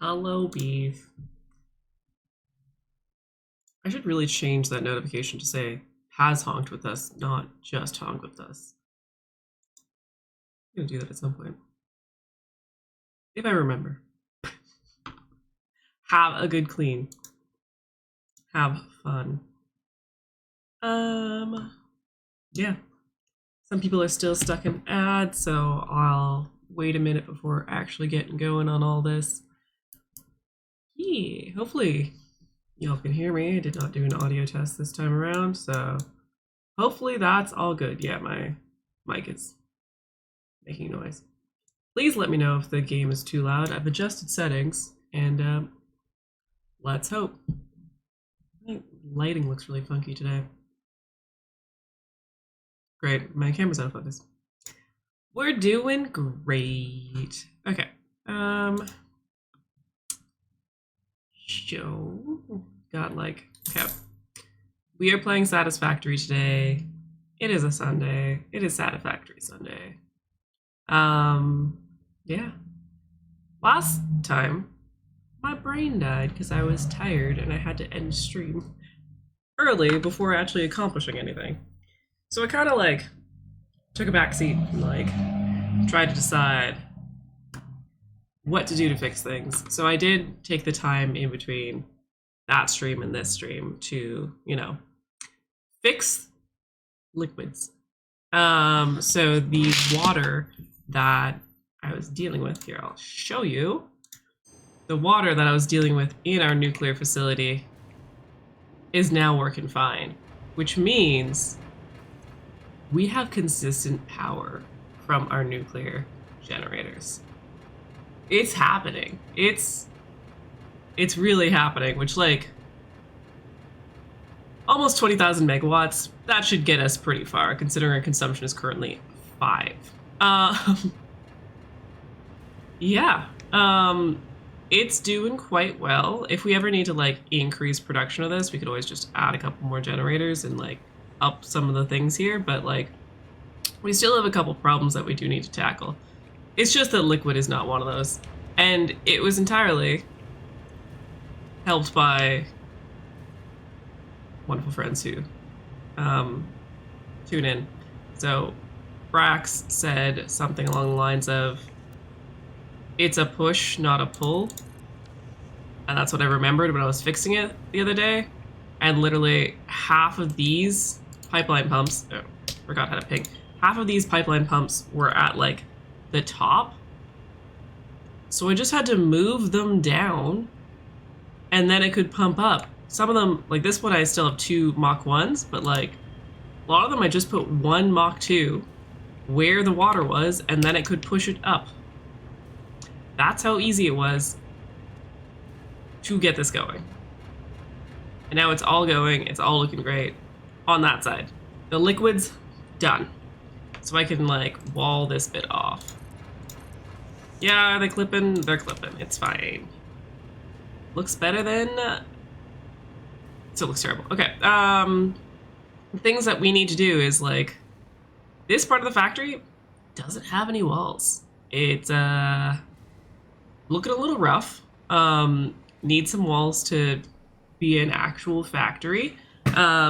Hello, beef. I should really change that notification to say has honked with us, not just honked with us. I'm gonna do that at some point. If I remember. Have a good clean. Have fun. Yeah. Some people are still stuck in ads, so I'll wait a minute before actually getting going on all this. Yeah, hopefully y'all can hear me. I did not do an audio test this time around, so hopefully that's all good. Yeah, my mic is making noise. Please let me know if the game is too loud. I've adjusted settings, and let's hope. I think lighting looks really funky today. Great, my camera's out of focus. We're doing great. Okay. Show. Got like, okay. We are playing Satisfactory today. It is a Sunday. It is Satisfactory Sunday. Yeah. Last time, my brain died because I was tired and I had to end stream early before actually accomplishing anything. So I kind of like took a back seat and like tried to decide what to do to fix things. So I did take the time in between that stream and this stream to, fix liquids. So the water that I was dealing with here, I'll show you. The water that I was dealing with in our nuclear facility is now working fine, which means we have consistent power from our nuclear generators. It's happening. It's really happening, which like almost 20,000 megawatts, that should get us pretty far considering our consumption is currently 5. Yeah. It's doing quite well. If we ever need to like increase production of this, we could always just add a couple more generators and like up some of the things here, but like we still have a couple problems that we do need to tackle. It's just that liquid is not one of those. And it was entirely helped by wonderful friends who tune in. So Brax said something along the lines of, it's a push, not a pull. And that's what I remembered when I was fixing it the other day. And literally half of these pipeline pumps, forgot how to ping. Half of these pipeline pumps were at like the top. So I just had to move them down and then it could pump up. Some of them, like this one, I still have 2 Mach 1s, but like a lot of them I just put 1 Mach 2 where the water was and then it could push it up. That's how easy it was to get this going. And now it's all going, it's all looking great on that side. The liquid's done. So I can like wall this bit off. Yeah, are they clipping? They're clipping, it's fine. Looks better than, still looks terrible. Okay, things that we need to do is like, this part of the factory doesn't have any walls. It's looking a little rough. Need some walls to be an actual factory.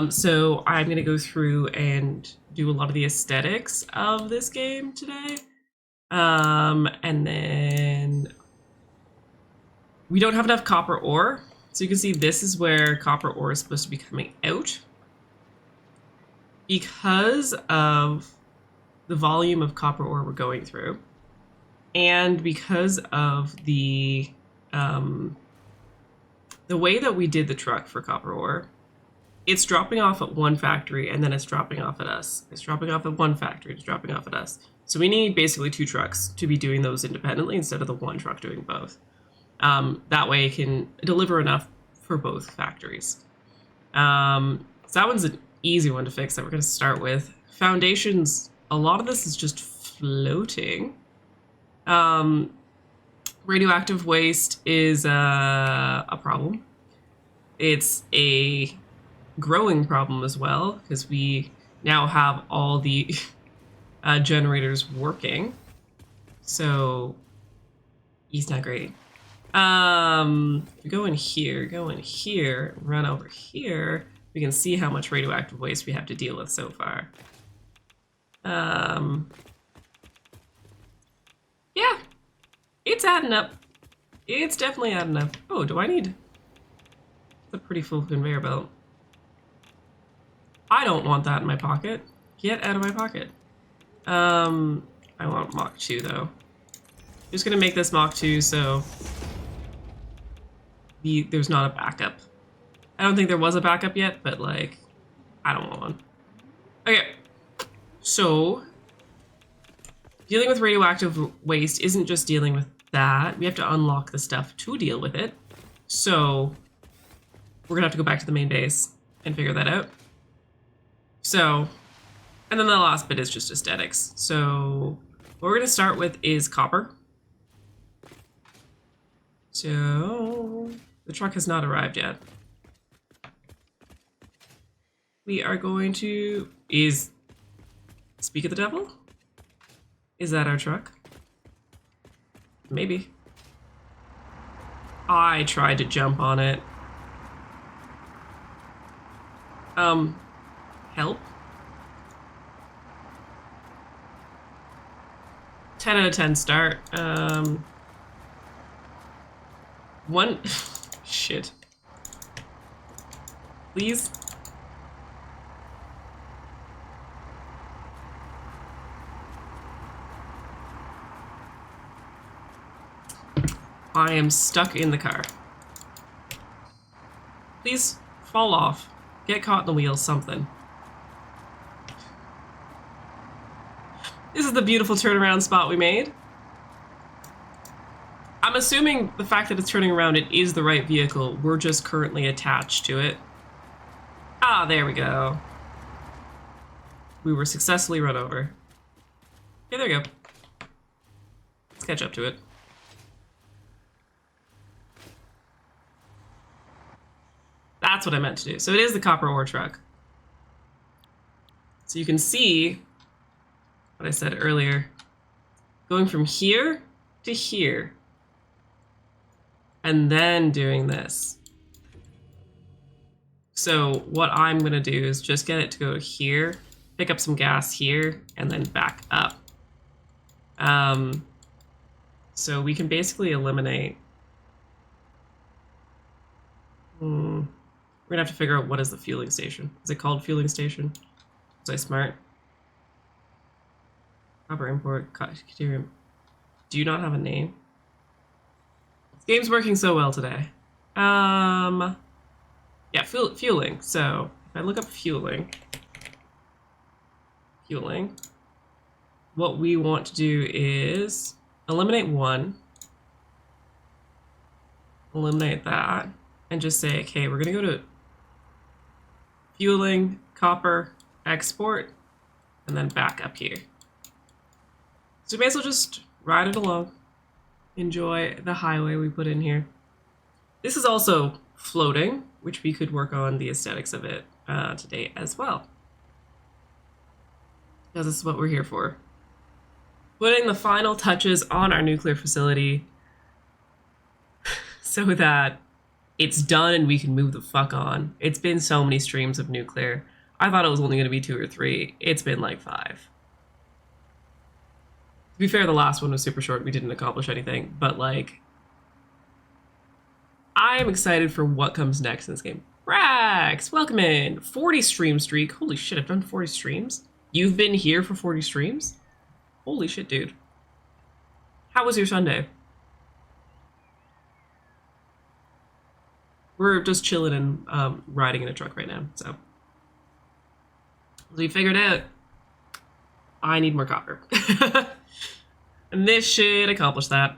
So I'm gonna go through and do a lot of the aesthetics of this game today. And then we don't have enough copper ore. So you can see this is where copper ore is supposed to be coming out. Because of the volume of copper ore we're going through, and because of the way that we did the truck for copper ore, it's dropping off at one factory and then it's dropping off at us. It's dropping off at one factory, it's dropping off at us. So we need basically 2 trucks to be doing those independently instead of the 1 truck doing both. That way it can deliver enough for both factories. So that one's an easy one to fix that we're going to start with. Foundations, a lot of this is just floating. Radioactive waste is a problem. It's a growing problem as well because we now have all the generators working. So he's not great. We go in here, run over here. We can see how much radioactive waste we have to deal with so far. Yeah, it's adding up. It's definitely adding up. Oh, do I need... It's a pretty full conveyor belt. I don't want that in my pocket. Get out of my pocket. I want Mach 2 though. Just gonna make this Mach 2 so there's not a backup. I don't think there was a backup yet, but like, I don't want one. Okay, so dealing with radioactive waste isn't just dealing with that. We have to unlock the stuff to deal with it. So we're gonna have to go back to the main base and figure that out. So, and then the last bit is just aesthetics. So what we're gonna start with is copper. So the truck has not arrived yet. We are going to, speak of the devil? Is that our truck? Maybe. I tried to jump on it. Help? 10 out of 10 start. One, shit. Please? I am stuck in the car. Please fall off. Get caught in the wheel, something. This is the beautiful turnaround spot we made. I'm assuming the fact that it's turning around, it is the right vehicle. We're just currently attached to it. Ah, there we go. We were successfully run over. Okay, there we go. Let's catch up to it. That's what I meant to do. So it is the copper ore truck. So you can see what I said earlier. Going from here to here. And then doing this. So what I'm gonna do is just get it to go here, pick up some gas here, and then back up. So we can basically eliminate... We're gonna have to figure out what is the fueling station. Is it called fueling station? Was I smart? Copper import, deuterium. Do you not have a name? This game's working so well today. Yeah, fueling. So if I look up fueling, what we want to do is eliminate one, eliminate that, and just say, okay, we're gonna go to fueling, copper, export, and then back up here. So we may as well just ride it along. Enjoy the highway we put in here. This is also floating, which we could work on the aesthetics of it today as well. Because this is what we're here for. Putting the final touches on our nuclear facility so that it's done and we can move the fuck on. It's been so many streams of nuclear. I thought it was only going to be 2 or 3. It's been like 5. To be fair, the last one was super short. We didn't accomplish anything, but like, I am excited for what comes next in this game. Rax, welcome in. 40 stream streak. Holy shit, I've done 40 streams. You've been here for 40 streams? Holy shit, dude. How was your Sunday? We're just chilling and riding in a truck right now, so. We figured out I need more copper. And this should accomplish that.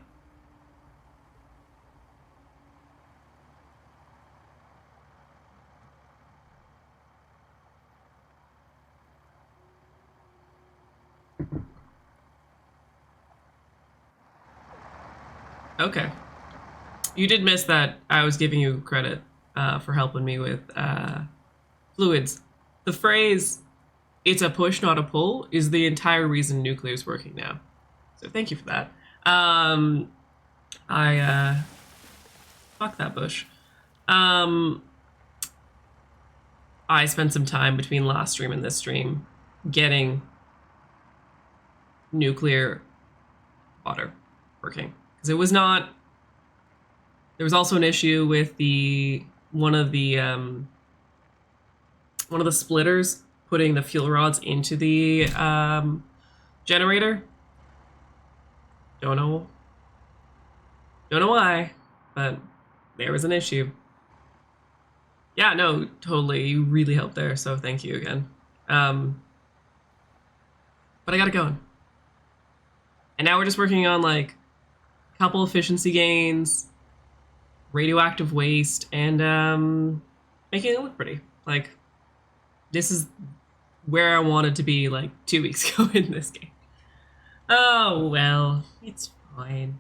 Okay. You did miss that I was giving you credit for helping me with fluids. The phrase, "it's a push, not a pull," is the entire reason nuclear is working now. So thank you for that. Fuck that bush. I spent some time between last stream and this stream getting nuclear water working. Because it was not... There was also an issue with the one of the splitters putting the fuel rods into the generator. Don't know why, but there was an issue. Yeah, no, totally. You really helped there, so thank you again. But I got it going. And now we're just working on like a couple efficiency gains, radioactive waste, and making it look pretty. Like, this is where I wanted to be like 2 weeks ago in this game. Oh, well, it's fine.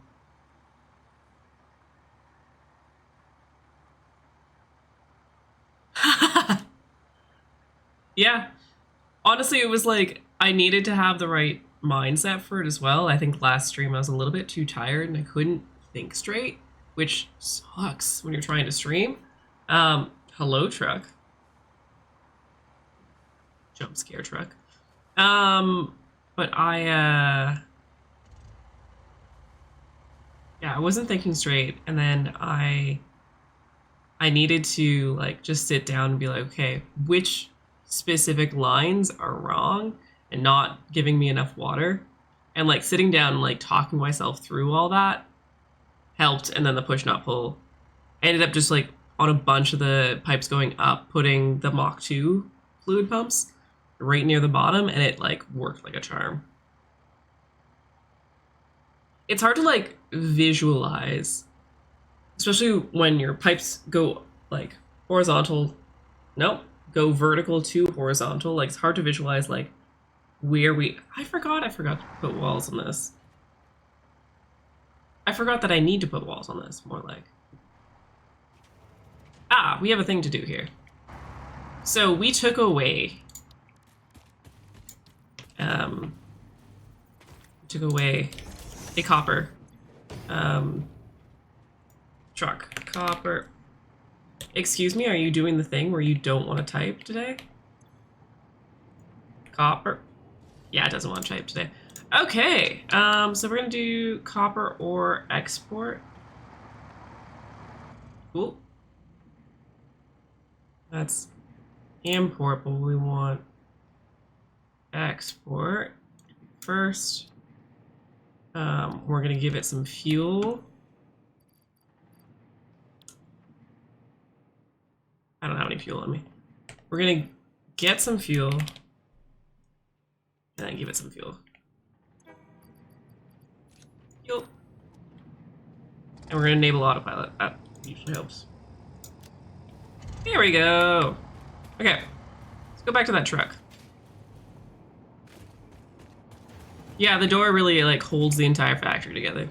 Yeah. Honestly, it was like I needed to have the right mindset for it as well. I think last stream I was a little bit too tired and I couldn't think straight, which sucks when you're trying to stream. Hello, truck. Jump scare truck. But yeah, I wasn't thinking straight, and then I needed to like just sit down and be like, okay, which specific lines are wrong and not giving me enough water, and like sitting down and like talking myself through all that helped. And then the push not pull, I ended up just like on a bunch of the pipes going up putting the Mach 2 fluid pumps right near the bottom, and it like worked like a charm. It's hard to like visualize, especially when your pipes go like horizontal. Nope, go vertical to horizontal. Like, it's hard to visualize like where we... I forgot to put walls on this. I forgot that I need to put walls on this, more like. Ah, we have a thing to do here. So we took away a copper truck. Copper. Excuse me, are you doing the thing where you don't want to type today? Copper. Yeah, it doesn't want to type today. Okay, so we're gonna do copper ore export. Cool. That's import, but we want export first. We're gonna give it some fuel. I don't have any fuel on me. We're gonna get some fuel and then give it some fuel. Fuel. And we're gonna enable autopilot. That usually helps. Here we go. Okay, let's go back to that truck. Yeah, the door really like holds the entire factory together.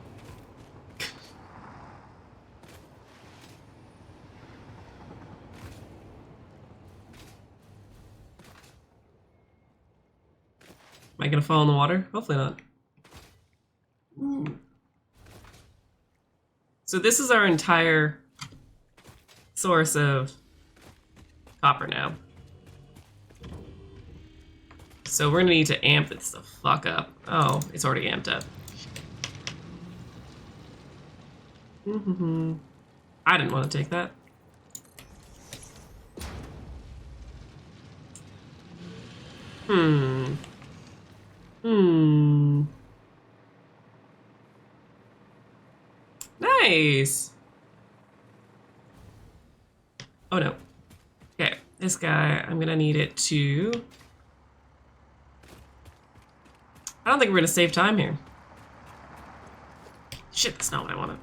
Am I gonna fall in the water? Hopefully not. Ooh. So this is our entire source of copper now. So we're gonna need to amp this the fuck up. Oh, it's already amped up. I didn't want to take that. Nice. Oh no. Okay, this guy, I'm gonna need it to... I don't think we're gonna save time here. Shit, that's not what I wanted.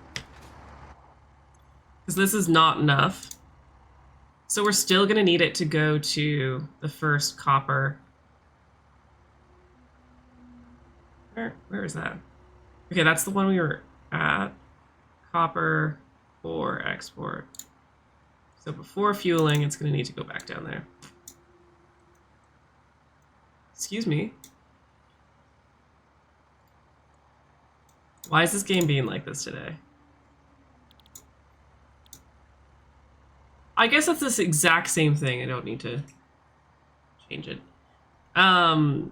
Because this is not enough. So we're still gonna need it to go to the first copper. Where is that? Okay, that's the one we were at. Copper or export. So before fueling, it's gonna need to go back down there. Excuse me. Why is this game being like this today? I guess that's this exact same thing. I don't need to change it. I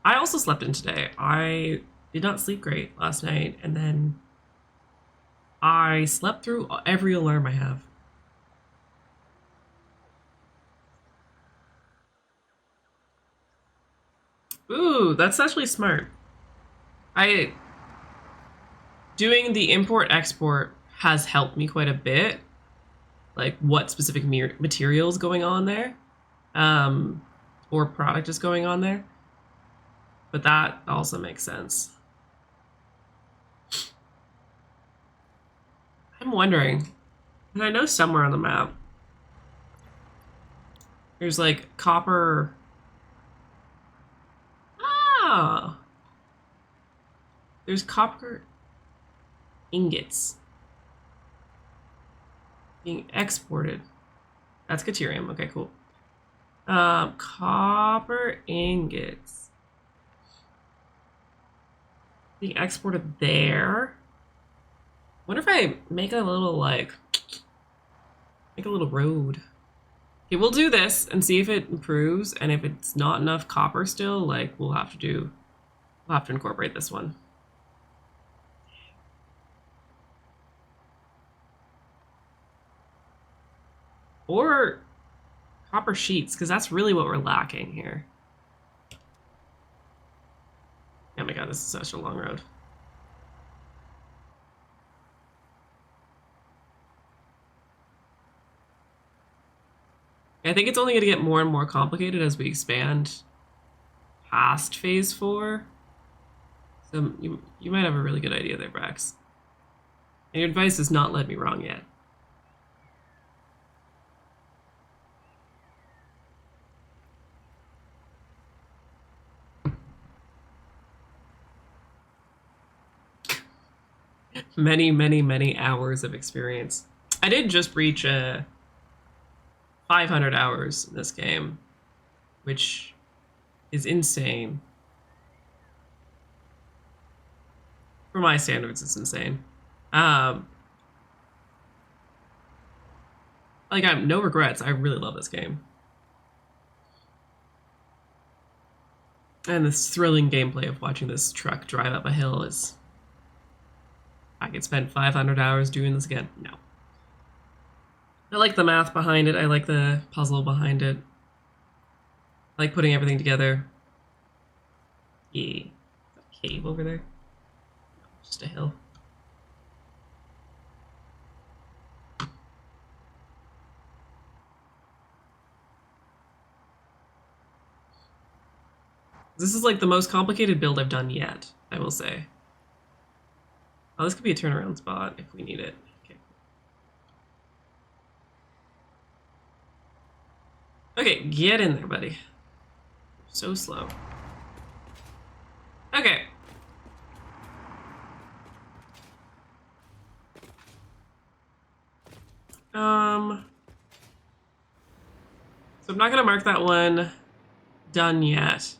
also slept in today. I did not sleep great last night, and then I slept through every alarm I have. Ooh, that's actually smart. I doing the import export has helped me quite a bit. Like what specific materials going on there, or product is going on there. But that also makes sense. I'm wondering, and I know somewhere on the map there's like copper. Ah, there's copper ingots being exported. That's Caterium. Okay, cool. Copper ingots being exported there. Wonder if I make a little like make a little road. Okay, we'll do this and see if it improves, and if it's not enough copper still, like we'll have to incorporate this one. Or copper sheets, because that's really what we're lacking here. Oh my god, this is such a long road. I think it's only going to get more and more complicated as we expand past phase 4. So you might have a really good idea there, Brax. And your advice has not led me wrong yet. Many, many, many hours of experience. I did just reach 500 hours in this game, which is insane. For my standards, it's insane. Like, I have no regrets. I really love this game. And this thrilling gameplay of watching this truck drive up a hill is... I could spend 500 hours doing this again. No. I like the math behind it. I like the puzzle behind it. I like putting everything together. Yeah. A cave over there? No, just a hill. This is like the most complicated build I've done yet, I will say. Oh, this could be a turnaround spot if we need it. Okay. Okay, get in there, buddy. So slow. Okay. So I'm not gonna mark that one done yet.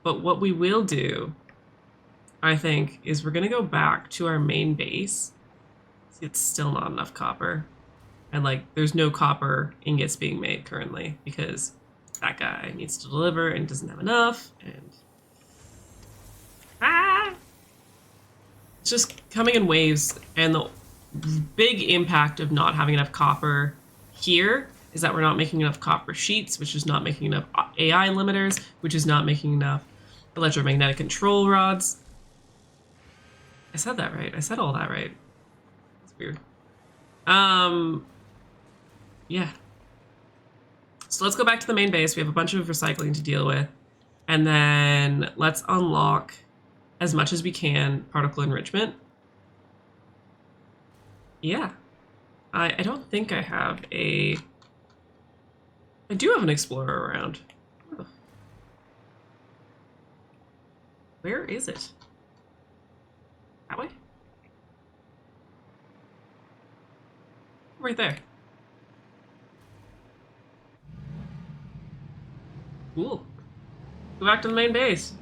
But what we will do, I think, is we're gonna go back to our main base. See, it's still not enough copper. And like, there's no copper ingots being made currently because that guy needs to deliver and doesn't have enough, and it's just coming in waves. And the big impact of not having enough copper here is that we're not making enough copper sheets, which is not making enough AI limiters, which is not making enough electromagnetic control rods. I said that right. I said all that right. That's weird. Yeah. So let's go back to the main base. We have a bunch of recycling to deal with. And then let's unlock as much as we can particle enrichment. Yeah. I don't think I have a... I do have an explorer around. Oh. Where is it? That way? Right there. Cool. Go back to the main base.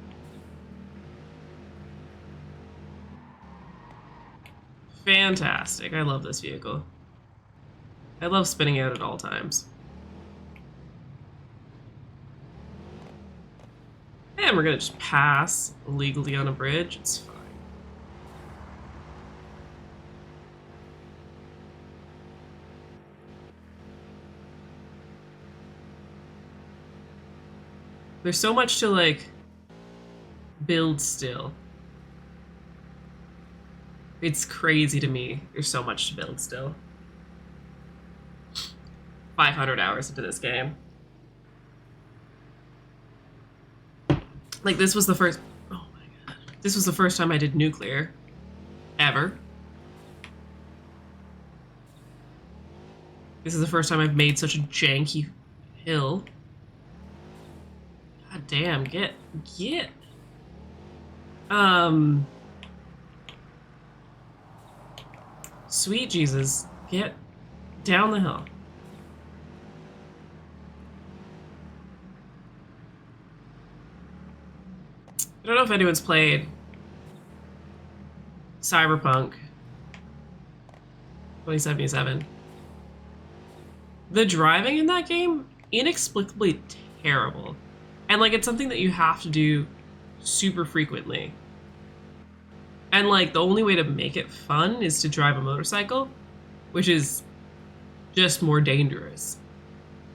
Fantastic. I love this vehicle. I love spinning out at all times. And we're gonna just pass illegally on a bridge. It's fine. There's so much to, like, build still. It's crazy to me. There's so much to build still. 500 hours into this game. Like, this was the first... Oh my god. This was the first time I did nuclear. Ever. This is the first time I've made such a janky hill. God damn, get. Sweet Jesus, get down the hill. I don't know if anyone's played Cyberpunk 2077. The driving in that game, inexplicably terrible. And, like, it's something that you have to do super frequently. And, like, the only way to make it fun is to drive a motorcycle, which is just more dangerous.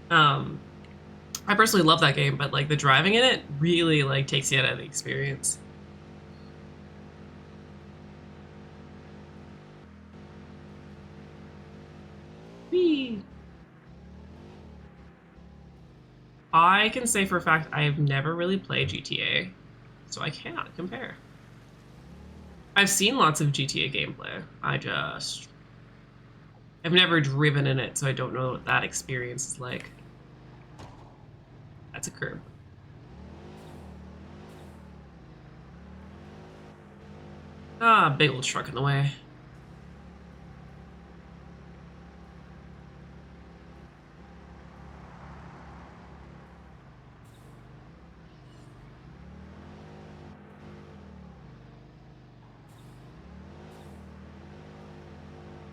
I personally love that game, but, like, the driving in it really, like, takes you out of the experience. Whee! I can say for a fact I have never really played GTA, so I cannot compare. I've seen lots of GTA gameplay. I've never driven in it, so I don't know what that experience is like. That's a curb. Ah, big old truck in the way.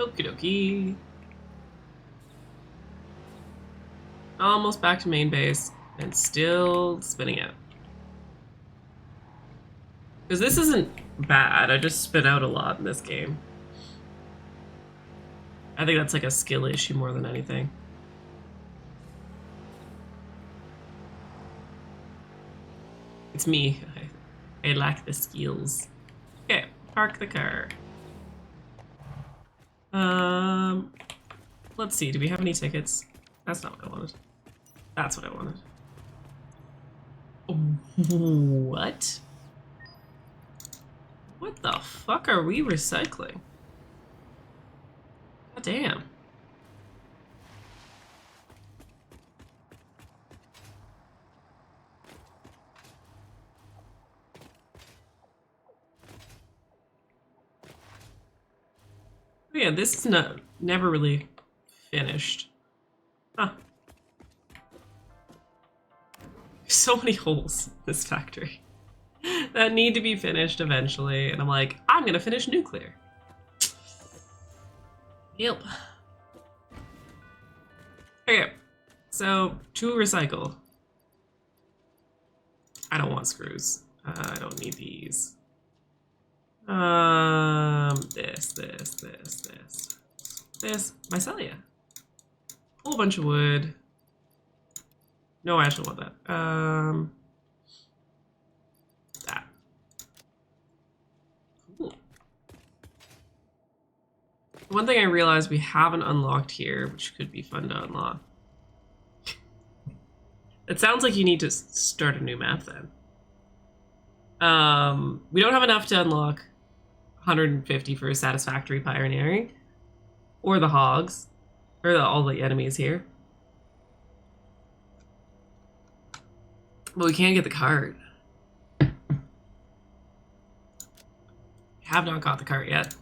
Okie dokie. Almost back to main base, and still spinning out. Because this isn't bad, I just spin out a lot in this game. I think that's like a skill issue more than anything. It's me. I lack the skills. Okay, park the car. Let's see, do we have any tickets? That's not what I wanted. That's what I wanted. What? What the fuck are we recycling? God damn. Yeah, this is never really finished. Huh. There's so many holes in this factory that need to be finished eventually, and I'm like, I'm gonna finish nuclear. Yep. Okay, so to recycle. I don't want screws. I don't need these. This. Mycelia. Whole bunch of wood. No, I actually want that. That. Cool. One thing I realized we haven't unlocked here, which could be fun to unlock. It sounds like you need to start a new map then. We don't have enough to unlock 150 for Satisfactory Pioneering. Or the hogs. Or all the enemies here. But we can get the cart. Have not got the cart yet.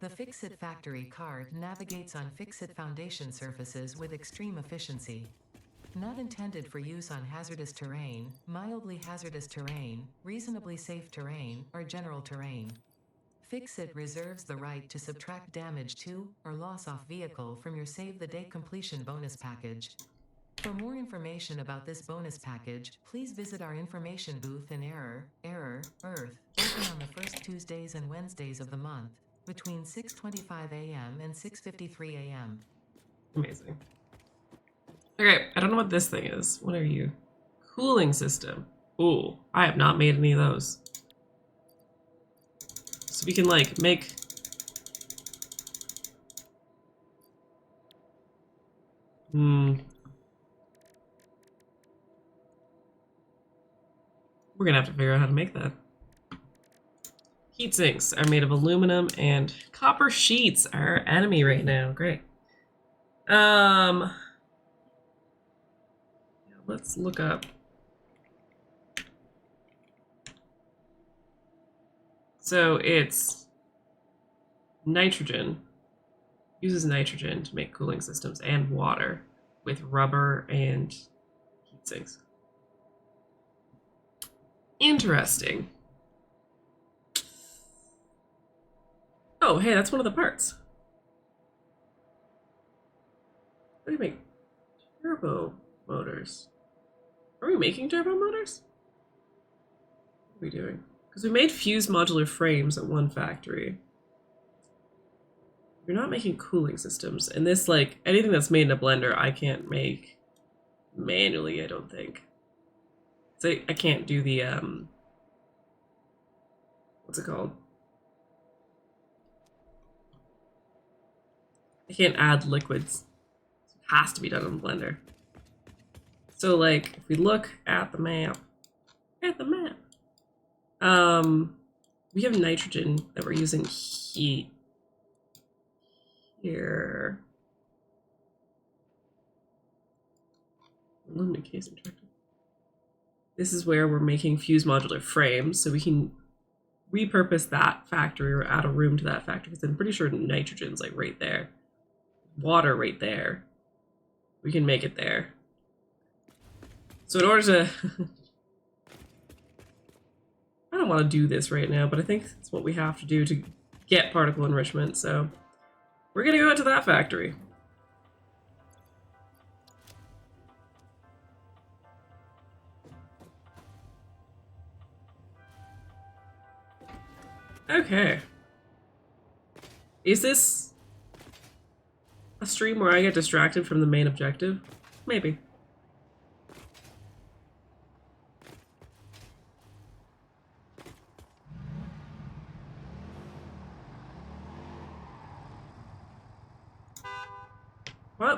The Fix-It Factory cart navigates on Fix-It Foundation surfaces with extreme efficiency. Not intended for use on hazardous terrain, mildly hazardous terrain, reasonably safe terrain, or general terrain. Fix-It reserves the right to subtract damage to or loss off vehicle from your Save the Day completion bonus package. For more information about this bonus package, please visit our information booth in Earth, open on the first Tuesdays and Wednesdays of the month, between 6:25 a.m. and 6:53 a.m. Amazing. Okay, I don't know what this thing is. What are you? Cooling system. Ooh, I have not made any of those. So we can like make... We're gonna have to figure out how to make that. Heat sinks are made of aluminum and copper sheets are our enemy right now. Great. Let's look up. So it's nitrogen. Uses nitrogen to make cooling systems and water with rubber and heat sinks. Interesting. Oh, hey, that's one of the parts. What do you make? Turbo motors. Are we making turbo motors? What are we doing? Because we made fused modular frames at one factory. You're not making cooling systems. And this, like, anything that's made in a blender, I can't make manually, I don't think. So I can't do the, what's it called? I can't add liquids. It has to be done in a blender. So, like, if we look at the map, we have nitrogen that we're using heat here. Aluminum casing tractor. This is where we're making fused modular frames, so we can repurpose that factory or add a room to that factory, because I'm pretty sure nitrogen's like right there. Water right there. We can make it there. So in order to... I don't want to do this right now, but I think it's what we have to do to get particle enrichment, so we're gonna go out to that factory. Okay. Is this a stream where I get distracted from the main objective? Maybe.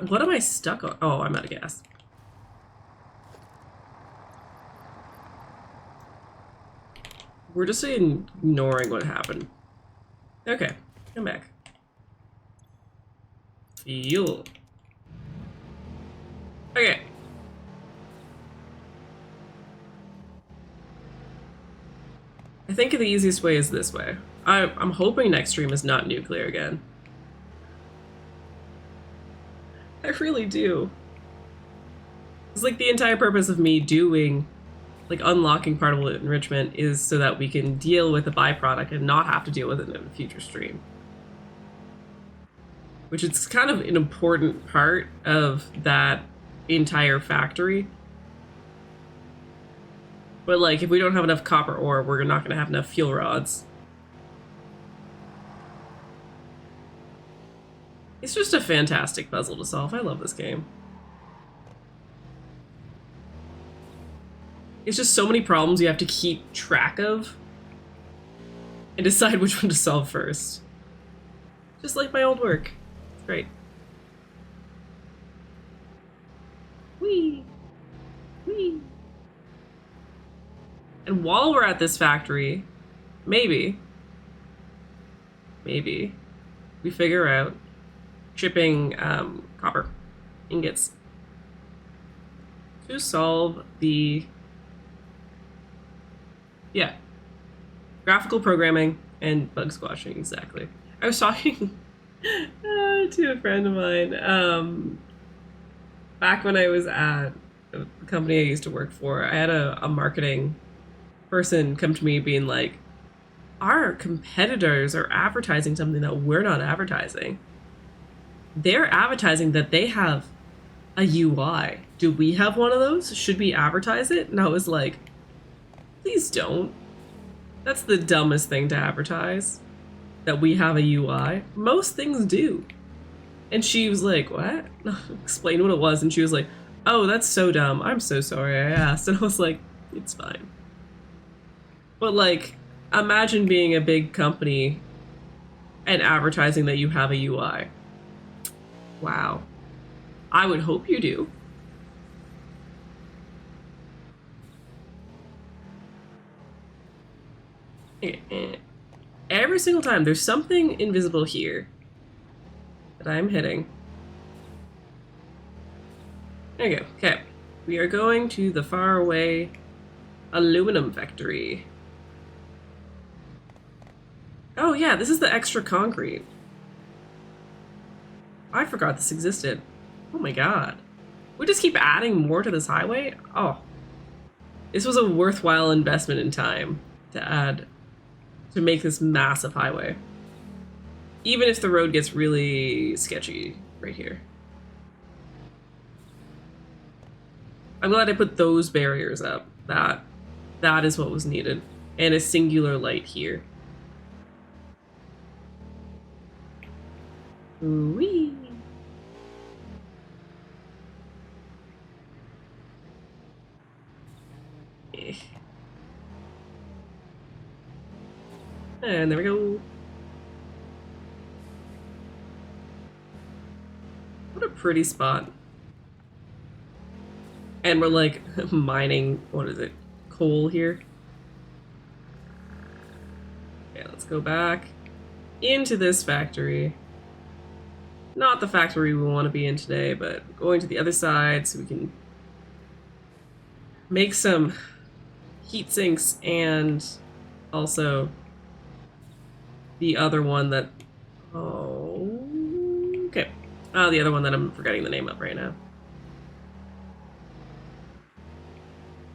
What am I stuck on? Oh, I'm out of gas. We're just ignoring what happened. Okay, come back. Fuel. Okay. I think the easiest way is this way. I'm hoping next stream is not nuclear again. I really do. It's like the entire purpose of me doing, like, unlocking particle enrichment is so that we can deal with the byproduct and not have to deal with it in a future stream. Which is kind of an important part of that entire factory. But, like, if we don't have enough copper ore, we're not going to have enough fuel rods. It's just a fantastic puzzle to solve. I love this game. It's just so many problems you have to keep track of and decide which one to solve first. Just like my old work. It's great. Whee! Whee! And while we're at this factory, maybe we figure out shipping copper ingots to solve the graphical programming and bug squashing. Exactly. I was talking to a friend of mine back when I was at the company I used to work for. I had a marketing person come to me being like, our competitors are advertising something that we're not advertising. They're advertising that they have a UI. Do we have one of those? Should we advertise it? And I was like, please don't. That's the dumbest thing to advertise, that we have a UI. Most things do. And she was like, what? Explain what it was. And she was like, oh, that's so dumb. I'm so sorry I asked. And I was like, it's fine. But like, imagine being a big company and advertising that you have a UI. Wow. I would hope you do. Every single time there's something invisible here that I'm hitting. There you go. Okay. We are going to the faraway aluminum factory. Oh yeah, this is the extra concrete. I forgot this existed. Oh my god. We just keep adding more to this highway? Oh. This was a worthwhile investment in time to make this massive highway. Even if the road gets really sketchy right here. I'm glad I put those barriers up. That is what was needed. And a singular light here. Ooh-wee. And there we go. What a pretty spot. And we're like mining, what is it, coal here? Okay, let's go back into this factory. Not the factory we want to be in today, but going to the other side so we can make some heat sinks and also the other one that, oh, okay. The other one that I'm forgetting the name of right now.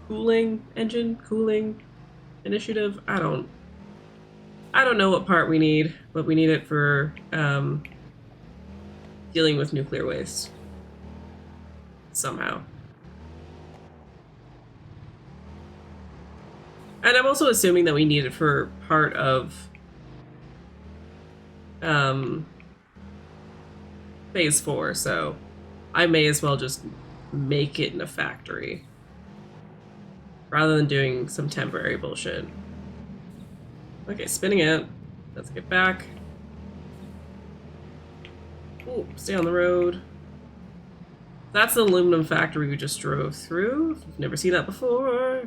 Cooling engine, cooling initiative. I don't know what part we need, but we need it for dealing with nuclear waste somehow. And I'm also assuming that we need it for part of phase 4, so I may as well just make it in a factory rather than doing some temporary bullshit. Okay, spinning it. Let's get back. Ooh, stay on the road. That's the aluminum factory we just drove through. If you've never seen that before.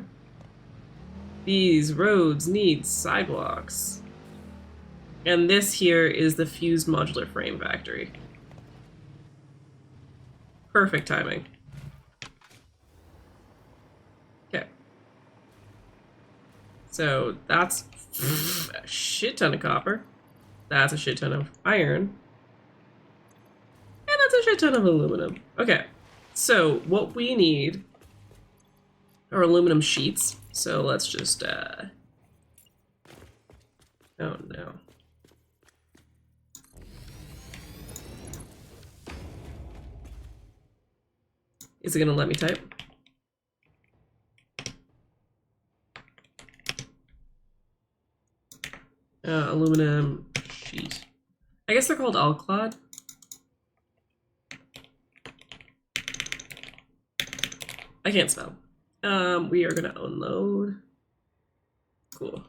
These roads need sidewalks. And this here is the fused modular frame factory. Perfect timing. Okay. So that's a shit ton of copper. That's a shit ton of iron. And that's a shit ton of aluminum. Okay. So what we need are aluminum sheets. So let's just, oh no. Is it gonna let me type? Aluminum sheet. I guess they're called Alclad. I can't spell. We are gonna unload. Cool.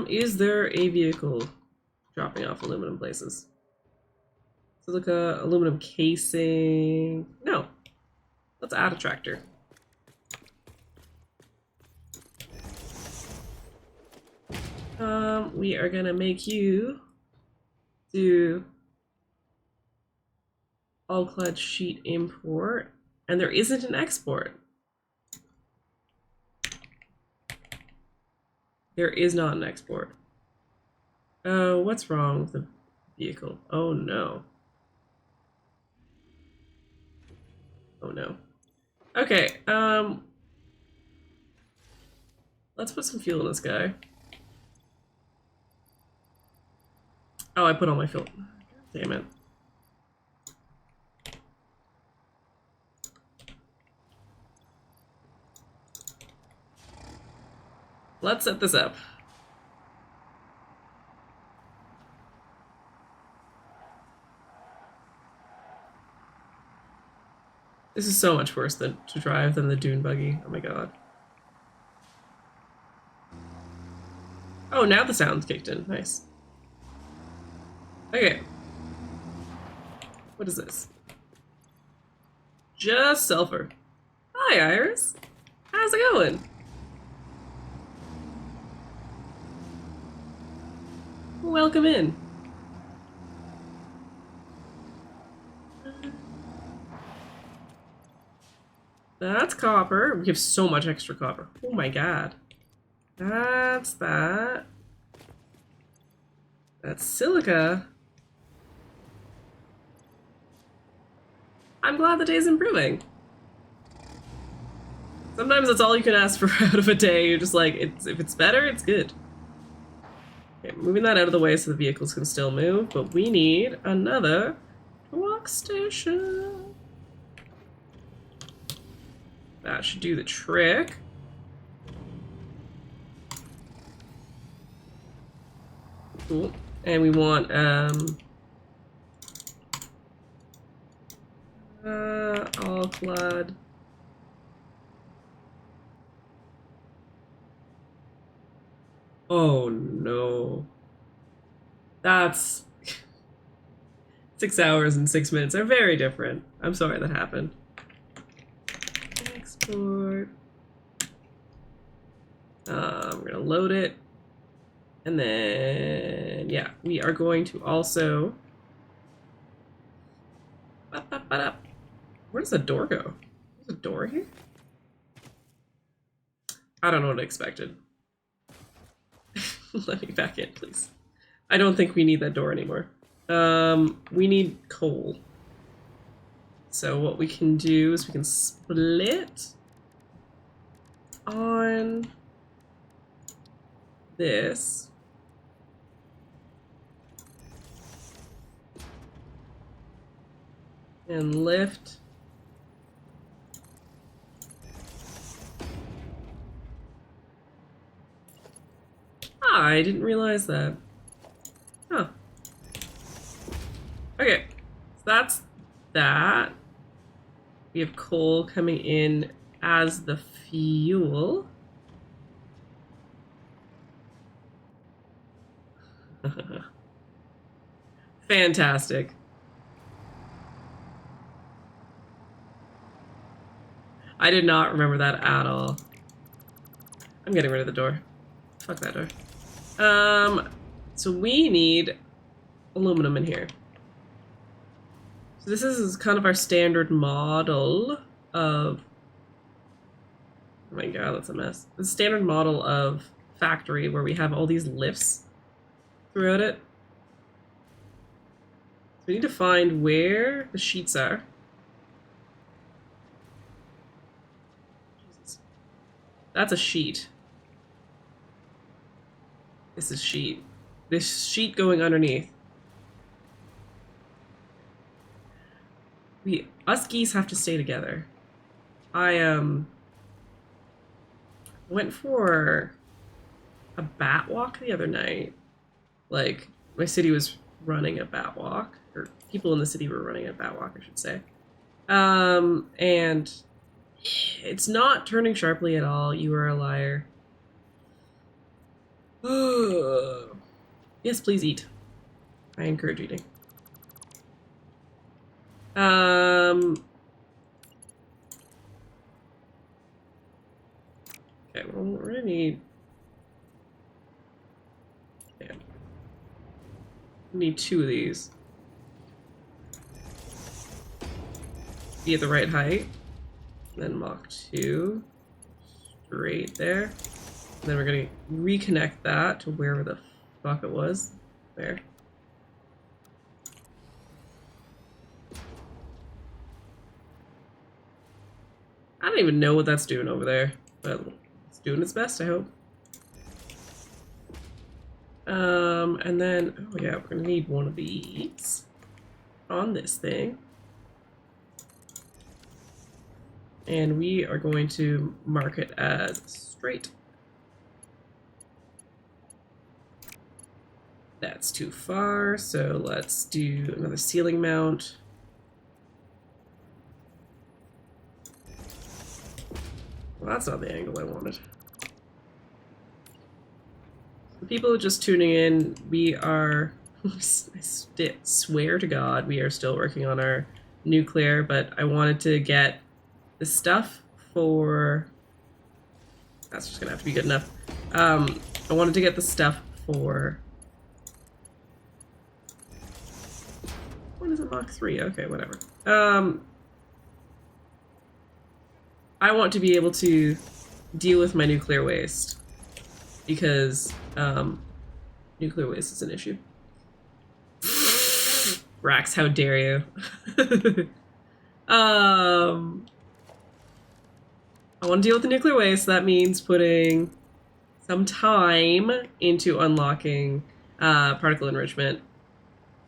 Is there a vehicle dropping off aluminum places? Silica, aluminum casing. No. Let's add a tractor. We are gonna make you do all-clad sheet import, and there isn't an export. There is not an export. Oh, what's wrong with the vehicle? Oh no. Oh no. Okay, Let's put some fuel in this guy. Oh, I put all my fuel. Damn it. Let's set this up. This is so much worse to drive than the dune buggy. Oh my god. Oh, now the sound's kicked in. Nice. Okay. What is this? Just sulfur. Hi, Iris. How's it going? Welcome in. That's copper. We have so much extra copper. Oh my god. That's that. That's silica. I'm glad the day's improving. Sometimes that's all you can ask for out of a day. You're just like, if it's better, it's good. Okay, moving that out of the way so the vehicles can still move, but we need another walk station. That should do the trick. Cool. And we want all clad. Oh no. That's 6 hours and 6 minutes are very different. I'm sorry that happened. Export. We're gonna load it. And then, yeah, we are going to also... Where does the door go? There's a door here? I don't know what I expected. Let me back in, please. I don't think we need that door anymore. We need coal. So what we can do is we can split on this. And lift. Ah, I didn't realize that. Huh. Okay, so that's that. We have coal coming in as the fuel. Fantastic. I did not remember that at all. I'm getting rid of the door. Fuck that door. So we need aluminum in here. So this is kind of our standard model of... Oh my god, that's a mess. The standard model of factory where we have all these lifts throughout it. So we need to find where the sheets are. Jesus. That's a sheet. This is sheet. This sheet going underneath. Us geese have to stay together. I went for a bat walk the other night. Like, my city was running a bat walk, or people in the city were running a bat walk, I should say. And it's not turning sharply at all. You are a liar. Yes, please eat. I encourage eating. Okay, well, we're gonna need... Yeah. We need 2 of these. Be at the right height. Then Mach 2. Straight there. And then we're gonna reconnect that to wherever the fuck it was. There. I don't even know what that's doing over there, but it's doing its best, I hope. And then, oh yeah, we're gonna need one of these on this thing. And we are going to mark it as straight. That's too far, so let's do another ceiling mount. Well, that's not the angle I wanted. For people just tuning in, we are, I swear to God, we are still working on our nuclear, but I wanted to get the stuff for, that's just gonna have to be good enough. I wanted to get the stuff for, what is it, Mach 3? Okay, whatever. I want to be able to deal with my nuclear waste because nuclear waste is an issue. Rax, how dare you? I want to deal with the nuclear waste. That means putting some time into unlocking particle enrichment,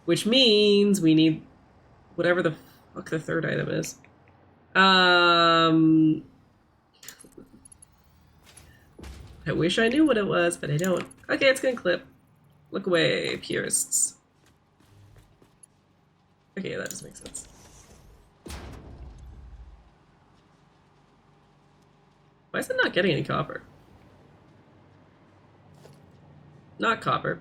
which means we need whatever the fuck the third item is. I wish I knew what it was, but I don't. Okay, it's gonna clip. Look away, purists. Okay, that just makes sense. Why is it not getting any copper? Not copper.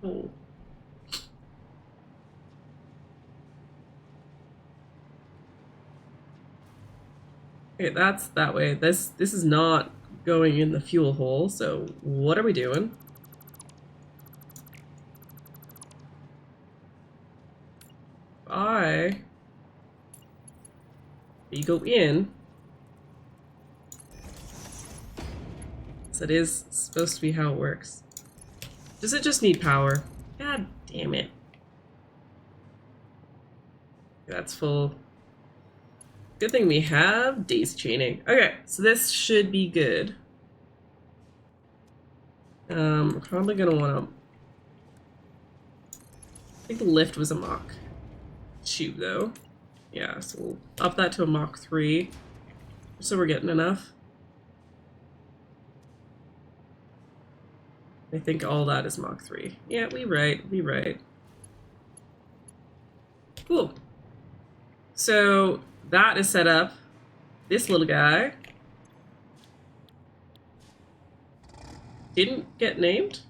Cool. Okay, that's that way. This is not going in the fuel hole, so what are we doing? You go in. So that is supposed to be how it works. Does it just need power? God damn it. That's full. Good thing we have daisy chaining. Okay, so this should be good. We're probably gonna wanna, I think the lift was a Mach 2 though. Yeah, so we'll up that to a Mach 3. So we're getting enough. I think all that is Mach 3. Yeah, we right. Cool. So that is set up. This little guy didn't get named.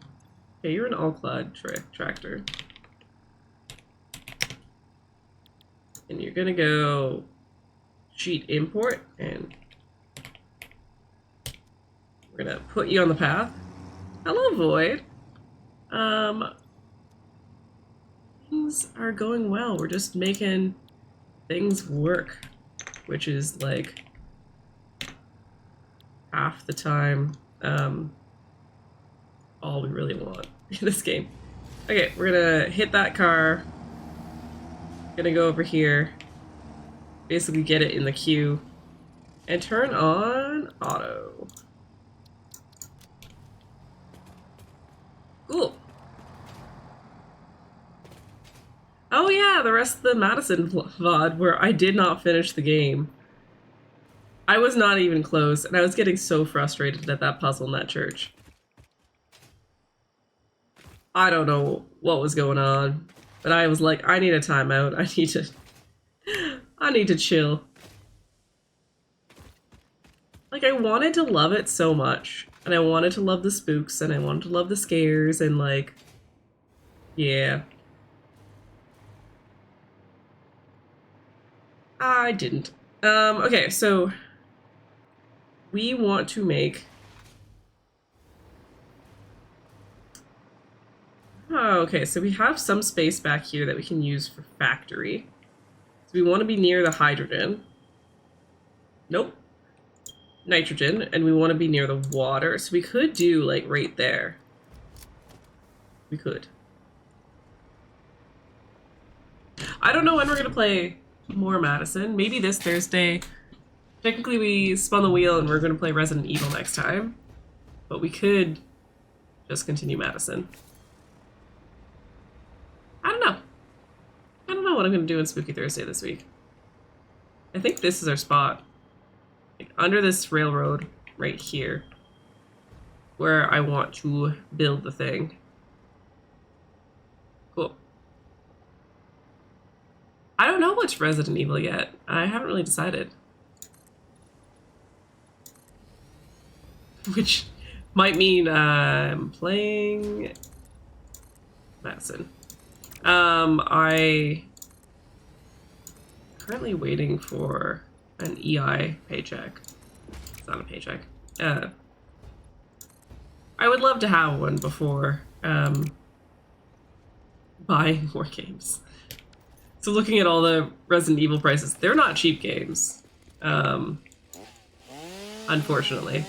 Okay, you're an all-clad tractor. And you're gonna go sheet import, and we're gonna put you on the path. Hello, Void. Things are going well. We're just making things work, which is like half the time all we really want in this game. Okay, we're gonna hit that car. Gonna go over here, basically get it in the queue, and turn on auto. Cool. Oh yeah, the rest of the Madison VOD where I did not finish the game. I was not even close, and I was getting so frustrated at that puzzle in that church. I don't know what was going on, but I was like, I need a timeout. I need to chill. Like, I wanted to love it so much, and I wanted to love the spooks, and I wanted to love the scares, and like, yeah. I didn't. Okay, so we want to make, oh, okay, so we have some space back here that we can use for factory. So we want to be near the hydrogen. Nope. Nitrogen, and we want to be near the water. So we could do like right there. We could. I don't know when we're going to play more Madison. Maybe this Thursday. Technically we spun the wheel and we're going to play Resident Evil next time. But we could just continue Madison. I don't know. I don't know what I'm going to do on Spooky Thursday this week. I think this is our spot. Like under this railroad right here. Where I want to build the thing. Cool. I don't know much Resident Evil yet. I haven't really decided. Which might mean I'm playing Madison. I currently waiting for an EI paycheck. It's not a paycheck. I would love to have one before buying more games. So looking at all the Resident Evil prices, they're not cheap games. Unfortunately.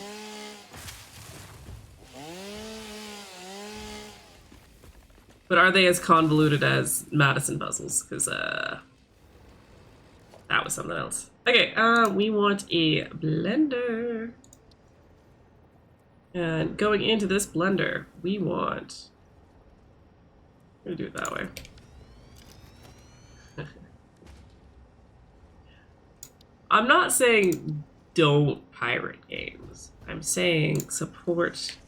But are they as convoluted as Madison puzzles? Because that was something else. Okay, we want a blender. And going into this blender, we want... I'm gonna do it that way. I'm not saying don't pirate games. I'm saying support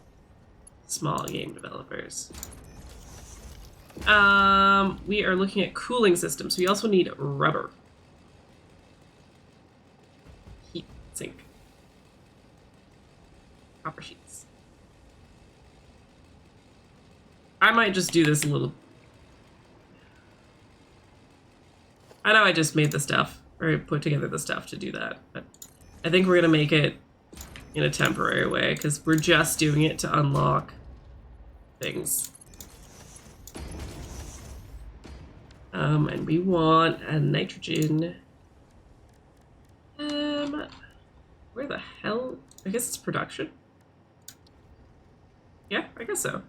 small game developers. We are looking at cooling systems. We also need rubber. Heat sink. Copper sheets. I might just do this a little... I know I just made the stuff, or put together the stuff to do that, but I think we're gonna make it in a temporary way, because we're just doing it to unlock things. And we want a nitrogen. Where the hell? I guess it's production. Yeah, I guess so.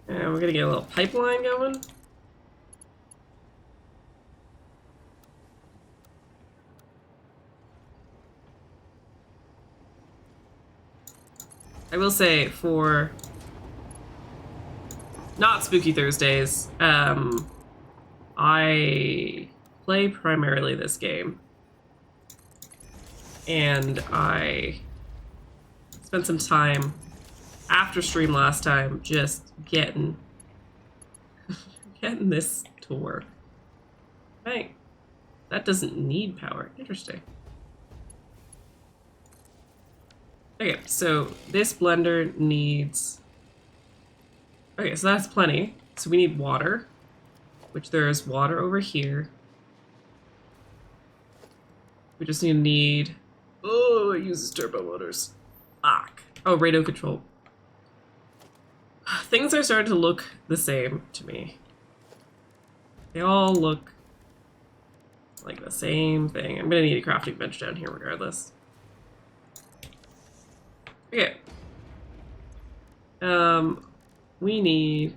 And we're gonna get a little pipeline going. I will say for not Spooky Thursdays, I play primarily this game. And I spent some time after stream last time just getting this to work. Hey, that doesn't need power. Interesting. Okay, so this blender needs... Okay, so that's plenty. So we need water, which there is water over here. We just need... Oh, it uses turbo motors. Fuck. Oh, radio control. Things are starting to look the same to me. They all look like the same thing. I'm gonna need a crafting bench down here regardless. Okay. We need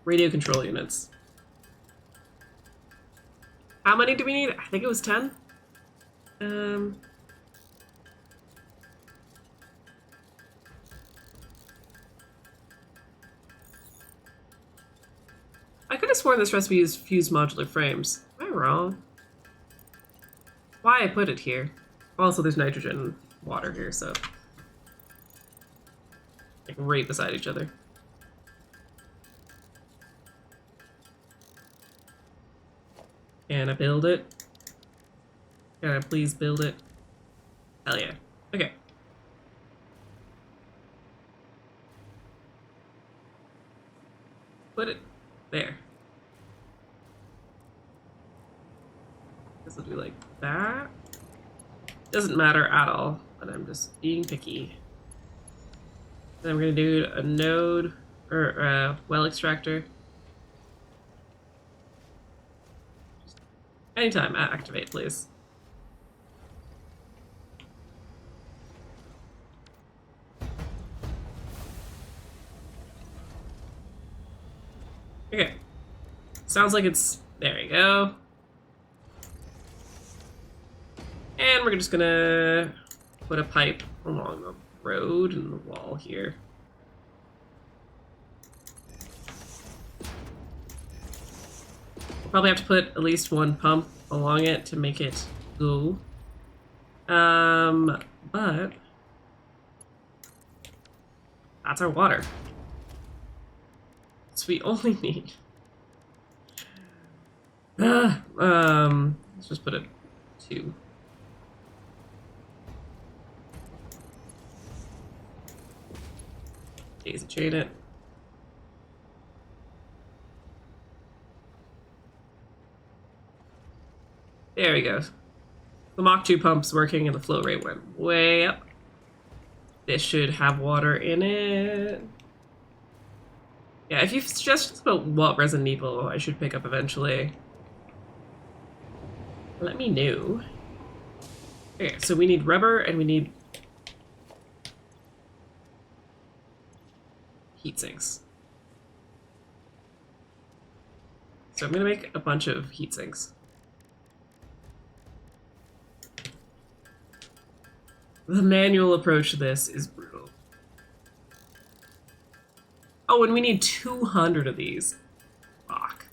radio control units. How many do we need? I think it was 10. I could have sworn this recipe used fused modular frames. Am I wrong? Why I put it here? Also, there's nitrogen and water here, so like right beside each other. Can I build it? Can I please build it? Hell yeah. Okay. Put it there. This will do like that. Doesn't matter at all, but I'm just being picky. Then we're gonna do a node or a well extractor. Anytime, activate, please. Okay. Sounds like it's... There you go. And then we're just gonna put a pipe along the road and the wall here. We'll probably have to put at least one pump along it to make it go. But that's our water. So we only need let's just put a 2. Daisy chain it. There we go. The Mach 2 pump's working and the flow rate went way up. This should have water in it. Yeah, if you have suggestions about what resin needle I should pick up eventually, let me know. Okay, so we need rubber and we need heat sinks. So I'm gonna make a bunch of heat sinks. The manual approach to this is brutal. Oh, and we need 200 of these. Fuck.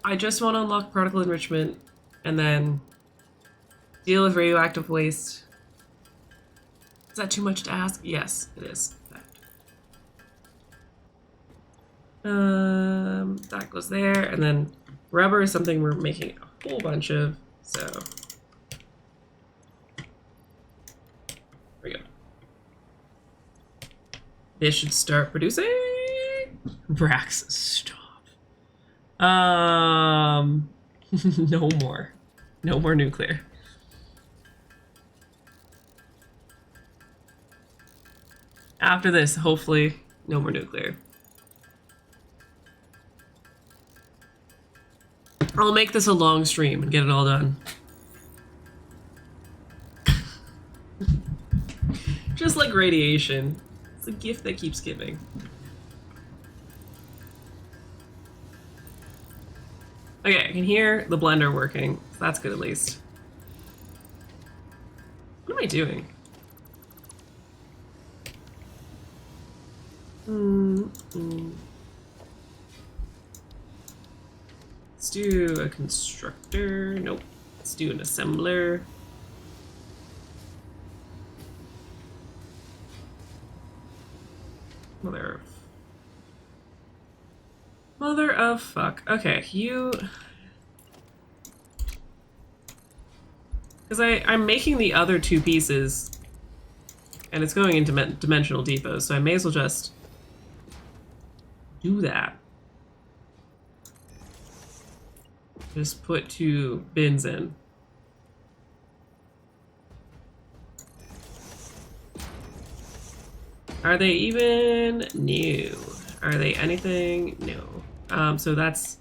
I just want to unlock particle enrichment and then deal with radioactive waste. Is that too much to ask? Yes, it is. That goes there, and then rubber is something we're making a whole bunch of, so there we go. This should start producing. Brax, stop. No more. No more nuclear. After this, hopefully, no more nuclear. I'll make this a long stream and get it all done. Just like radiation. It's a gift that keeps giving. Okay, I can hear the blender working. So that's good at least. What am I doing? Let's do a constructor. Nope. Let's do an assembler. Mother of fuck. Okay, you... Because I'm making the other 2 pieces, and it's going into dimensional depots, so I may as well just do that. Just put 2 bins in. Are they even new? Are they anything? No. So that's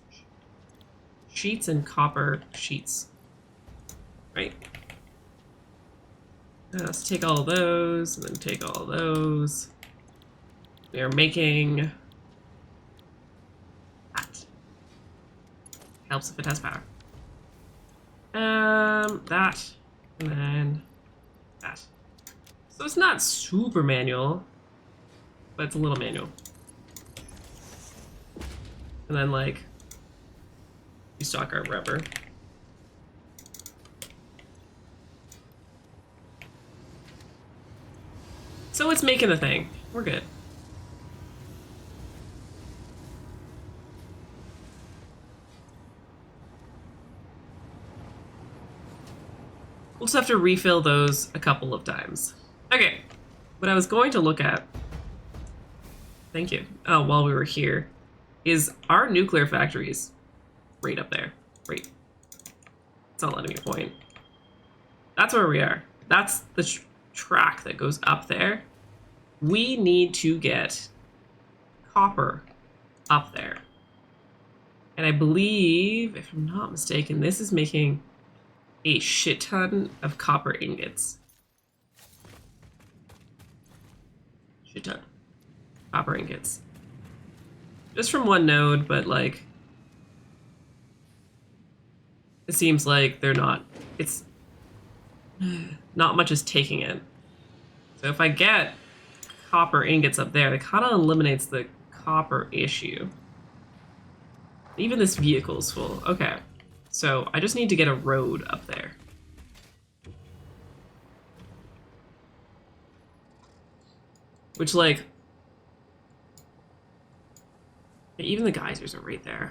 sheets and copper sheets. Right. Let's take all those, and then take all those. We are making that. Helps if it has power. That, and then that. So it's not super manual, but it's a little manual. And then, like, we stock our rubber. So it's making a thing. We're good. We'll just have to refill those a couple of times. Okay, what I was going to look at, thank you, while we were here, is our nuclear factories right up there. Right. It's not letting me point. That's where we are. That's the track that goes up there. We need to get copper up there. And I believe, if I'm not mistaken, this is making a shit ton of copper ingots. Shit ton. Copper ingots. Just from one node, but like, It seems like they're not, it's not much is taking it. So if I get copper ingots up there, it kind of eliminates the copper issue. Even this vehicle is full. Okay. So I just need to get a road up there. Which, like... even the geysers are right there.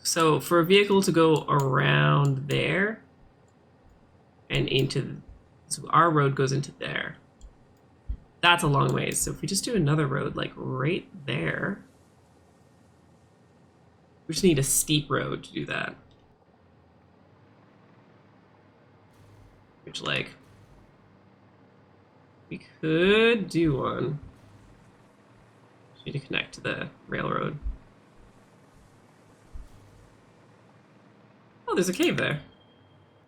So for a vehicle to go around there and into... so our road goes into there. That's a long ways. So if we just do another road, like, right there... we just need a steep road to do that. Which, like... we could do one. Just need to connect to the railroad. Oh, there's a cave there.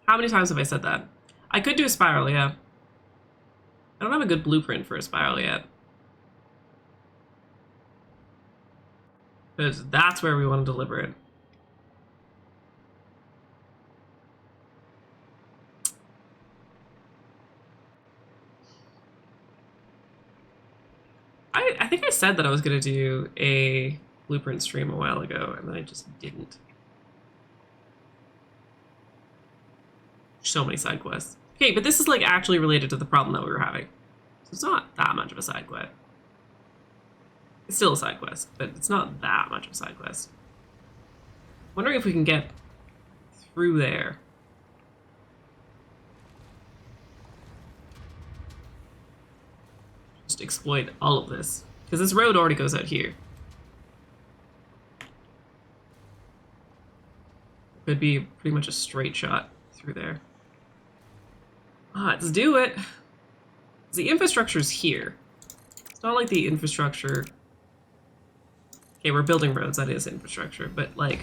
How many times have I said that? I could do a spiral, yeah. I don't have a good blueprint for a spiral yet. Because that's where we want to deliver it. I think I said that I was going to do a blueprint stream a while ago, and then I just didn't. So many side quests. Okay, but this is like actually related to the problem that we were having. So it's not that much of a side quest. It's still a side quest, but it's not that much of a side quest. Wondering if we can get through there. Just exploit all of this. Because this road already goes out here. Could be pretty much a straight shot through there. Let's do it. The infrastructure's here. It's not like the infrastructure... okay, we're building roads, that is infrastructure, but like...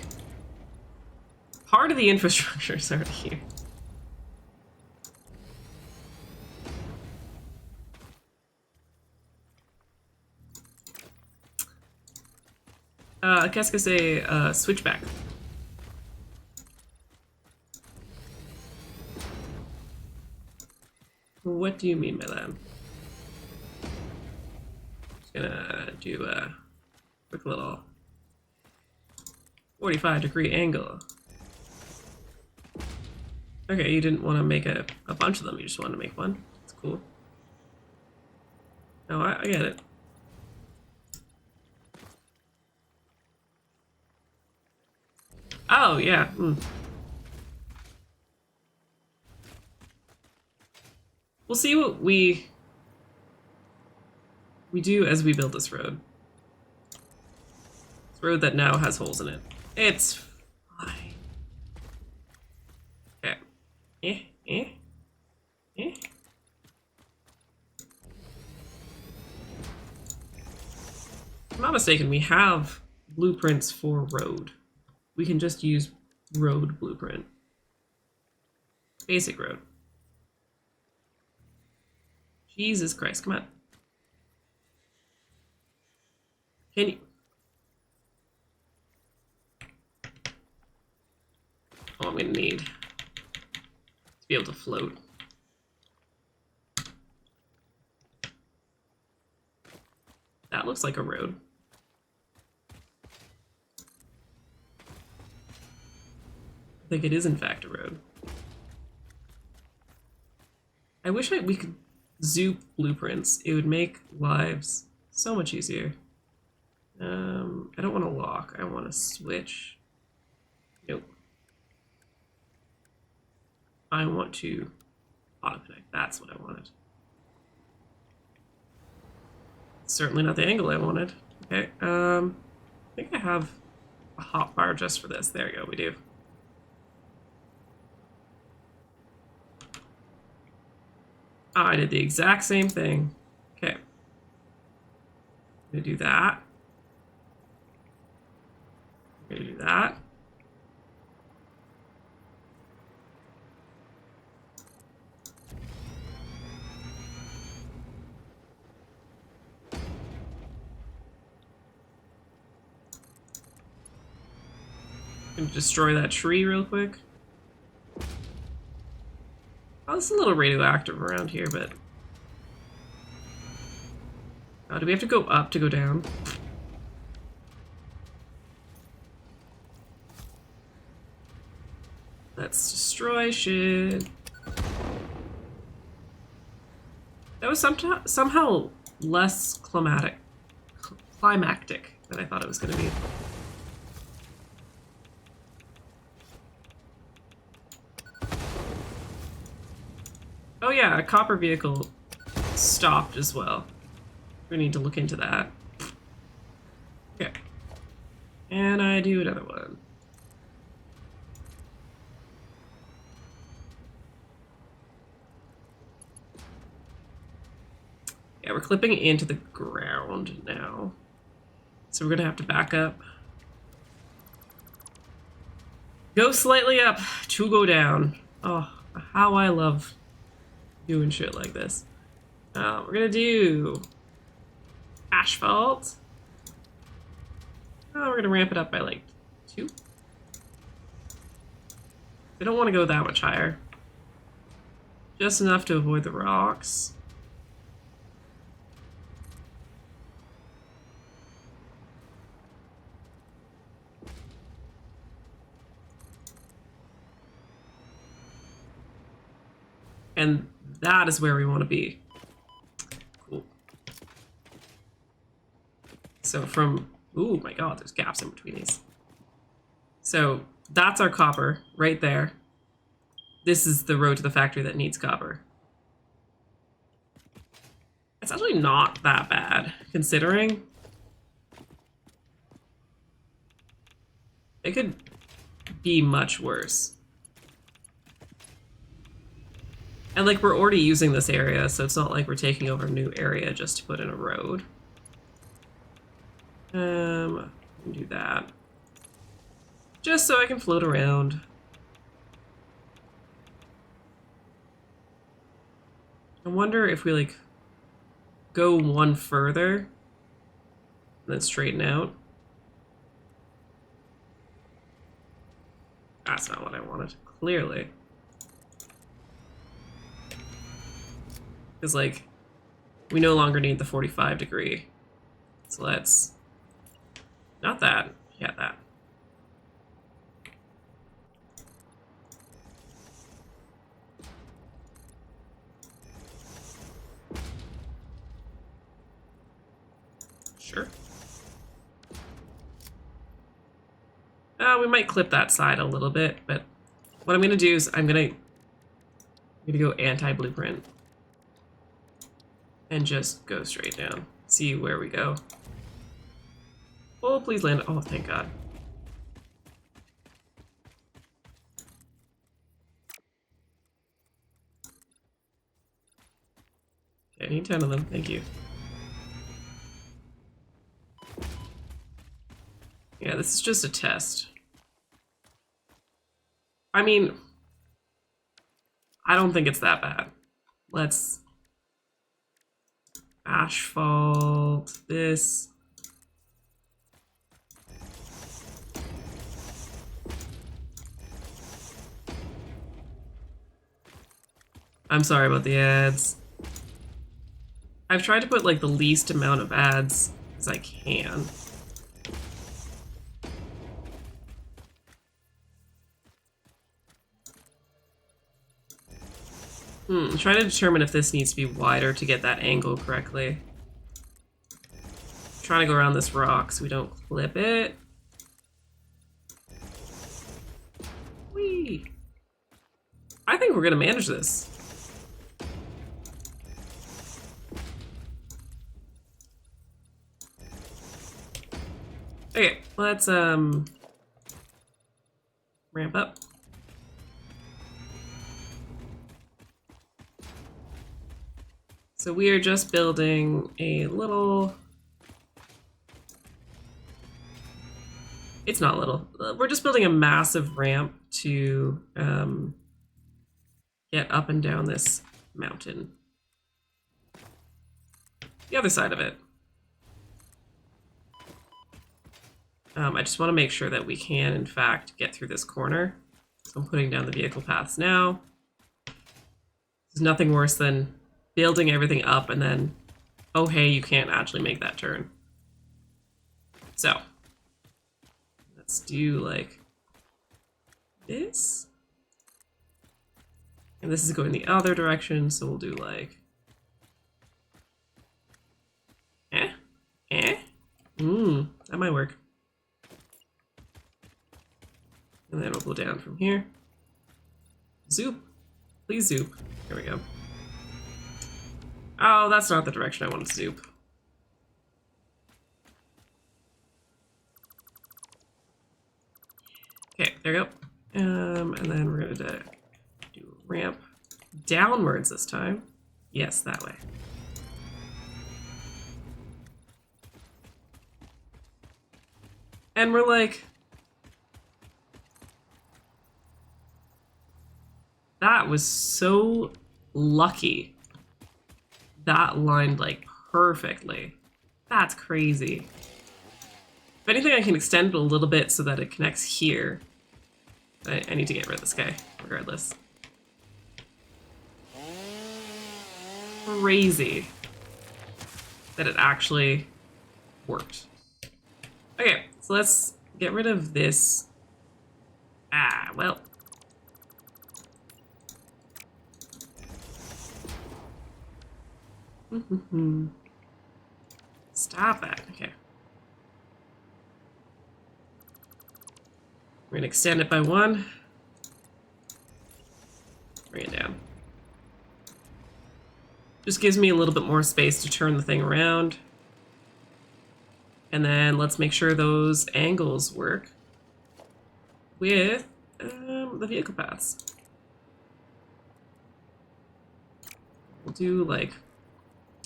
part of the infrastructure is already here. Qu'est-ce que c'est switchback? What do you mean by that? Just gonna do a quick little 45-degree angle. Okay, you didn't want to make a bunch of them, you just wanted to make one. That's cool. No, I get it. Oh, yeah. We'll see what we do as we build this road. This road that now has holes in it. It's fine. Okay. If I'm not mistaken, we have blueprints for road. We can just use road blueprint. Basic road. Jesus Christ, come on. Can you... oh, I'm gonna need to be able to float. That looks like a road. I think it is in fact a road. I wish we could zoo blueprints. It would make lives so much easier. I don't want to lock. I want to switch. Nope. I want to auto-connect. That's what I wanted. Certainly not the angle I wanted. Okay, I think I have a hotbar just for this. There you go, we do. Oh, I did the exact same thing. Okay. I'm gonna do that. I'm gonna do that. Gonna destroy that tree real quick. Oh, it's a little radioactive around here, but... Oh, do we have to go up to go down? Let's destroy shit. That was somehow less climactic than I thought it was going to be. Oh yeah, a copper vehicle stopped as well. We need to look into that. Okay. And I do another one. Yeah, we're clipping into the ground now. So we're gonna have to back up. Go slightly up to go down. Oh, how I love doing shit like this. We're gonna do asphalt. Oh, we're gonna ramp it up by like 2. I don't want to go that much higher. Just enough to avoid the rocks. And that is where we want to be. Cool. So from... Ooh, my god, there's gaps in between these. So that's our copper right there. This is the road to the factory that needs copper. It's actually not that bad, considering. It could be much worse. And like, we're already using this area, so it's not like we're taking over a new area just to put in a road. We can do that. Just so I can float around. I wonder if we like go one further and then straighten out. That's not what I wanted, clearly. Because like, we no longer need the 45 degree. So let's, not that, yeah, that. Sure. We might clip that side a little bit, but what I'm gonna do is I'm gonna go anti-blueprint and just go straight down. See where we go. Oh, please land. Oh, thank God. Okay, I need 10 of them. Thank you. Yeah, this is just a test. I mean, I don't think it's that bad. Let's asphalt this. I'm sorry about the ads. I've tried to put like the least amount of ads as I can. Trying to determine if this needs to be wider to get that angle correctly. Trying to go around this rock so we don't clip it. Whee! I think we're gonna manage this. Okay, let's ramp up. So we are just building a little... It's not little. We're just building a massive ramp to get up and down this mountain. The other side of it. I just want to make sure that we can, in fact, get through this corner. So I'm putting down the vehicle paths now. There's nothing worse than building everything up and then, oh hey, you can't actually make that turn. So, let's do like this. And this is going the other direction, so we'll do like... that might work. And then we'll go down from here. Zoop. Please zoop. Here we go. Oh, that's not the direction I want to zoop. Okay, there we go. And then we're going to do a ramp downwards this time. Yes, that way. And we're like... That was so lucky. That lined like perfectly. That's crazy. If anything, I can extend it a little bit so that it connects here. I need to get rid of this guy, regardless. Crazy that it actually worked. Okay, so let's get rid of this. Ah, well. Stop that. Okay. We're gonna extend it by 1. Bring it down. Just gives me a little bit more space to turn the thing around. And then let's make sure those angles work with the vehicle paths. We'll do like,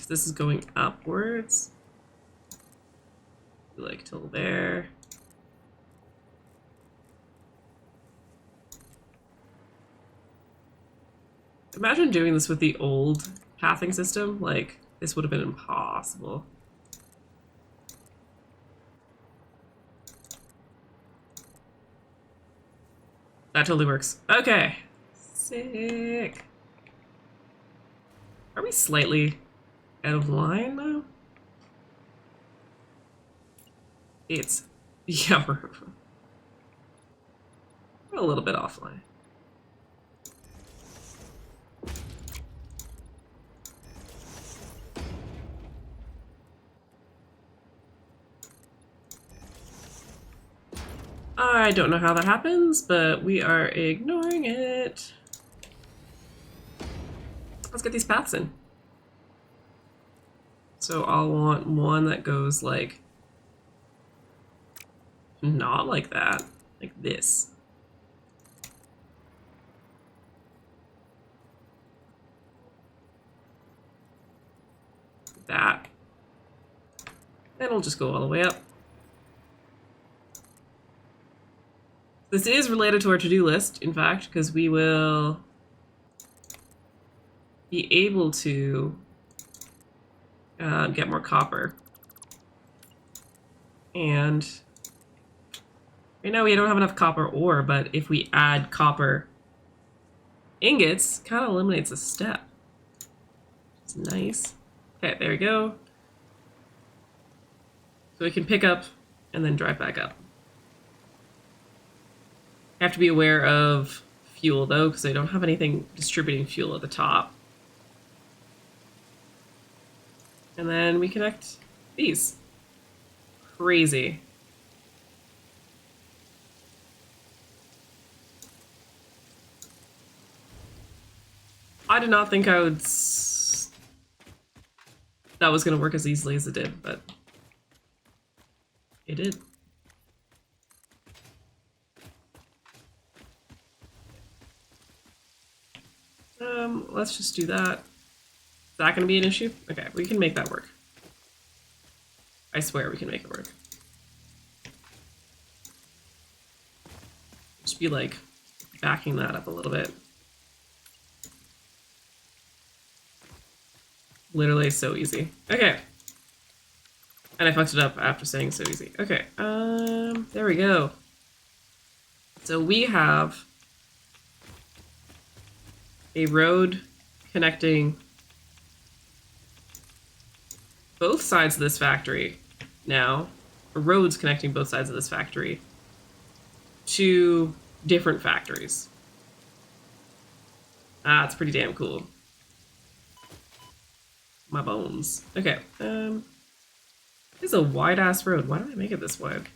this is going upwards. Do like till there. Imagine doing this with the old pathing system. Like, this would have been impossible. That totally works. Okay. Sick. Are we slightly out of line, though? It's... Yeah, we're a little bit offline. I don't know how that happens, but we are ignoring it. Let's get these paths in. So I'll want one that goes like, not like that, like this. That. And it'll just go all the way up. This is related to our to-do list, in fact, because we will be able to get more copper. And right now we don't have enough copper ore, but if we add copper ingots, kind of eliminates a step. It's nice. Okay, there we go. So we can pick up and then drive back up. I have to be aware of fuel though, because I don't have anything distributing fuel at the top. And then we connect these. Crazy. I did not think I would... that was going to work as easily as it did, but it did. Let's just do that. Is that going to be an issue? Okay, we can make that work. I swear we can make it work. Just be like backing that up a little bit. Literally so easy. Okay. And I fucked it up after saying so easy. Okay, there we go. So we have a road connecting both sides of this factory now. Roads connecting both sides of this factory to different factories. Ah, it's pretty damn cool. My bones. Okay, this is a wide-ass road. Why did I make it this wide?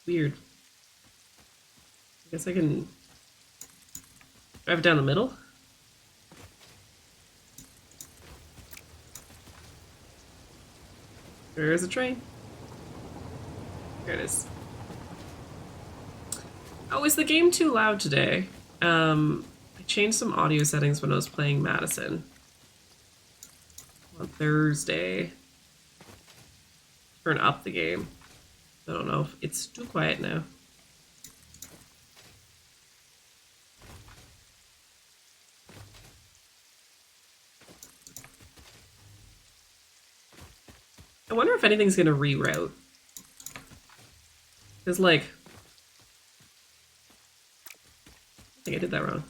Weird. I guess I can drive it down the middle. There is a train. There it is. Oh, is the game too loud today? I changed some audio settings when I was playing Madison on Thursday. Turn up the game. I don't know if it's too quiet now. I wonder if anything's gonna reroute. Because, like, I think I did that wrong.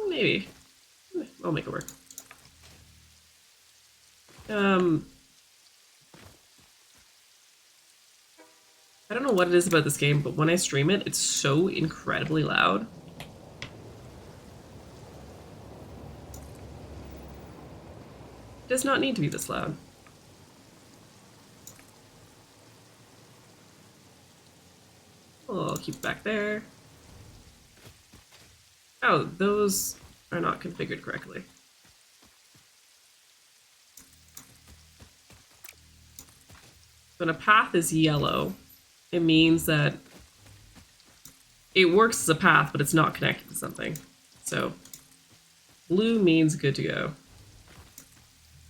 Maybe. I'll make it work. I don't know what it is about this game, but when I stream it, it's so incredibly loud. It does not need to be this loud. Oh, I'll keep it back there. Oh, those are not configured correctly. When a path is yellow, it means that it works as a path, but it's not connected to something. So blue means good to go.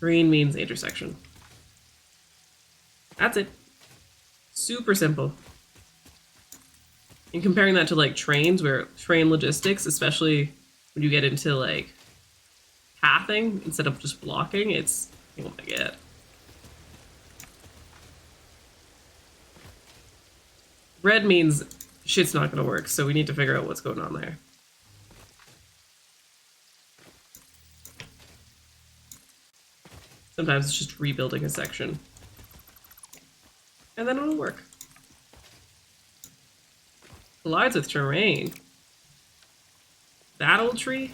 Green means intersection. That's it. Super simple. And comparing that to like trains, where train logistics, especially when you get into like pathing instead of just blocking, it's, oh my god. Red means shit's not gonna work, so we need to figure out what's going on there. Sometimes it's just rebuilding a section. And then it'll work. Collides with terrain. That old tree?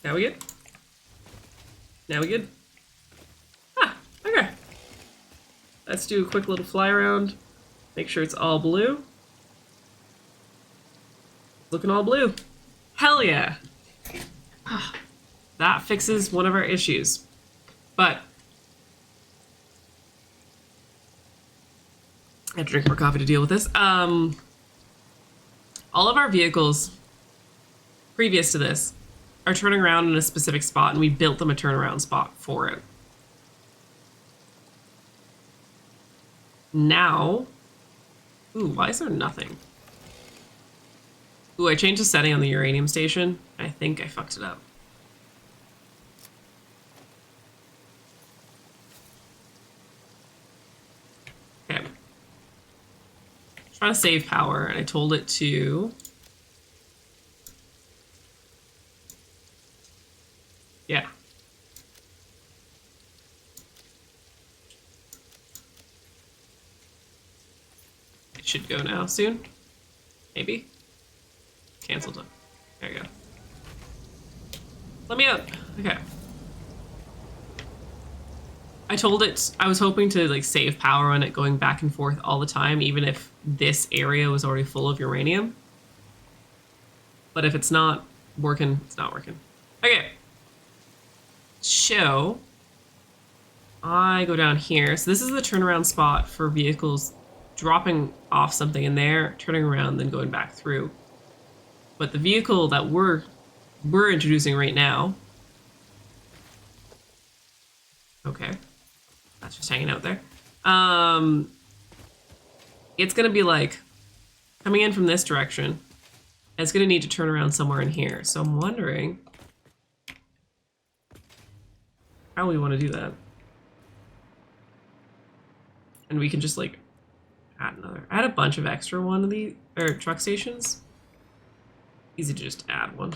Now we good? Now we good? Ah, okay. Let's do a quick little fly around. Make sure it's all blue. Looking all blue. Hell yeah! That fixes one of our issues. But I have to drink more coffee to deal with this. All of our vehicles previous to this are turning around in a specific spot, and we built them a turnaround spot for it. Now, ooh, why is there nothing? Ooh, I changed the setting on the uranium station. I think I fucked it up. Okay. I'm trying to save power, and I told it to... Yeah. It should go now soon. Maybe. Canceled it. There you go. Let me out. Okay. I told it I was hoping to like save power on it going back and forth all the time, even if this area was already full of uranium. But if it's not working, it's not working. Okay. So I go down here. So this is the turnaround spot for vehicles dropping off something in there, turning around, then going back through. But the vehicle that we're introducing right now, okay, that's just hanging out there, it's gonna be like coming in from this direction. And it's gonna need to turn around somewhere in here. So I'm wondering how we want to do that. And we can just like add another. Add a bunch of extra one of these or truck stations. Easy to just add one.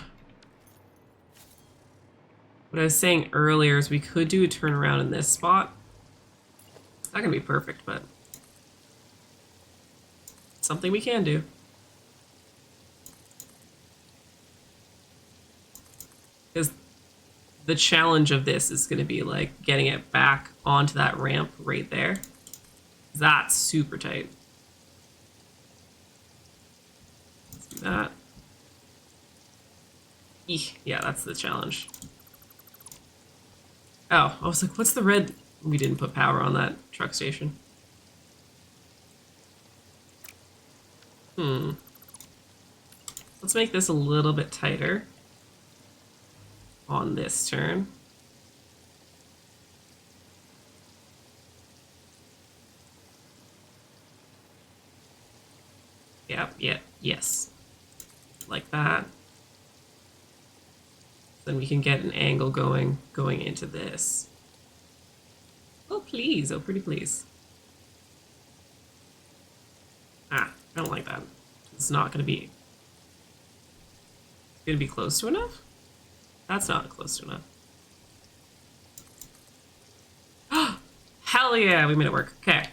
What I was saying earlier is we could do a turnaround in this spot. It's not gonna be perfect, but it's something we can do. Because the challenge of this is gonna be like getting it back onto that ramp right there. That's super tight. Let's do that. Eek, yeah, that's the challenge. Oh, I was like, what's the red? We didn't put power on that truck station. Let's make this a little bit tighter on this turn. Yep, yes. Like that. Then we can get an angle going into this. Oh, please. Oh, pretty please. Ah, I don't like that. It's not going to be... It's going to be close to enough? That's not close to enough. Hell yeah, we made it work. Okay.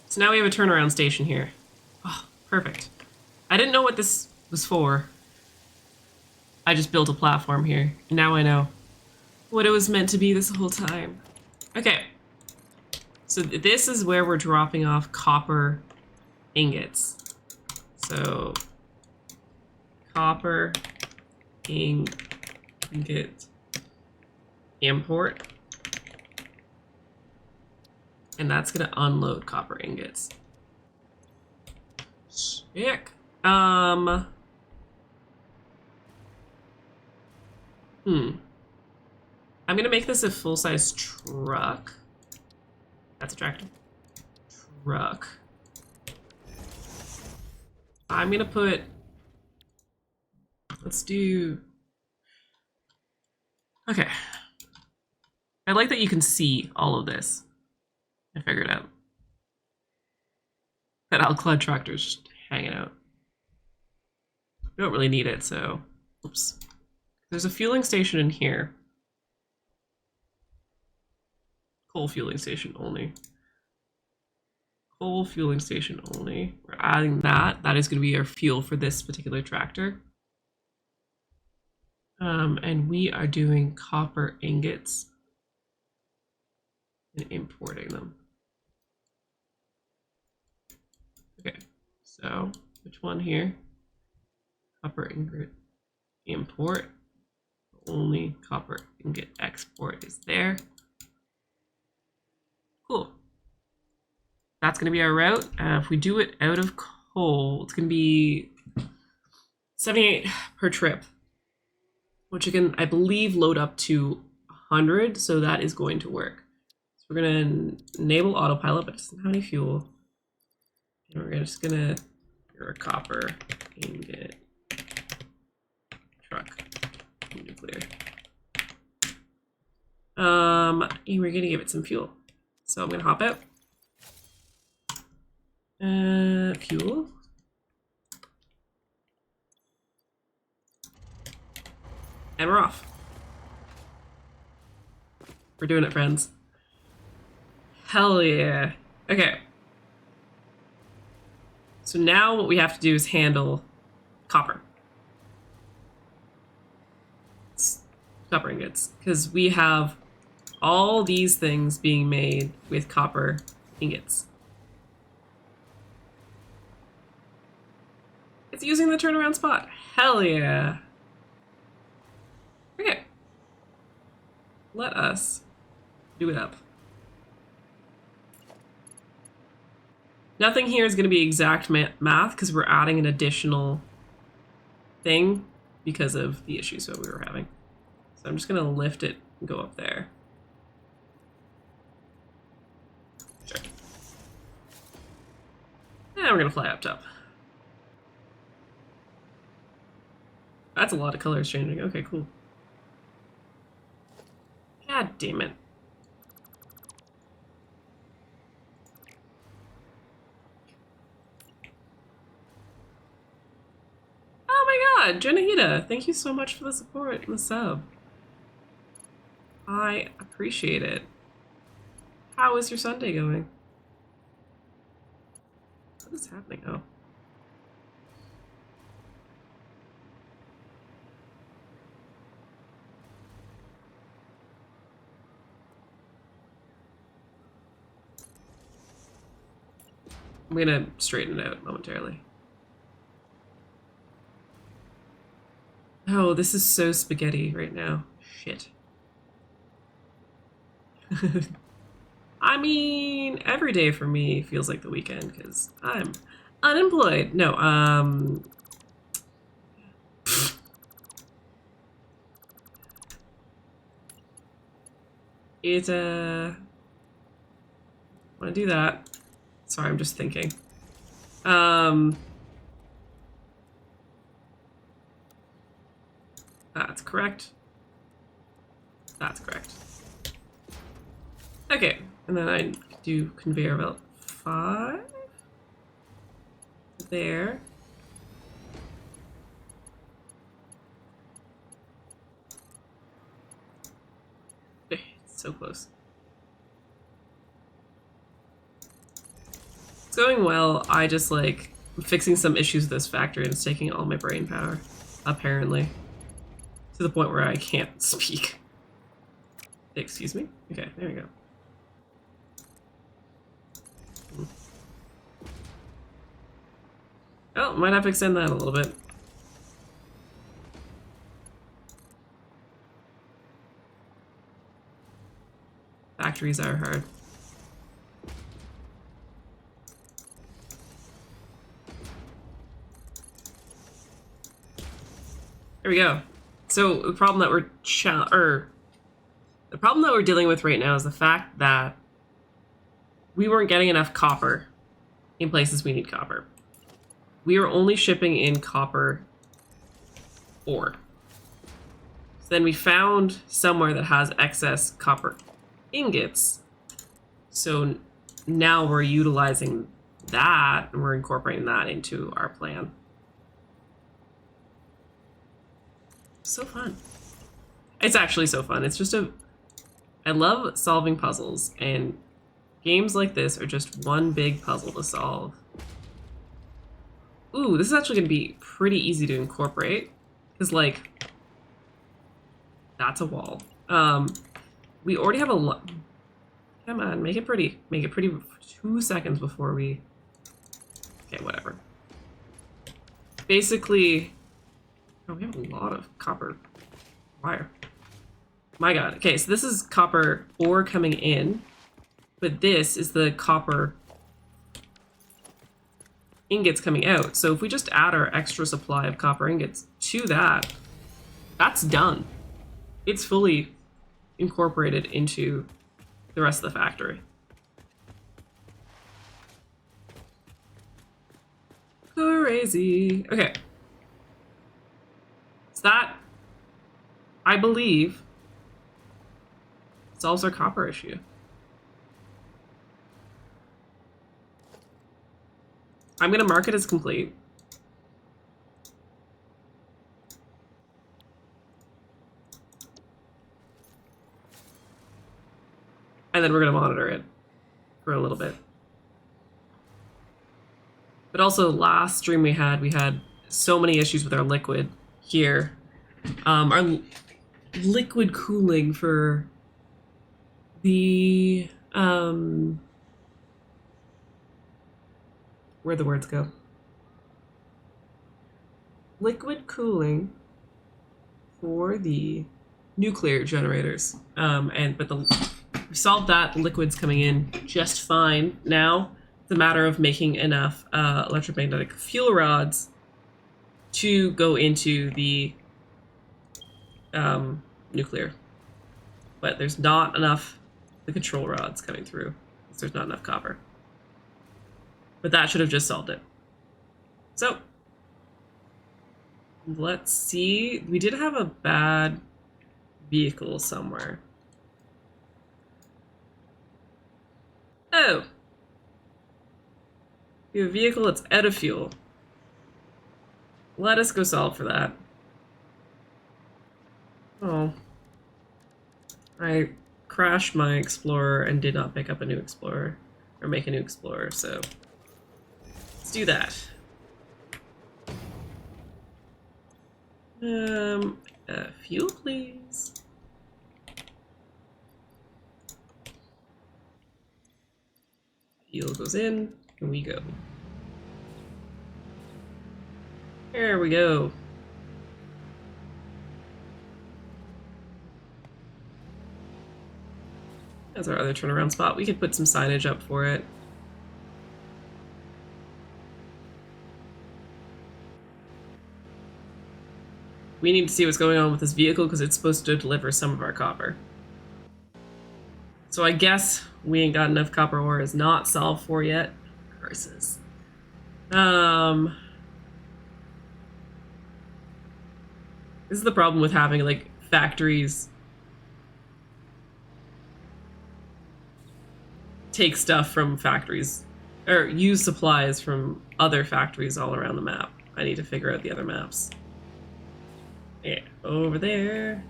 So now we have a turnaround station here. Oh, perfect. I didn't know what this was for. I just built a platform here. Now I know what it was meant to be this whole time. Okay. So this is where we're dropping off copper ingots. So copper ingot import. And that's gonna unload copper ingots. Sick. I'm gonna make this a full-size truck. That's a tractor. Truck. I'm gonna put... Let's do... Okay. I like that you can see all of this. I figured out. That Alclad tractor's just hanging out. We don't really need it, so... Oops. There's a fueling station in here. Coal fueling station only. Coal fueling station only. We're adding that. That is going to be our fuel for this particular tractor. And we are doing copper ingots and importing them. Okay, so which one here? Copper ingot import. Only copper ingot export is there. Cool. That's going to be our route. If we do it out of coal, it's going to be 78 per trip, which you can, I believe, load up to 100. So that is going to work. So we're going to enable autopilot, but it doesn't have any fuel. And we're just going to, you're a copper ingot truck. Nuclear. And we're gonna give it some fuel. So I'm gonna hop out. Fuel. And we're off. We're doing it, friends. Hell yeah. Okay. So now what we have to do is handle copper. Copper ingots, because we have all these things being made with copper ingots. It's using the turnaround spot. Hell yeah. Okay. Let us do it up. Nothing here is going to be exact math because we're adding an additional thing because of the issues that we were having. So I'm just going to lift it and go up there. Sure. And we're gonna fly up top. That's a lot of colors changing. Okay, cool. God damn it. Oh my god, Jenahita, thank you so much for the support and the sub. I appreciate it. How is your Sunday going? What is happening? Oh. I'm gonna straighten it out momentarily. Oh, this is so spaghetti right now. Shit. I mean, every day for me feels like the weekend because I'm unemployed. No, it, wanna do that. Sorry, I'm just thinking. That's correct. That's correct. Okay, and then I do conveyor belt 5. There. It's so close. It's going well. I just like I'm fixing some issues with this factory and it's taking all my brain power, apparently. To the point where I can't speak. Excuse me? Okay, there we go. Oh, might have to extend that a little bit. Factories are hard. There we go. So the problem that we're dealing with right now is the fact that we weren't getting enough copper in places we need copper. We are only shipping in copper ore. So then we found somewhere that has excess copper ingots. So now we're utilizing that and we're incorporating that into our plan. So fun. It's actually so fun. It's just I love solving puzzles, and games like this are just one big puzzle to solve. Ooh, this is actually gonna be pretty easy to incorporate, because like, that's a wall. We already have a lot. Come on, make it pretty. Make it pretty for 2 seconds before we, okay, whatever. Basically, oh, we have a lot of copper wire. My god. Okay, so this is copper ore coming in, but this is the copper ingots coming out. So if we just add our extra supply of copper ingots to that, that's done. It's fully incorporated into the rest of the factory. Crazy. Okay. So that, I believe, solves our copper issue. I'm gonna mark it as complete. And then we're gonna monitor it for a little bit. But also last stream we had so many issues with our liquid here. Our liquid cooling for the where'd the words go? Liquid cooling for the nuclear generators. But we solved that. The liquid's coming in just fine now. It's a matter of making enough electromagnetic fuel rods to go into the nuclear. But there's not enough the control rods coming through. So there's not enough copper. But that should have just solved it. So, let's see. We did have a bad vehicle somewhere. Oh! We have a vehicle that's out of fuel. Let us go solve for that. Oh. I crashed my Explorer and did not pick up a new Explorer. Or make a new Explorer, so... let's do that. Fuel, please. Fuel goes in, and we go. There we go. That's our other turnaround spot. We could put some signage up for it. We need to see what's going on with this vehicle because it's supposed to deliver some of our copper. So I guess we ain't got enough copper ore is not solved for yet. Curses. This is the problem with having like factories take stuff from factories or use supplies from other factories all around the map. I need to figure out the other maps. Yeah, over there.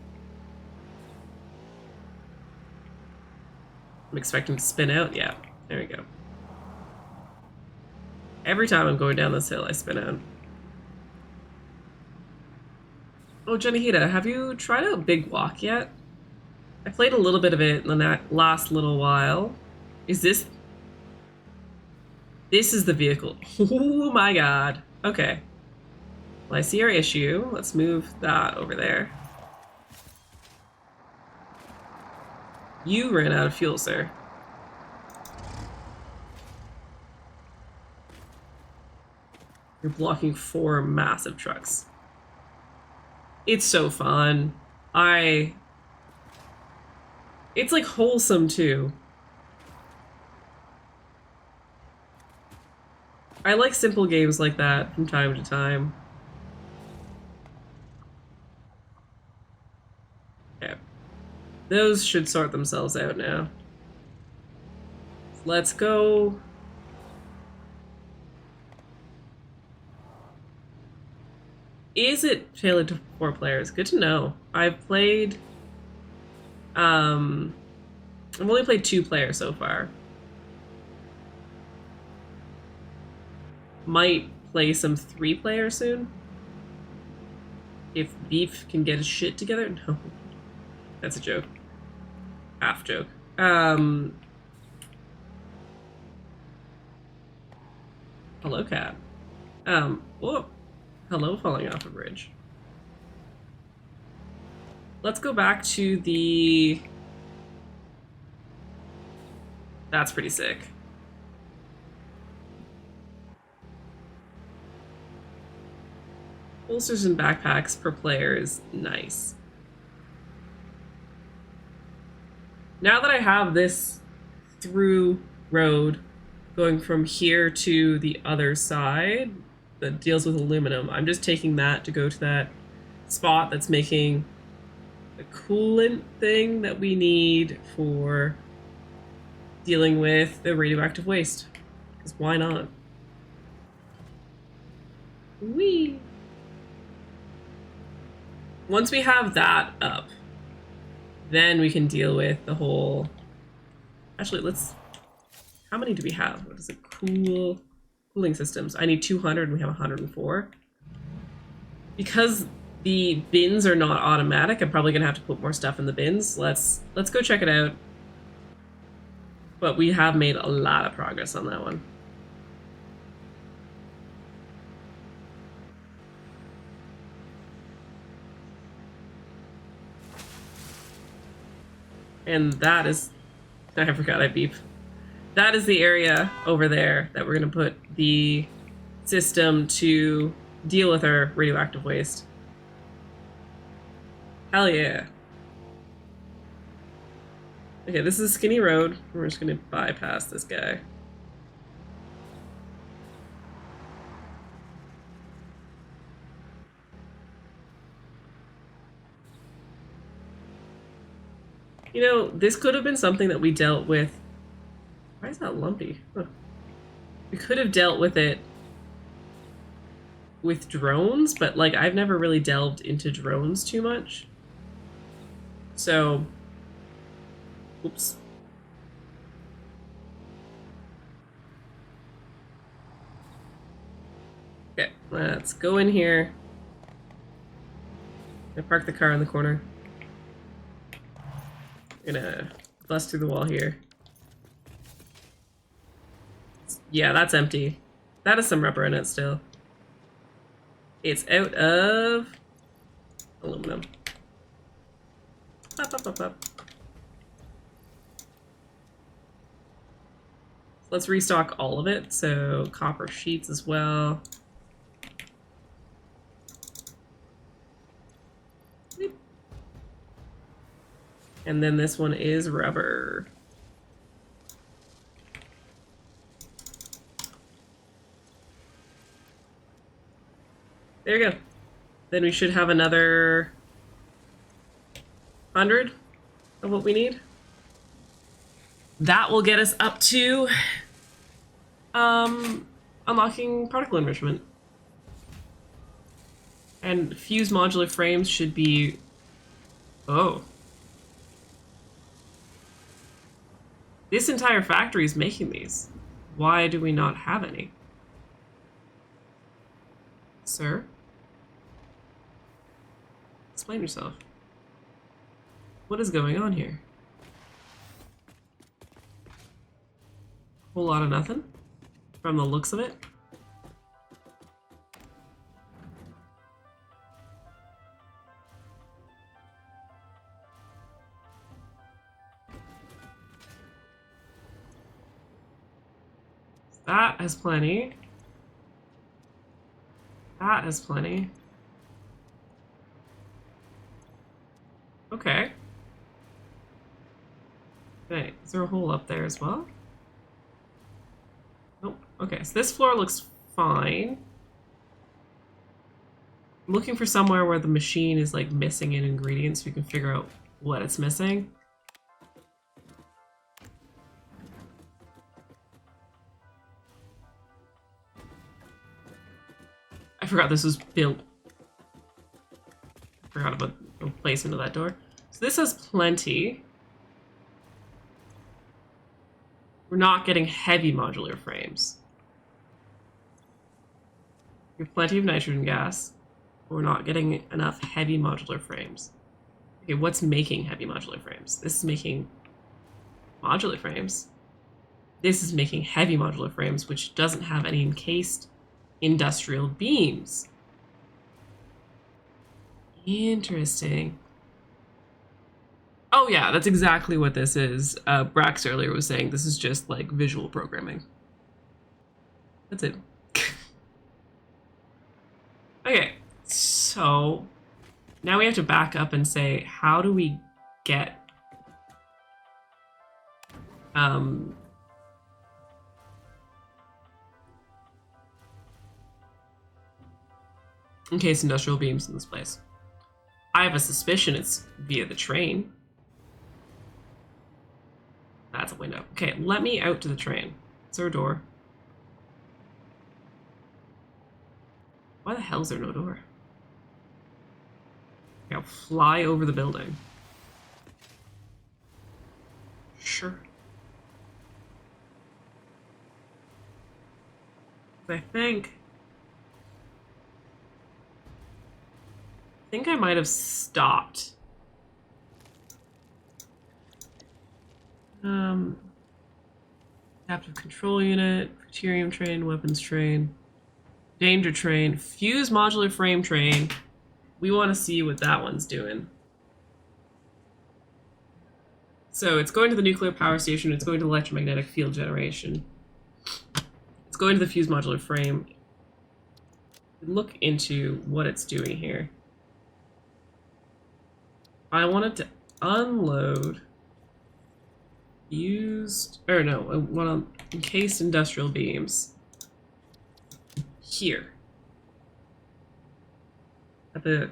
I'm expecting to spin out. Yeah, there we go. Every time I'm going down this hill, I spin out. Oh, Jenahita, have you tried out Big Walk yet? I played a little bit of it in the last little while. Is this... this is the vehicle. Oh my god. Okay. Well, I see our issue. Let's move that over there. You ran out of fuel, sir. You're blocking 4 massive trucks. It's so fun. It's like wholesome too. I like simple games like that from time to time. Okay. Those should sort themselves out now. Let's go. Is it tailored to 4 players? Good to know. I've played... I've only played 2 players so far. Might play some 3 players soon. If Beef can get his shit together. No. That's a joke. Half joke. Hello, cat. Whoa. Hello, falling off a bridge. Let's go back to the... that's pretty sick. Holsters and backpacks per player is nice. Now that I have this through road going from here to the other side that deals with aluminum, I'm just taking that to go to that spot that's making the coolant thing that we need for dealing with the radioactive waste. Because why not? Whee! Once we have that up, then we can deal with the whole... actually, let's... how many do we have? What is it? Cooling systems. I need 200 and we have 104. Because the bins are not automatic, I'm probably gonna have to put more stuff in the bins. Let's go check it out. But we have made a lot of progress on that one. And that is... I forgot I beep. That is the area over there that we're going to put the system to deal with our radioactive waste. Hell yeah. Okay, this is a skinny road. We're just going to bypass this guy. You know, this could have been something that we dealt with. Why is that lumpy? Huh. We could have dealt with it with drones, but like I've never really delved into drones too much. So, oops. Okay, let's go in here. I park the car in the corner. I'm gonna bust through the wall here. Yeah, that's empty. That has some rubber in it still. It's out of aluminum. Up, up, up, up. Let's restock all of it. So copper sheets as well. And then this one is rubber. There you go. Then we should have another 100 of what we need. That will get us up to unlocking particle enrichment. And fused modular frames should be... Oh. This entire factory is making these. Why do we not have any? Sir? Explain yourself. What is going on here? Whole lot of nothing? From the looks of it? That has plenty. That has plenty. Okay. Okay, is there a hole up there as well? Nope. Okay, so this floor looks fine. I'm looking for somewhere where the machine is like missing an ingredient so we can figure out what it's missing. I forgot this was built. I forgot about the placement of that door. So this has plenty. We're not getting heavy modular frames. We have plenty of nitrogen gas, but we're not getting enough heavy modular frames. Okay, what's making heavy modular frames? This is making modular frames. This is making heavy modular frames, which doesn't have any encased industrial beams. Interesting. Oh yeah, that's exactly what this is. Brax earlier was saying this is just like visual programming. That's it. Okay, so now we have to back up and say, how do we get encased industrial beams in this place? I have a suspicion it's via the train. That's a window. Okay, let me out to the train. Is there a door? Why the hell is there no door? Okay, I'll fly over the building. Sure. I think I might have stopped. Adaptive control unit, deuterium train, weapons train, danger train, fused modular frame train. We want to see what that one's doing. So it's going to the nuclear power station, it's going to electromagnetic field generation. It's going to the fused modular frame. Look into what it's doing here. I wanted to unload used, or no, I want to encased industrial beams here. At the,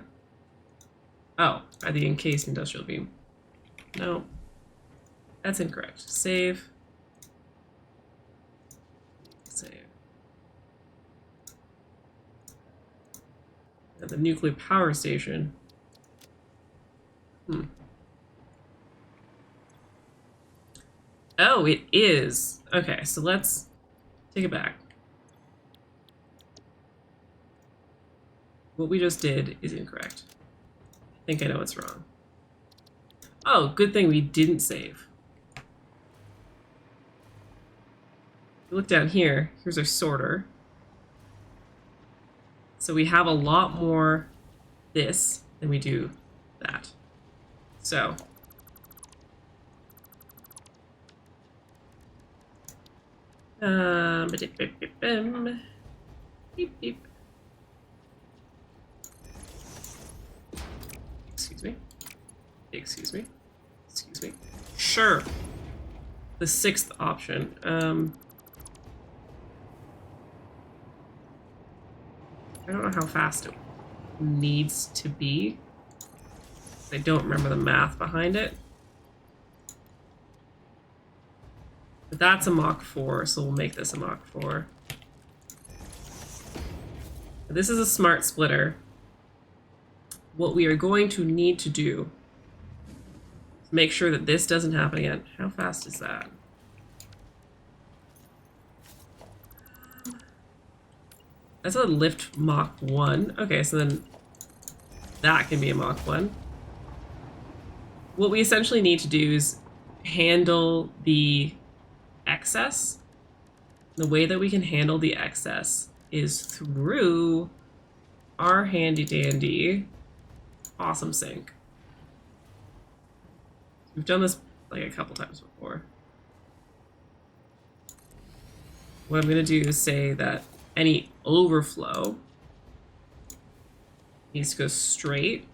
oh, at the encased industrial beam. No, That's incorrect. Save. Save. At the nuclear power station. Oh, it is. Okay, so let's take it back. What we just did is incorrect. I think I know what's wrong. Oh, good thing we didn't save. Look down here. Here's our sorter. So we have a lot more this than we do that. So beep, beep. Excuse me. Excuse me. Excuse me. Sure. The sixth option. I don't know how fast it needs to be. I don't remember the math behind it. But that's a Mach 4, so we'll make this a Mach 4. This is a smart splitter. What we are going to need to do is make sure that this doesn't happen again. How fast is that? That's a lift Mach 1. Okay, so then that can be a Mach 1. What we essentially need to do is handle the excess. The way that we can handle the excess is through our handy dandy awesome sink. We've done this like a couple times before. What I'm going to do is say that any overflow needs to go straight,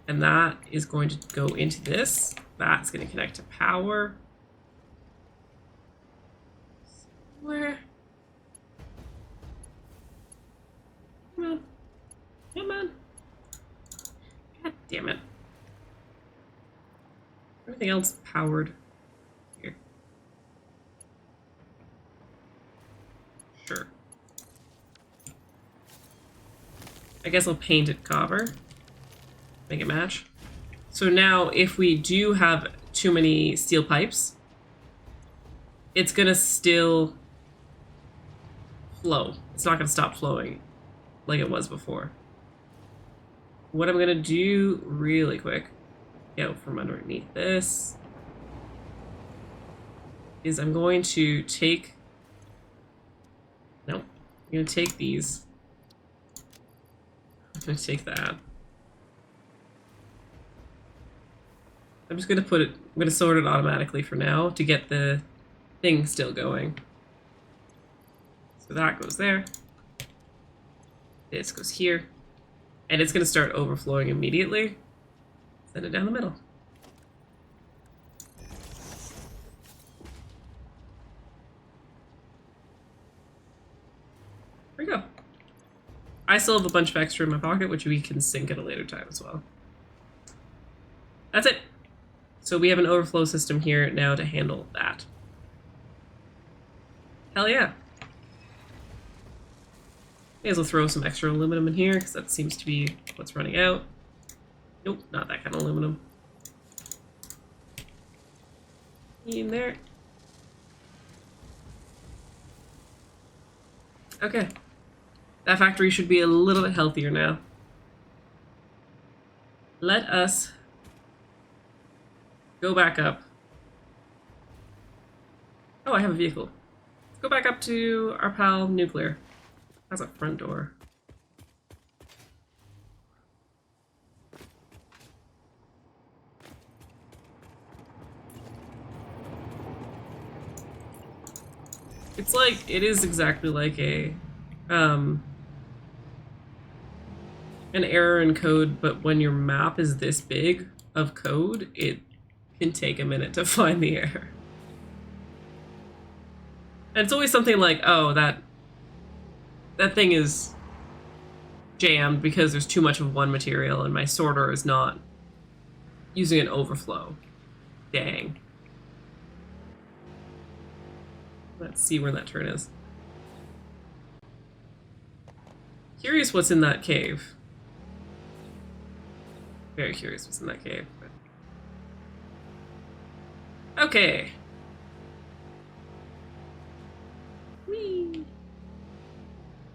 and that is going to go into this. That's going to connect to power. Where? Come on. Come on. God damn it. Everything else powered. Here. Sure. I guess I'll paint it copper. Make it match. So now if we do have too many steel pipes, it's gonna still flow. It's not gonna stop flowing like it was before. What I'm gonna do really quick, get out from underneath this, is I'm going to take, no, I'm gonna take these. I'm gonna take that. I'm just gonna put it, I'm gonna sort it automatically for now to get the thing still going. So that goes there. This goes here. And it's gonna start overflowing immediately. Send it down the middle. There we go. I still have a bunch of extra in my pocket, which we can sink at a later time as well. That's it. So we have an overflow system here now to handle that. Hell yeah. May as well throw some extra aluminum in here, because that seems to be what's running out. Nope, not that kind of aluminum. In there. Okay. That factory should be a little bit healthier now. Let us go back up. Oh, I have a vehicle. Let's go back up to our pal Nuclear. That's a front door. It's like, it is exactly like a, an error in code, but when your map is this big of code, it can take a minute to find the error. And it's always something like, oh, that thing is jammed because there's too much of one material and my sorter is not using an overflow. Dang. Let's see where that turn is. Curious what's in that cave. Very curious what's in that cave. Okay. Whee!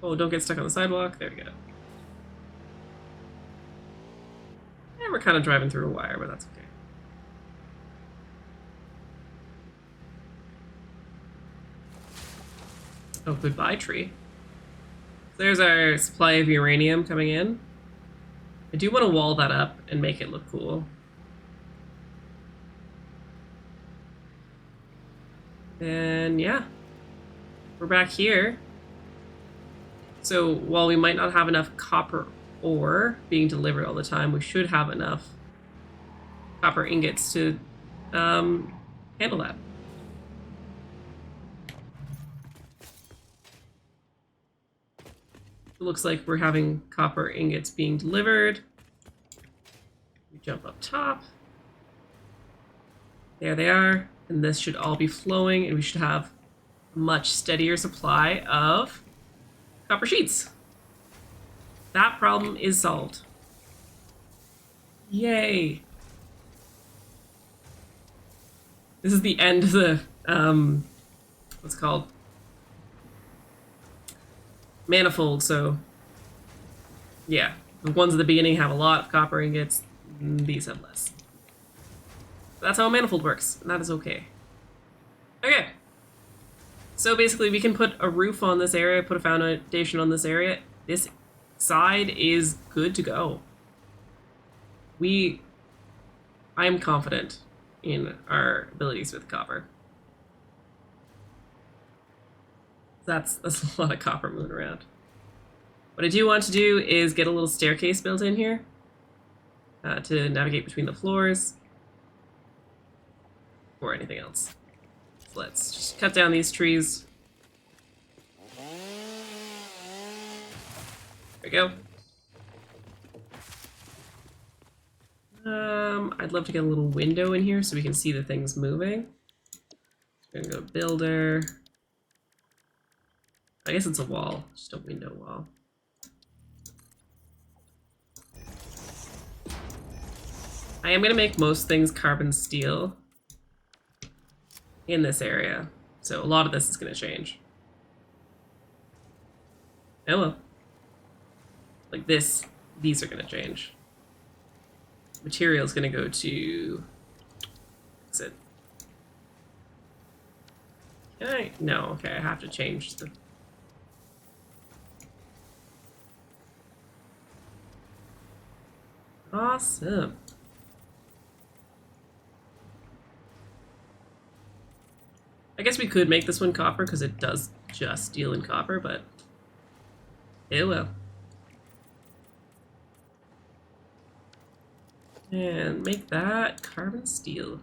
Oh, don't get stuck on the sidewalk. There we go. And we're kind of driving through a wire, but that's okay. Oh, goodbye, tree. So there's our supply of uranium coming in. I do want to wall that up and make it look cool. And yeah, we're back here. So while we might not have enough copper ore being delivered all the time, we should have enough copper ingots to handle that. It looks like we're having copper ingots being delivered. We jump up top. There they are. And this should all be flowing, and we should have a much steadier supply of copper sheets. That problem is solved. Yay. This is the end of the, what's it called? Manifold, so yeah. The ones at the beginning have a lot of copper ingots, these have less. That's how a manifold works, and that is okay. Okay. So basically we can put a roof on this area, put a foundation on this area. This side is good to go. I am confident in our abilities with copper. That's a lot of copper moving around. What I do want to do is get a little staircase built in here to navigate between the floors or anything else. So let's just cut down these trees. There we go. I'd love to get a little window in here so we can see the things moving. We're gonna go builder. I guess it's a wall, just a window wall. I am gonna make most things carbon steel in this area, so a lot of this is gonna change. Oh well. Like this, these are gonna change. Material is gonna go to, what's it? Can I? No, okay, I have to change the. Awesome. I guess we could make this one copper because it does just deal in copper, but it will. And make that carbon steel.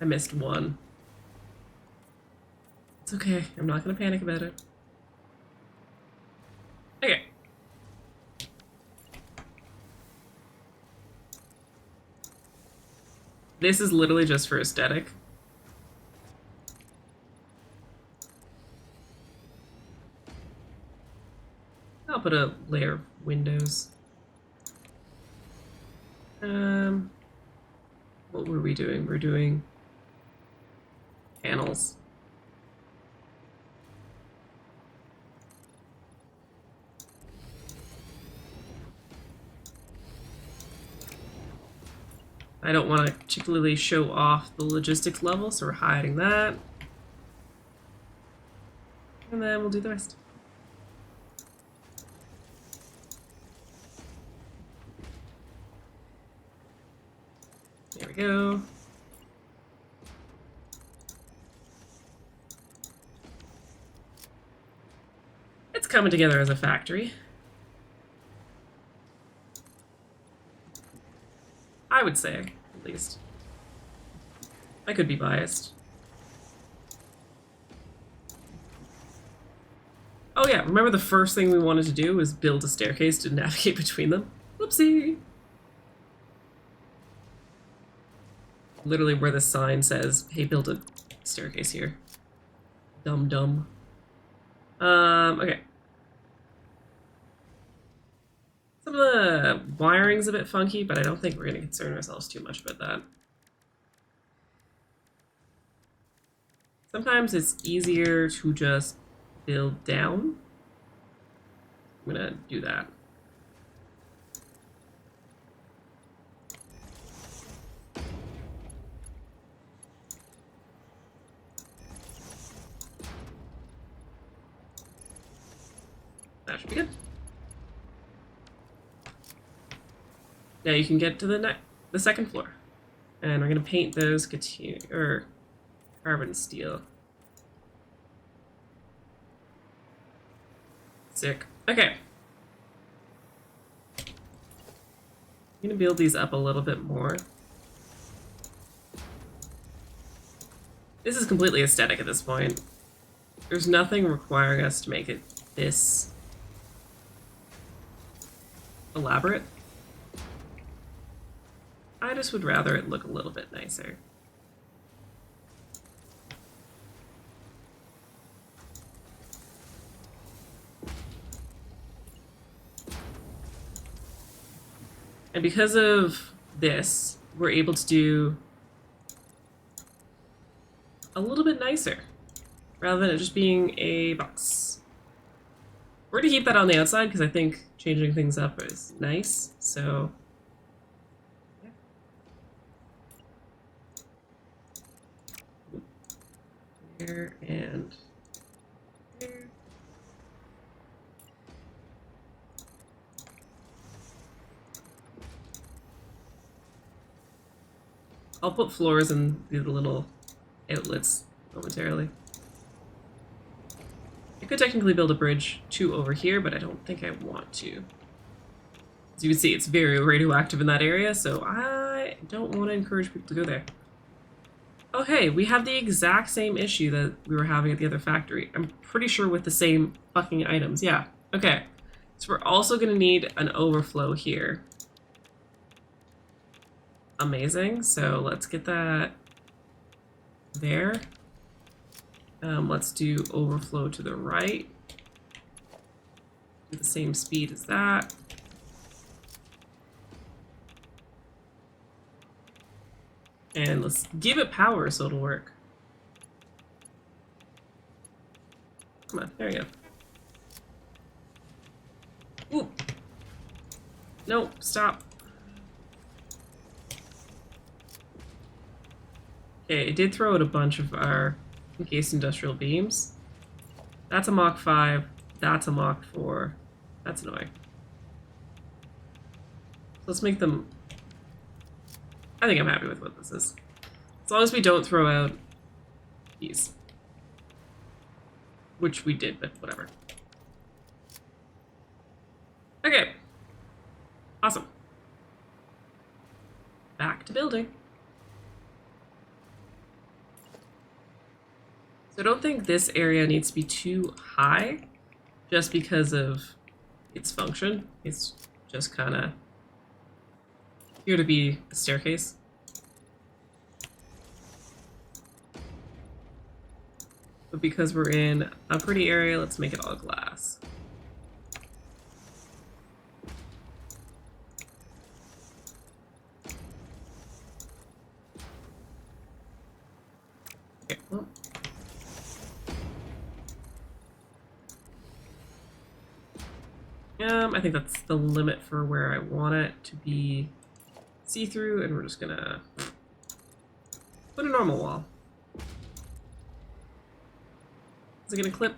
I missed one. It's okay, I'm not gonna panic about it. Okay. This is literally just for aesthetic. I'll put a layer of windows. What were we doing? We're doing panels. I don't want to particularly show off the logistics level, so we're hiding that. And then we'll do the rest. There we go. It's coming together as a factory. I would say, at least. I could be biased. Oh yeah, remember the first thing we wanted to do was build a staircase to navigate between them? Whoopsie! Literally where the sign says, hey, build a staircase here. Dumb dumb. Okay. Some of the wiring's a bit funky, but I don't think we're going to concern ourselves too much about that. Sometimes it's easier to just build down. I'm going to do that. That should be good. Now you can get to the second floor. And we're going to paint those carbon steel. Sick. Okay. I'm going to build these up a little bit more. This is completely aesthetic at this point. There's nothing requiring us to make it this elaborate. I just would rather it look a little bit nicer. And because of this, we're able to do a little bit nicer, rather than it just being a box. We're gonna keep that on the outside because I think changing things up is nice, so... Here and here. I'll put floors in these little outlets momentarily. I could technically build a bridge to over here, but I don't think I want to. As you can see, it's very radioactive in that area, so I don't want to encourage people to go there. Oh hey, we have the exact same issue that we were having at the other factory. I'm pretty sure with the same fucking items, yeah. Okay, so we're also gonna need an overflow here. Amazing, so let's get that there. Let's do overflow to the right. Do the same speed as that. And let's give it power so it'll work. Come on, there you go. Ooh. No, stop. Okay, it did throw out a bunch of our encased industrial beams. That's a Mach 5. That's a Mach 4. That's annoying. Let's make them... I think I'm happy with what this is. As long as we don't throw out these. Which we did, but whatever. Okay. Awesome. Back to building. So I don't think this area needs to be too high, just because of its function. It's just kind of here to be a staircase. But because we're in a pretty area, let's make it all glass. Okay, well. I think that's the limit for where I want it to be see-through, and we're just gonna put a normal wall. Is it gonna clip?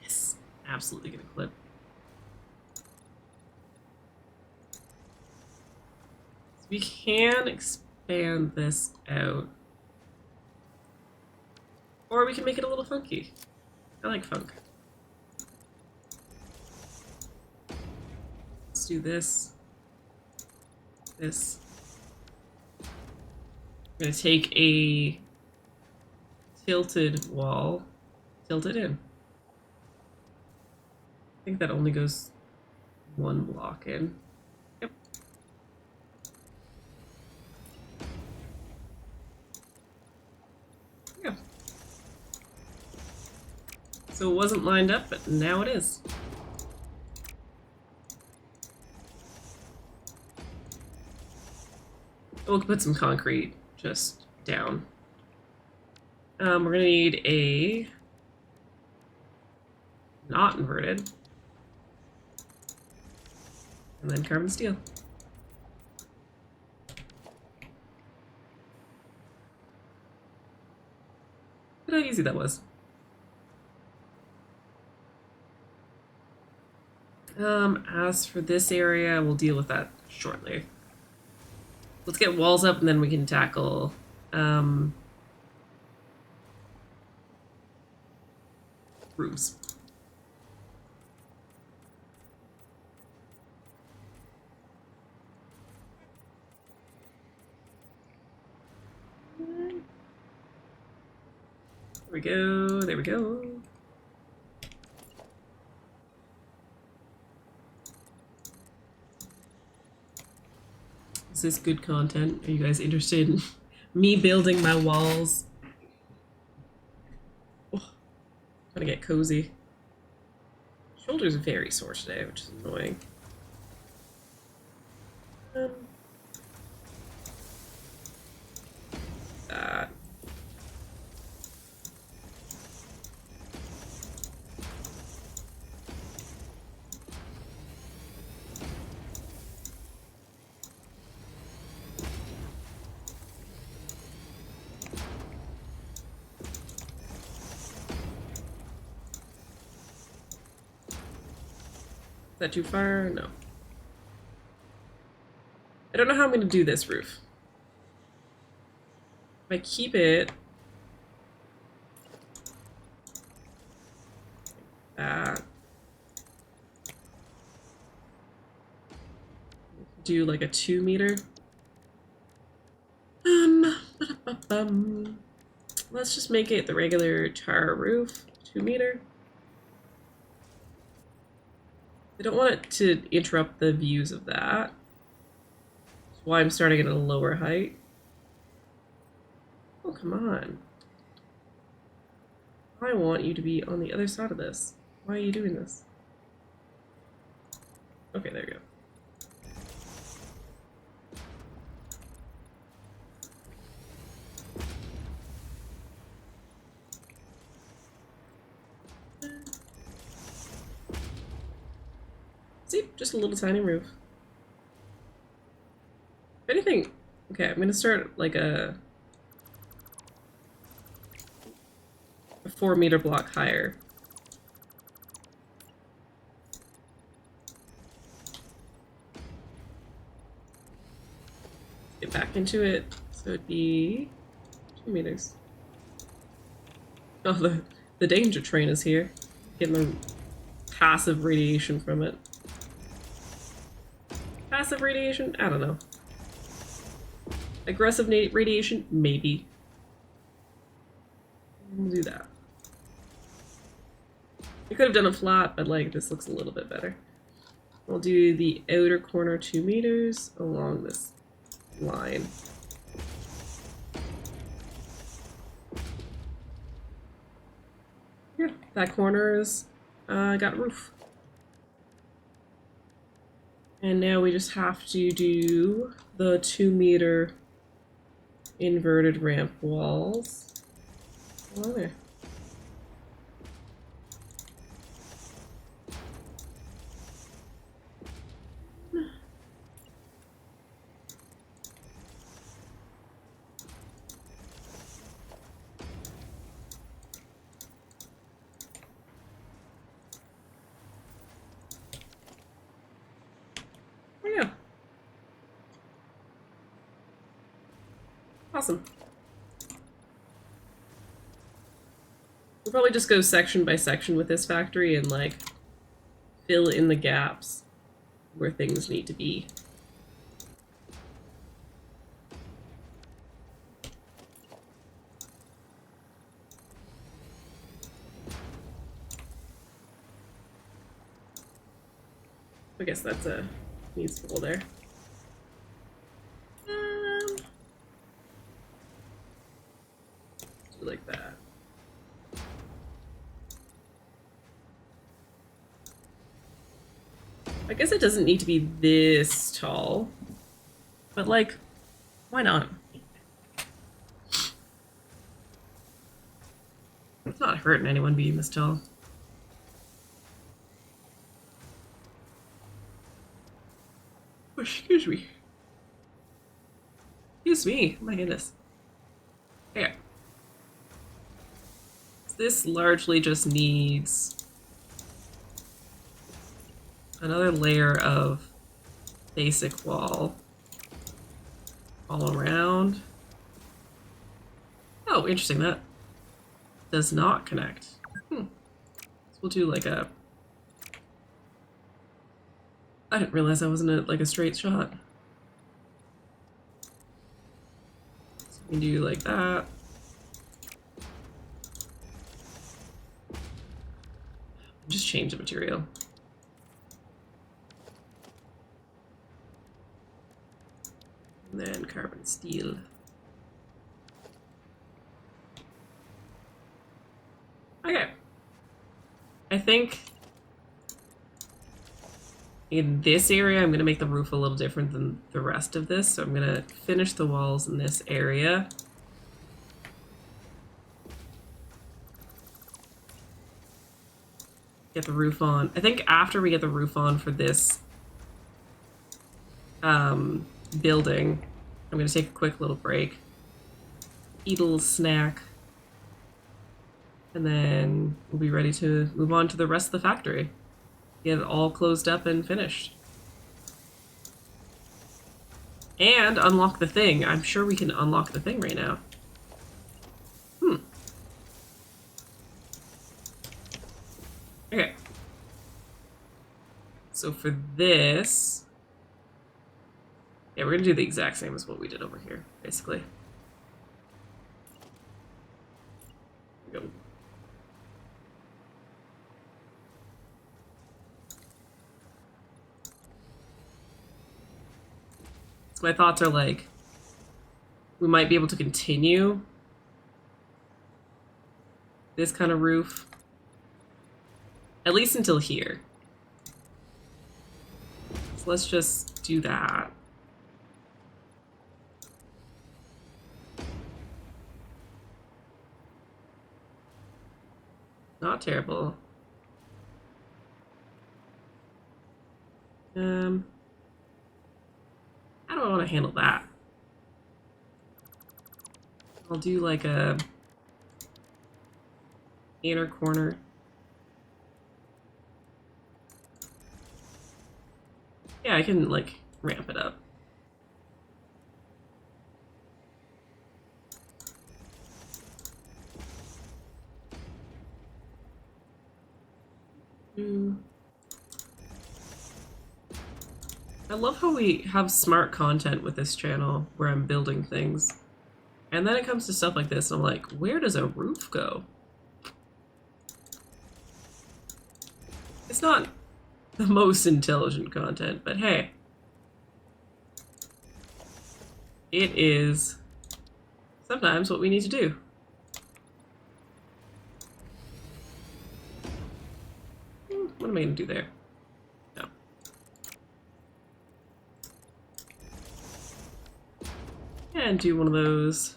Yes, absolutely gonna clip. So we can expand this out. Or we can make it a little funky. I like funk. Let's do this. This. I'm gonna take a tilted wall, tilt it in. think that only goes one block in. Yep. Yeah. So it wasn't lined up, but now it is. We'll put some concrete just down. We're gonna need a not inverted, and then carbon steel. Look how easy that was. As for this area, we'll deal with that shortly. Let's get walls up, and then we can tackle roofs. There we go, there we go. Is this good content? Are you guys interested in me building my walls? Oh, gotta get cozy. Shoulders are very sore today, which is annoying. That. Is that too far? No. I don't know how I'm going to do this roof. If I keep it that, do like a 2 meter. Let's just make it the regular tar roof, 2 meter. I don't want it to interrupt the views of that. That's why I'm starting at a lower height. Oh, come on. I want you to be on the other side of this. Why are you doing this? Okay, there you go. See, just a little tiny roof. If anything, okay, I'm gonna start like a 4 meter block higher. Get back into it, so it'd be 2 meters. Oh, the danger train is here. Getting the passive radiation from it. Passive radiation? I don't know. Aggressive radiation? Maybe. We'll do that. I could have done a flat, but like this looks a little bit better. We'll do the outer corner 2 meters along this line. Yeah, that corner's got roof. And now we just have to do the 2 meter inverted ramp walls along there. Yeah. Awesome. We'll probably just go section by section with this factory and like fill in the gaps where things need to be. guess that's a needs to go there. Do like that. I guess it doesn't need to be this tall, but like, why not? It's not hurting anyone being this tall. Oh, excuse me. Excuse me. My goodness. Okay. This largely just needs another layer of basic wall all around. Oh, interesting. That does not connect. So we'll do like a... I didn't realize that wasn't like a straight shot. So we can do like that. Just change the material. And then carbon steel. Okay. I think in this area, I'm going to make the roof a little different than the rest of this. So I'm going to finish the walls in this area. Get the roof on. I think after we get the roof on for this building, I'm going to take a quick little break. Eat a little snack. And then we'll be ready to move on to the rest of the factory. Get it all closed up and finished. And unlock the thing. I'm sure we can unlock the thing right now. Okay. So for this... yeah, we're gonna do the exact same as what we did over here, basically. Here we go. So my thoughts are like, we might be able to continue this kind of roof, at least until here. So let's just do that. Not terrible. How do I want to handle that? I'll do like a inner corner. Yeah, I can like ramp it up. I love how we have smart content with this channel where I'm building things. And then it comes to stuff like this and I'm like, where does a roof go? It's not the most intelligent content, but hey. It is sometimes what we need to do. What am I going to do there? No. And do one of those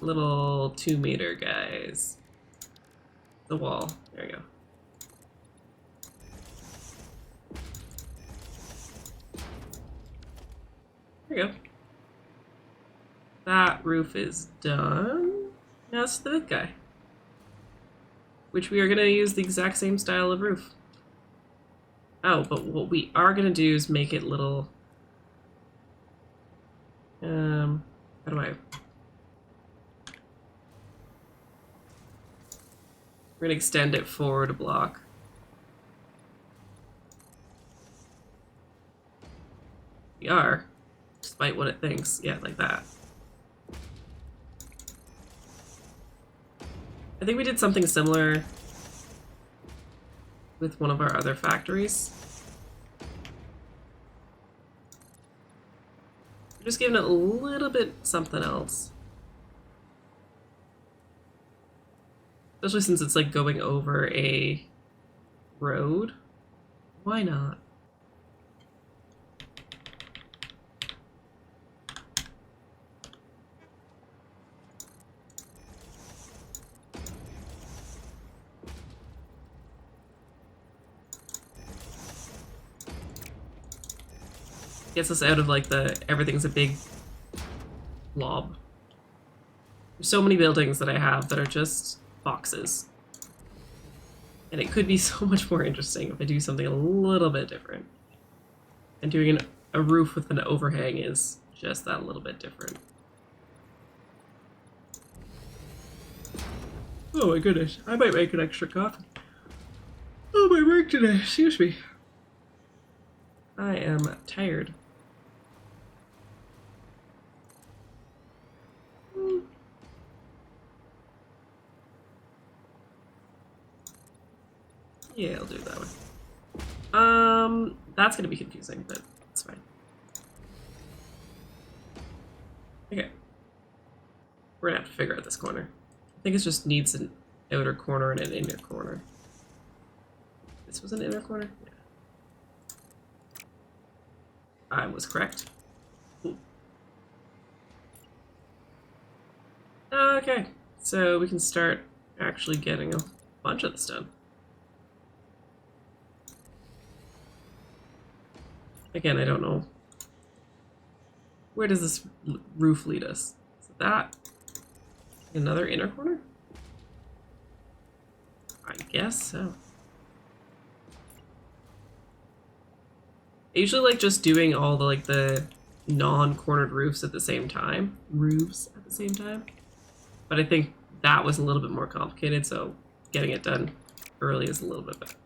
little 2-meter guys. The wall. There we go. There we go. That roof is done. Now it's the big guy. Which we are going to use the exact same style of roof. Oh, but what we are going to do is make it little... how do I... We're going to extend it forward a block. We are, despite what it thinks. Yeah, like that. I think we did something similar with one of our other factories. I'm just giving it a little bit something else. Especially since it's like going over a road. Why not? Gets us out of like the everything's a big blob. There's so many buildings that I have that are just boxes. And it could be so much more interesting if I do something a little bit different. And doing a roof with an overhang is just that little bit different. Oh my goodness, I might make an extra coffee. Oh, my work today, excuse me. I am tired. Yeah, I'll do it that way. That's gonna be confusing, but it's fine. Okay. We're gonna have to figure out this corner. I think it just needs an outer corner and an inner corner. This was an inner corner? Yeah. I was correct. Ooh. Okay, so we can start actually getting a bunch of this done. Again, I don't know. Where does this roof lead us? Is it that? Another inner corner? I guess so. I usually like just doing all the like the non-cornered roofs at the same time. But I think that was a little bit more complicated, so getting it done early is a little bit better.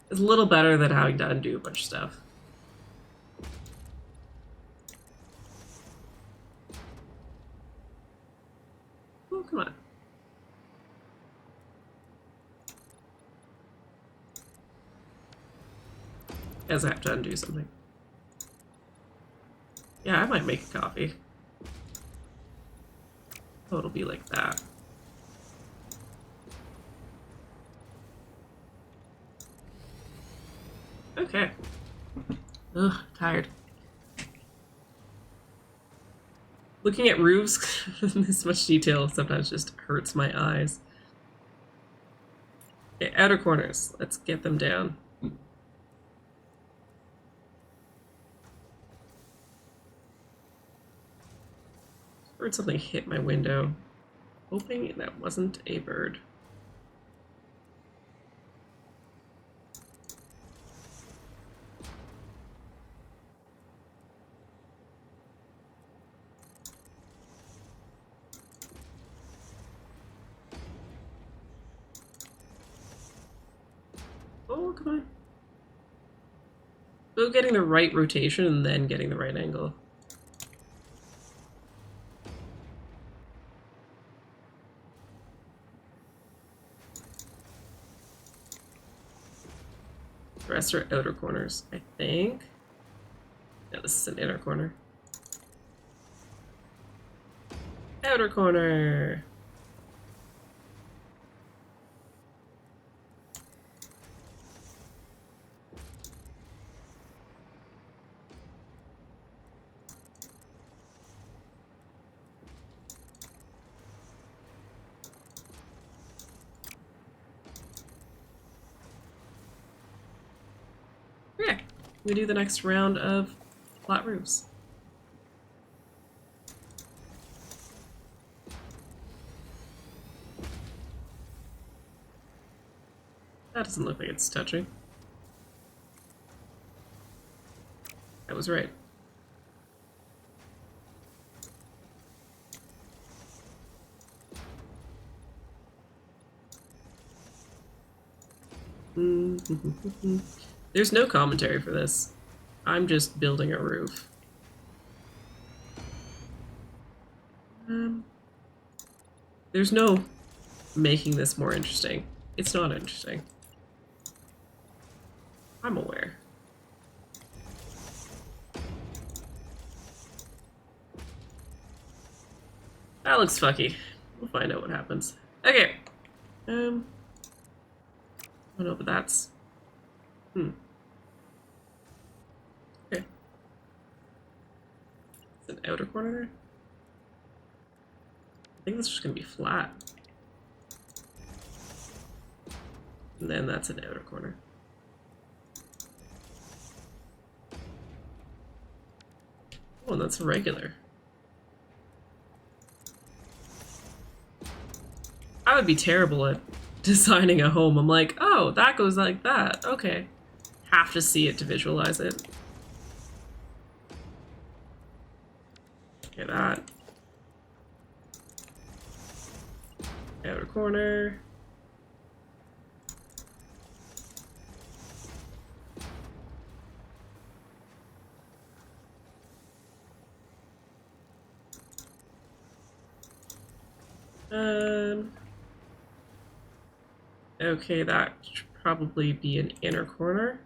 It's a little better than having to undo a bunch of stuff. Oh, come on. Guess I have to undo something. Yeah, I might make a coffee. Oh, it'll be like that. Okay. Ugh, tired. Looking at roofs in this much detail sometimes just hurts my eyes. Okay, outer corners. Let's get them down. Heard something hit my window. Hoping that wasn't a bird. Oh, come on. Still getting the right rotation and then getting the right angle. The rest are outer corners, I think. No, this is an inner corner. Outer corner! Yeah, we do the next round of flat roofs. That doesn't look like it's touching. I was right. There's no commentary for this. I'm just building a roof. There's no making this more interesting. It's not interesting. I'm aware. That looks fucky. We'll find out what happens. Okay. Oh no, but that's... Okay. It's an outer corner there? I think that's just gonna be flat. And then that's an outer corner. Oh, and that's a regular. I would be terrible at designing a home. I'm like, oh, that goes like that. Okay. Have to see it to visualize it. Okay, that. Outer corner. Okay, that should probably be an inner corner.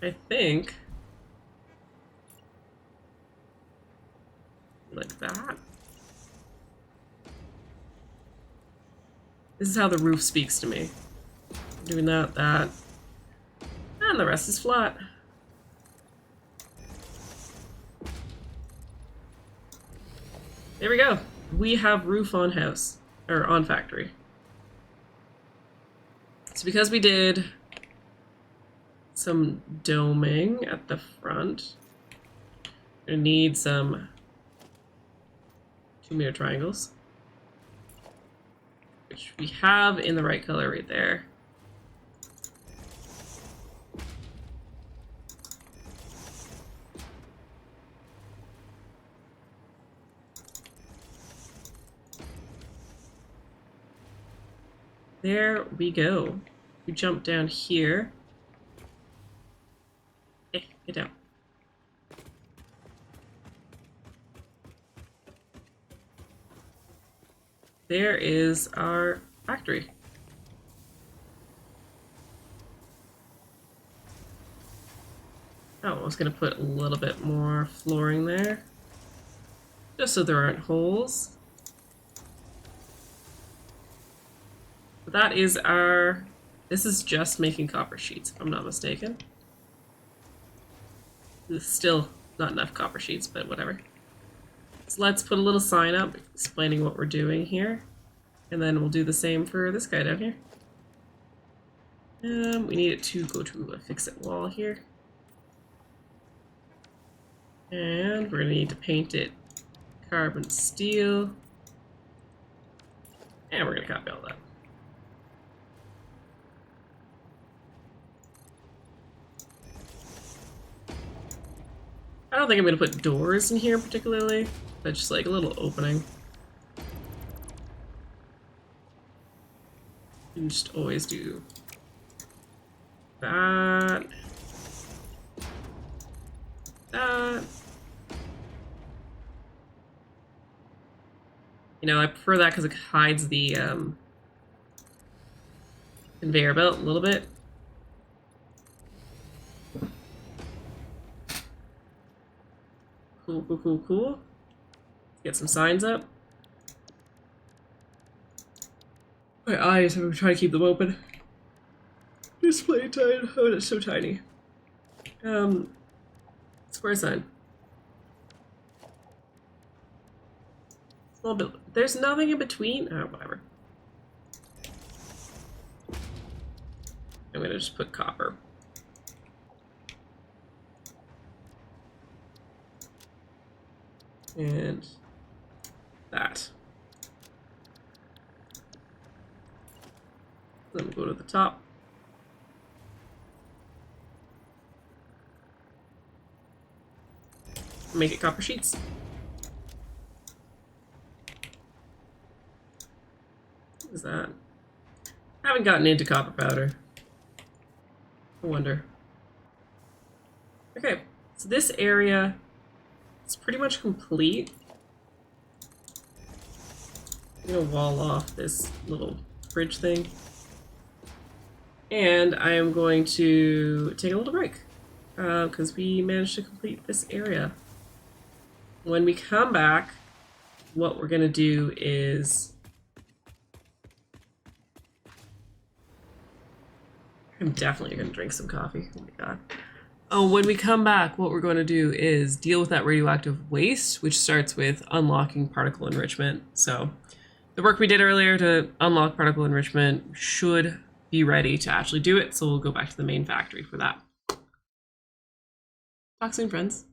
I think like that. This is how the roof speaks to me. Doing that, and the rest is flat. There we go. We have roof on house, or on factory. It's because we did some doming at the front. We need some 2-meter triangles, which we have in the right color right there. There we go. You jump down here. Get down. There is our factory. Oh, I was gonna put a little bit more flooring there, just so there aren't holes. But that is our... This is just making copper sheets, if I'm not mistaken. This is still not enough copper sheets, but whatever. So let's put a little sign up explaining what we're doing here. And then we'll do the same for this guy down here. We need it to go to a fix-it wall here. And we're gonna need to paint it carbon steel. And we're gonna copy all that. I don't think I'm gonna put doors in here particularly, but just like a little opening. You can just always do that. That. You know, I prefer that because it hides the conveyor belt a little bit. Cool, cool, cool, cool. Get some signs up. My eyes, I'm trying to keep them open. Display time. Oh, that's so tiny. Square sign. A little bit. There's nothing in between. Oh, whatever. I'm gonna just put copper. And that. Then we'll go to the top. Make it copper sheets. What is that? I haven't gotten into copper powder. I wonder. Okay, so this area is pretty much complete. I'm gonna wall off this little bridge thing. And I am going to take a little break because we managed to complete this area. When we come back, what we're gonna do is I'm definitely gonna drink some coffee. Oh my god. Oh, when we come back, what we're going to do is deal with that radioactive waste, which starts with unlocking particle enrichment. So the work we did earlier to unlock particle enrichment should be ready to actually do it. So we'll go back to the main factory for that. Talk soon, friends.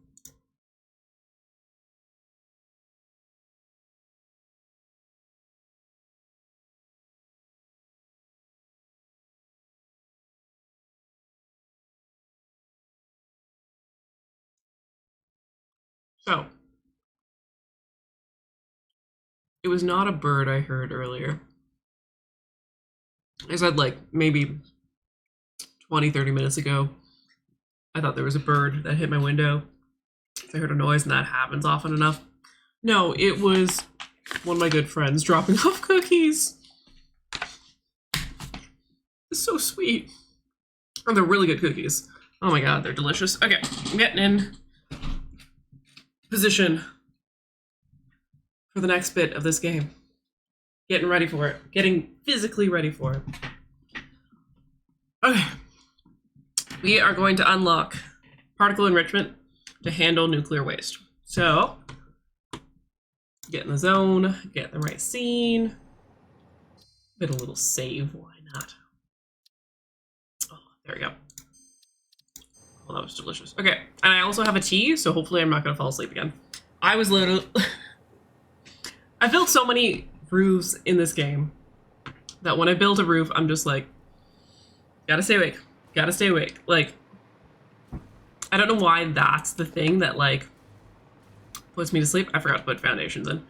So it was not a bird I heard earlier. I said like maybe 20, 30 minutes ago, I thought there was a bird that hit my window. I heard a noise and that happens often enough. No, it was one of my good friends dropping off cookies. It's so sweet. Oh, they're really good cookies. Oh my god, they're delicious. Okay, I'm getting in position for the next bit of this game. Getting ready for it. Getting physically ready for it. Okay. We are going to unlock particle enrichment to handle nuclear waste. So, get in the zone, get in the right scene. Get a little save, why not? Oh, there we go. Oh, that was delicious. Okay, and I also have a tea, so hopefully I'm not gonna fall asleep again. I was literally... I built so many roofs in this game that when I build a roof, I'm just like, gotta stay awake. Gotta stay awake. Like, I don't know why that's the thing that, like, puts me to sleep. I forgot to put foundations in.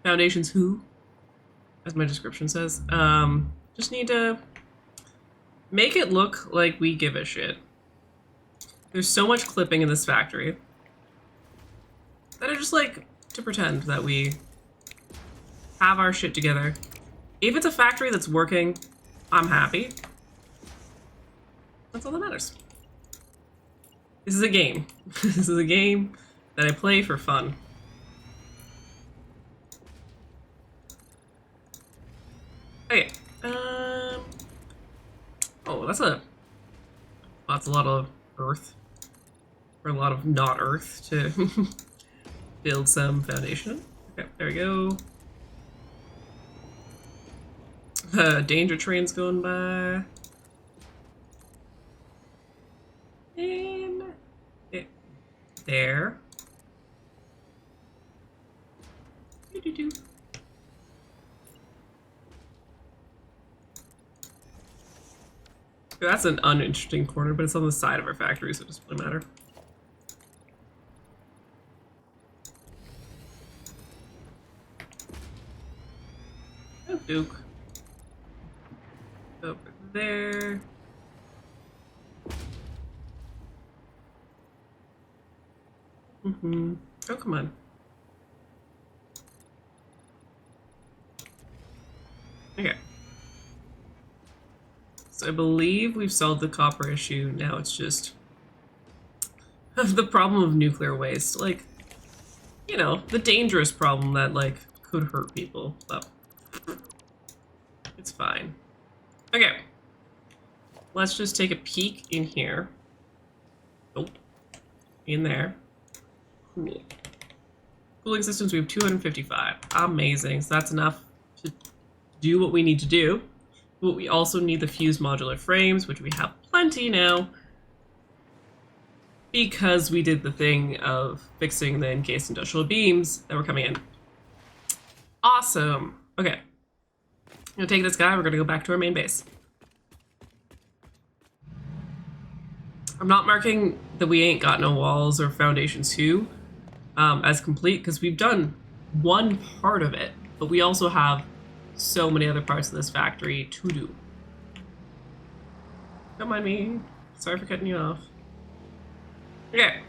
Foundations who? As my description says. Just need to make it look like we give a shit. There's so much clipping in this factory that I just like to pretend that we have our shit together. If it's a factory that's working, I'm happy. That's all that matters. This is a game. This is a game that I play for fun. Okay. Oh, that's a lot of earth. Or a lot of not earth to build some foundation. Okay, there we go. Danger train's going by. And there. Doo-doo-doo. That's an uninteresting corner, but it's on the side of our factory, so it doesn't really matter. Oh, Duke. Over there. Mm-hmm. Oh, come on. Okay. So I believe we've solved the copper issue. Now it's just the problem of nuclear waste. Like, you know, the dangerous problem that, like, could hurt people. But it's fine. Okay. Let's just take a peek in here. Nope. In there. Cool. Cooling systems, we have 255. Amazing. So that's enough to do what we need to do. But we also need the fused modular frames, which we have plenty now. Because we did the thing of fixing the encased industrial beams that were coming in. Awesome. Okay. I'm gonna take this guy, we're gonna go back to our main base. I'm not marking that we ain't got no walls or foundation 2 as complete, because we've done one part of it, but we also have so many other parts of this factory to do. Don't mind me. Sorry for cutting you off. Okay.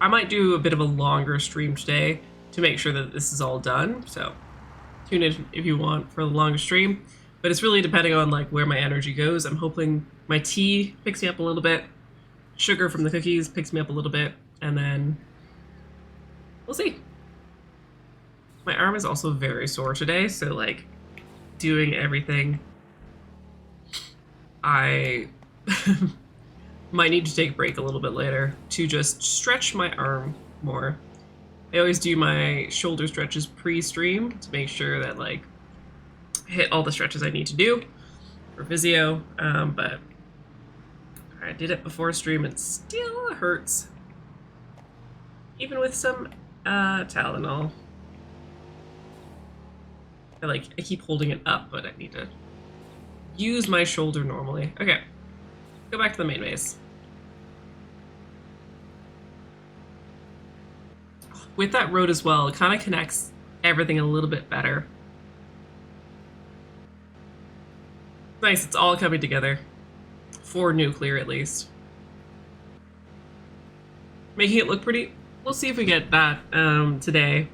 I might do a bit of a longer stream today to make sure that this is all done. So tune in if you want for the longer stream. But it's really depending on like where my energy goes. I'm hoping my tea picks me up a little bit. Sugar from the cookies picks me up a little bit. And then we'll see. My arm is also very sore today. So like doing everything, I might need to take a break a little bit later to just stretch my arm more. I always do my shoulder stretches pre-stream to make sure that like hit all the stretches I need to do for physio, but I did it before stream and still hurts, even with some Tylenol. I keep holding it up, but I need to use my shoulder normally. Okay, go back to the main base. With that road as well, it kind of connects everything a little bit better. Nice, it's all coming together. For nuclear, at least. Making it look pretty. We'll see if we get that today.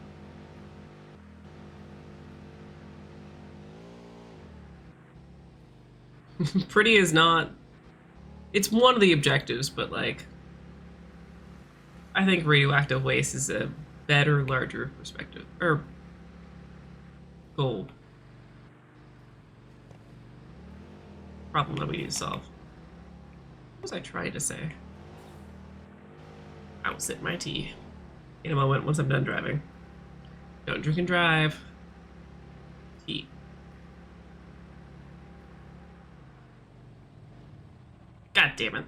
Pretty is not... It's one of the objectives, but like... I think radioactive waste is a better, larger perspective. Or... goal. Problem that we need to solve. What was I trying to say? I will sip my tea in a moment once I'm done driving. Don't drink and drive. Tea. God damn it.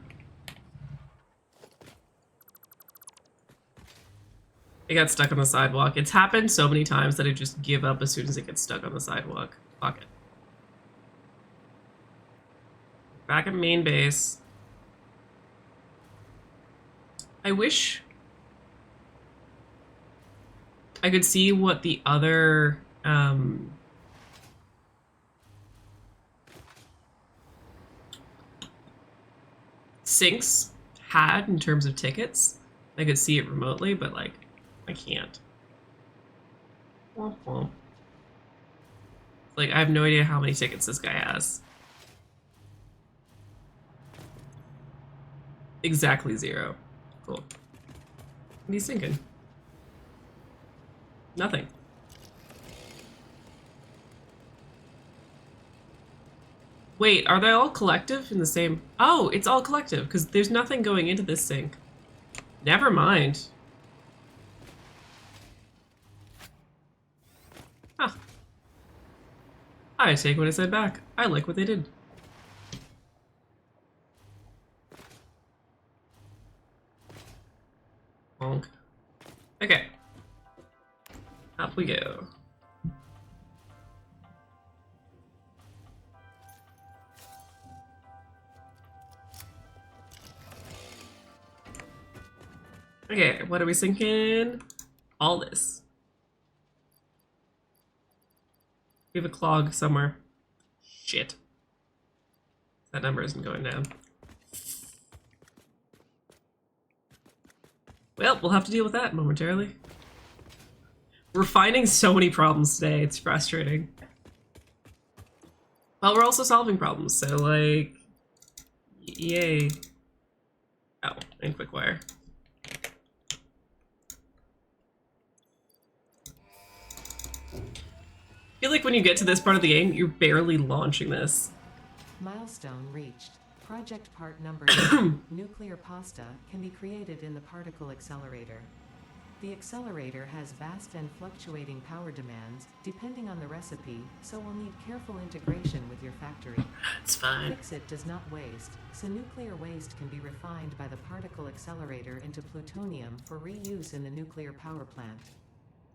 It got stuck on the sidewalk. It's happened so many times that I just give up as soon as it gets stuck on the sidewalk. Fuck it. Back at main base. I wish I could see what the other sinks had in terms of tickets. I could see it remotely, but like I can't. Womp womp. Like I have no idea how many tickets this guy has. Exactly 0. Cool. What are you thinking? Nothing. Wait, are they all collective in the same... Oh, it's all collective, because there's nothing going into this sink. Never mind. Huh. I take what I said back. I like what they did. Bonk. Okay. Up we go. Okay, what are we thinking? All this. We have a clog somewhere. Shit. That number isn't going down. Well, we'll have to deal with that momentarily. We're finding so many problems today, it's frustrating. Well, we're also solving problems, so like... Yay. Oh, and quick wire. I feel like when you get to this part of the game, you're barely launching this. Milestone reached. Project part number 2, nuclear pasta, can be created in the particle accelerator. The accelerator has vast and fluctuating power demands, depending on the recipe, so will need careful integration with your factory. It's fine. Fix-It does not waste, so nuclear waste can be refined by the particle accelerator into plutonium for reuse in the nuclear power plant.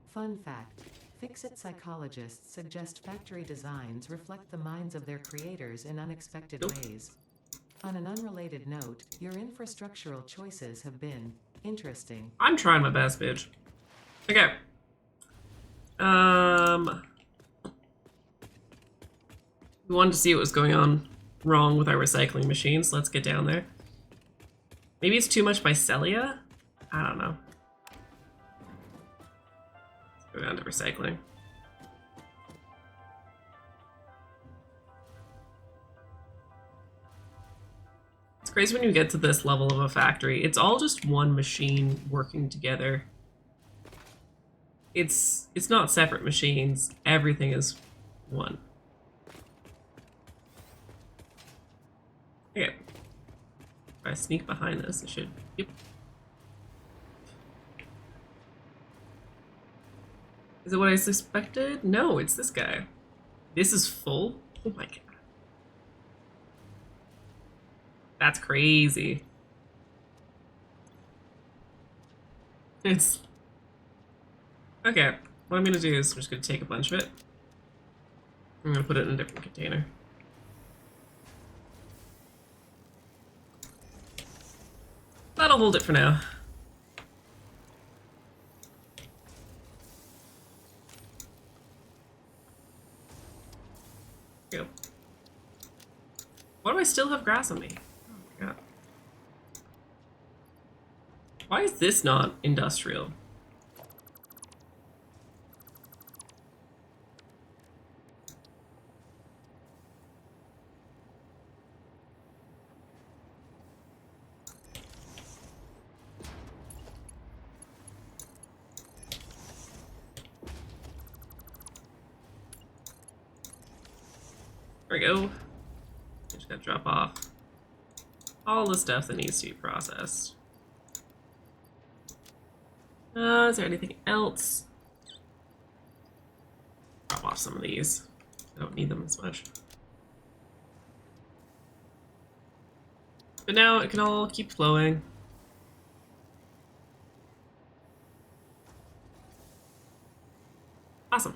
Fun fact. Fix-It psychologists suggest factory designs reflect the minds of their creators in unexpected ways. On an unrelated note, your infrastructural choices have been interesting. I'm trying my best, bitch. Okay. We wanted to see what was going on wrong with our recycling machines. Let's get down there. Maybe it's too much mycelia? I don't know. Go down to recycling. It's crazy when you get to this level of a factory. It's all just one machine working together. It's not separate machines. Everything is one. Okay. If I sneak behind this, I should. Yep. Is it what I suspected? No, it's this guy. This is full? Oh my god. That's crazy. It's... Okay, what I'm gonna do is I'm just gonna take a bunch of it. I'm gonna put it in a different container. That'll hold it for now. Go. Why do I still have grass on me? Oh my god. Why is this not industrial? There we go. Just gotta drop off all the stuff that needs to be processed. Is there anything else? Drop off some of these. I don't need them as much. But now it can all keep flowing. Awesome.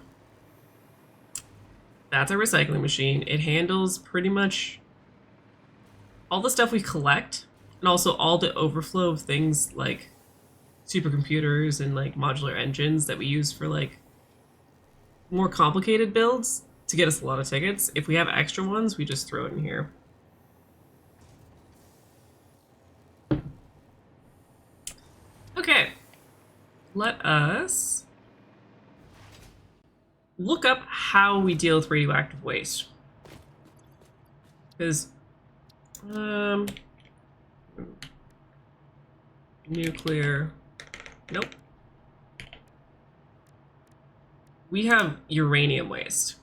That's a recycling machine. It handles pretty much all the stuff we collect, and also all the overflow of things like supercomputers and like modular engines that we use for like more complicated builds to get us a lot of tickets. If we have extra ones, we just throw it in here. Okay, let us look up how we deal with radioactive waste. Because, nuclear, nope. We have uranium waste.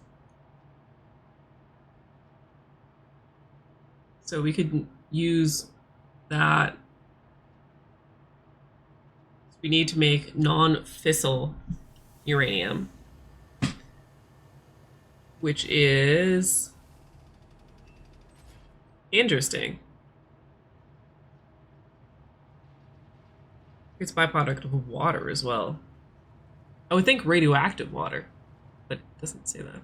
So we could use that. We need to make non-fissile uranium, which is interesting. It's a byproduct of water as well. I would think radioactive water, but it doesn't say that.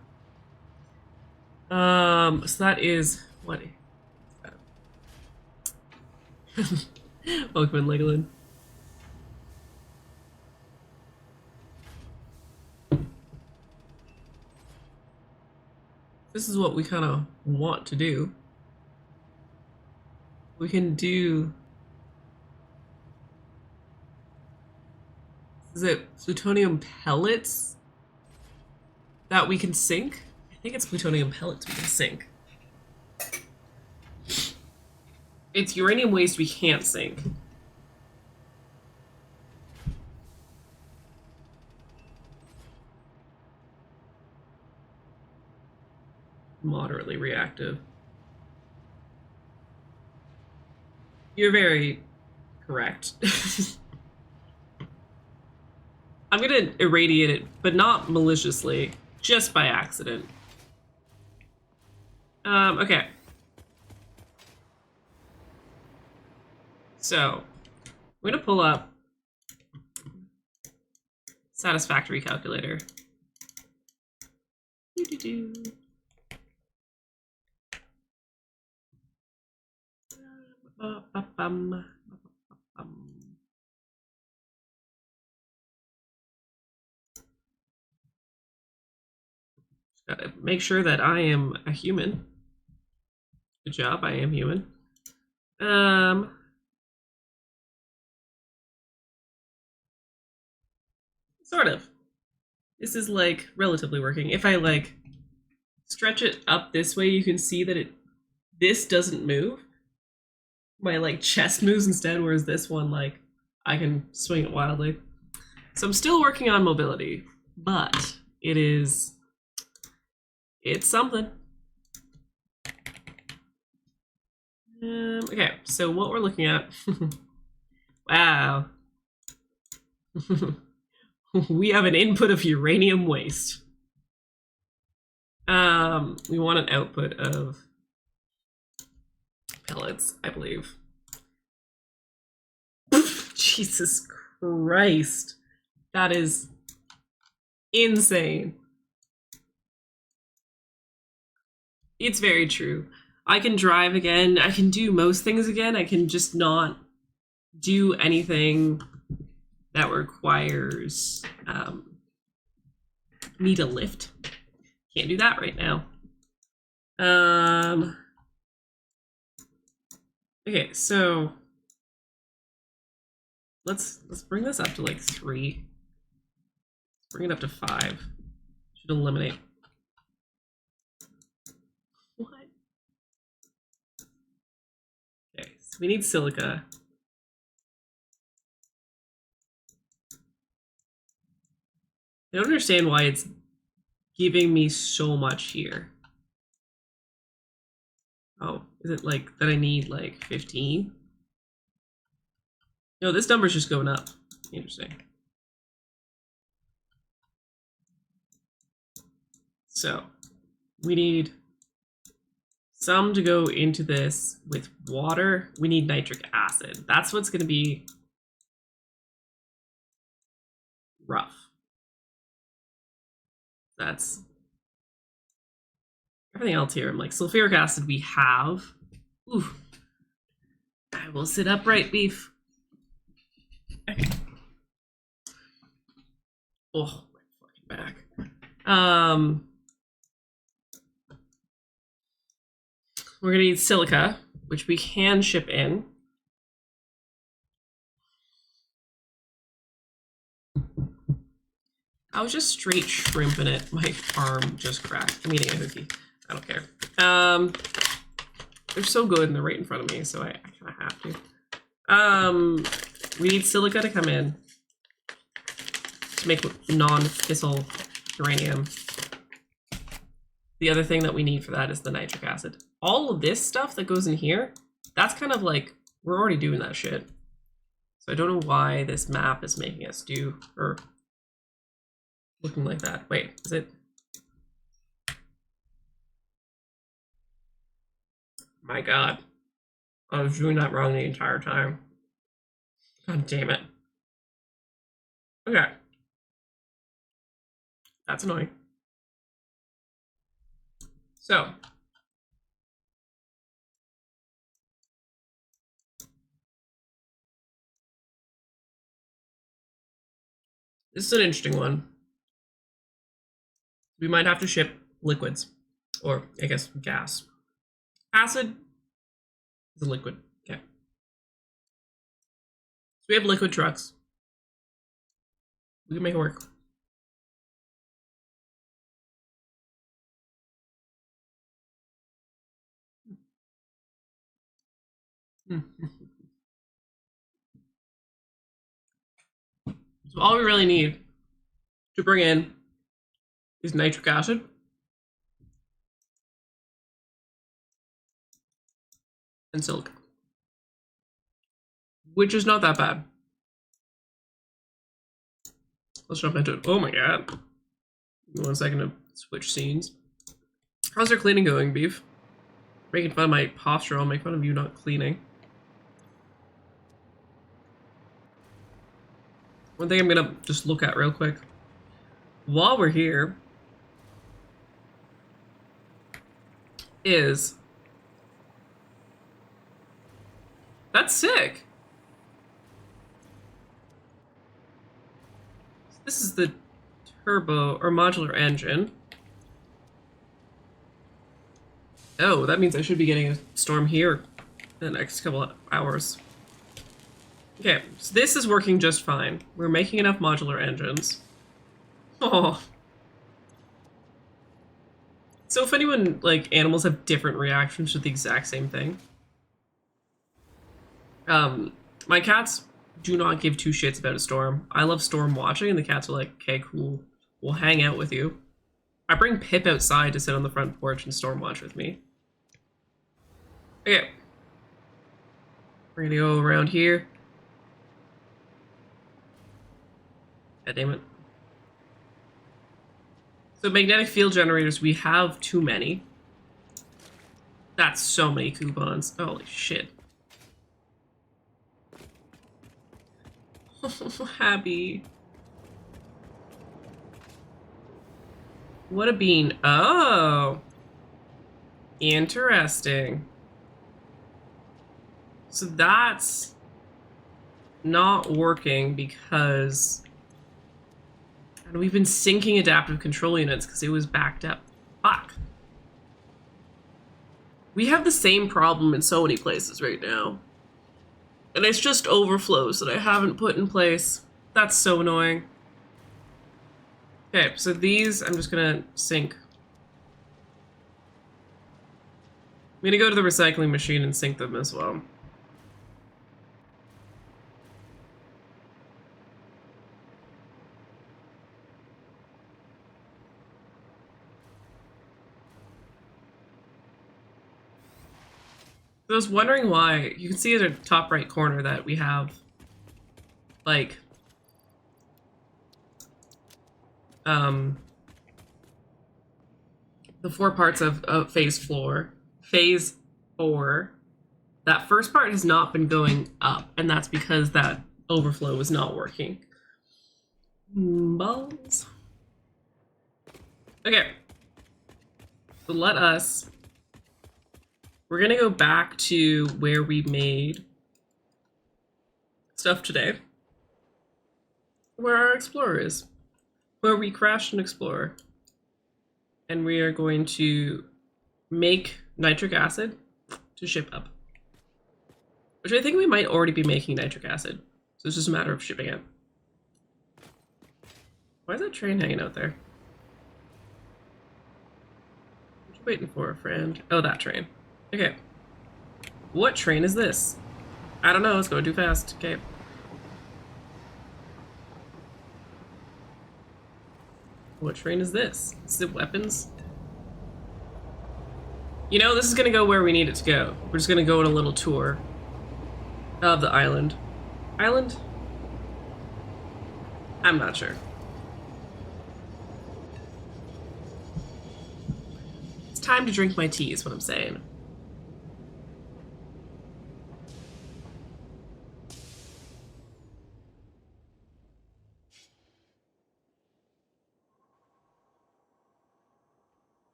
So that is what is that? Welcome in, Legoland. This is what we kind of want to do. We can do... Is it plutonium pellets that we can sink? I think it's plutonium pellets we can sink. It's uranium waste we can't sink. Moderately reactive. You're very correct. I'm gonna irradiate it, but not maliciously, just by accident. Okay. So, I'm gonna pull up Satisfactory calculator. Doo-doo-doo. Gotta make sure that I am a human. Good job, I am human. Sort of. This is like relatively working. If I like stretch it up this way, you can see that this doesn't move. My like chest moves instead, whereas this one, like, I can swing it wildly. So I'm still working on mobility, but it's something. Okay, so what we're looking at, wow. We have an input of uranium waste. We want an output of pellets, I believe. Jesus Christ. That is insane. It's very true. I can drive again. I can do most things again. I can just not do anything that requires me to lift. Can't do that right now. Okay, so let's bring this up to like 3. Let's bring it up to 5. Should eliminate. What? Okay, so we need silica. I don't understand why it's giving me so much here. Oh, is it like that I need like 15? No, this number's just going up. Interesting. So we need some to go into this with water. We need nitric acid. That's what's going to be rough. That's everything else here. I'm like, sulfuric acid we have. Ooh. I will sit upright, beef. Okay. Oh, my fucking back. We're gonna need silica, which we can ship in. I was just straight shrimping it. My arm just cracked. I'm eating a cookie. I don't care. They're so good and they're right in front of me, so I kind of have to. We need silica to come in to make non-fissile uranium. The other thing that we need for that is the nitric acid. All of this stuff that goes in here, that's kind of like, we're already doing that shit. So I don't know why this map is making us do, or looking like that. Wait, is it? My God. I was doing that wrong the entire time. God damn it. Okay. That's annoying. So. This is an interesting one. We might have to ship liquids, or I guess gas. Acid is a liquid. Okay. So we have liquid trucks. We can make it work. So all we really need to bring in is nitric acid. And silica. Which is not that bad. Let's jump into it. Oh my God. Give me 1 second to switch scenes. How's your cleaning going, Beef? Making fun of my posture, I'll make fun of you not cleaning. One thing I'm gonna just look at real quick. While we're here is... That's sick! This is the turbo or modular engine. Oh, that means I should be getting a storm here in the next couple of hours. Okay, so this is working just fine. We're making enough modular engines. Oh, So if anyone, like, animals have different reactions to the exact same thing. My cats do not give two shits about a storm. I love storm watching, and the cats are like, okay, cool. We'll hang out with you. I bring Pip outside to sit on the front porch and storm watch with me. Okay. We're gonna go around here. God damn it. So magnetic field generators, we have too many. That's so many coupons. Holy shit. Oh, happy. What a bean. Oh. Interesting. So that's not working because we've been syncing adaptive control units because it was backed up. Fuck. We have the same problem in so many places right now. And it's just overflows that I haven't put in place. That's so annoying. Okay, so these I'm just gonna sync. I'm gonna go to the recycling machine and sync them as well. I was wondering why. You can see at the top right corner that we have, like, the 4 parts of phase 4. Phase 4. That first part has not been going up, and that's because that overflow is not working. Balls. Okay. So let us... We're gonna go back to where we made stuff today. Where our explorer is. Where we crashed an explorer. And we are going to make nitric acid to ship up. Which I think we might already be making nitric acid. So it's just a matter of shipping it. Why is that train hanging out there? What you waiting for, friend? Oh, that train. Okay. What train is this? I don't know, it's going too fast. Okay. What train is this? Is it weapons? You know, this is gonna go where we need it to go. We're just gonna go on a little tour of the island. Island? I'm not sure. It's time to drink my tea is what I'm saying.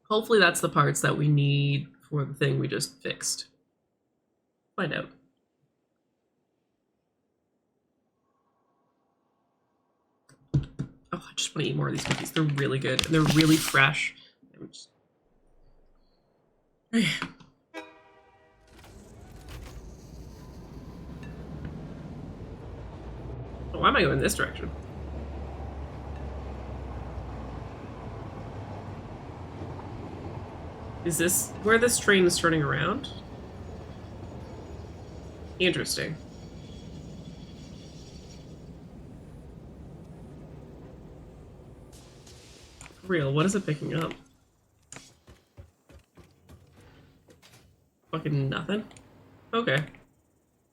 Hopefully that's the parts that we need for the thing we just fixed. Find out. Oh, I just want to eat more of these cookies. They're really good. And they're really fresh. Just... Why am I going this direction? Is this where this train is turning around? Interesting. For real, what is it picking up? Fucking nothing? Okay.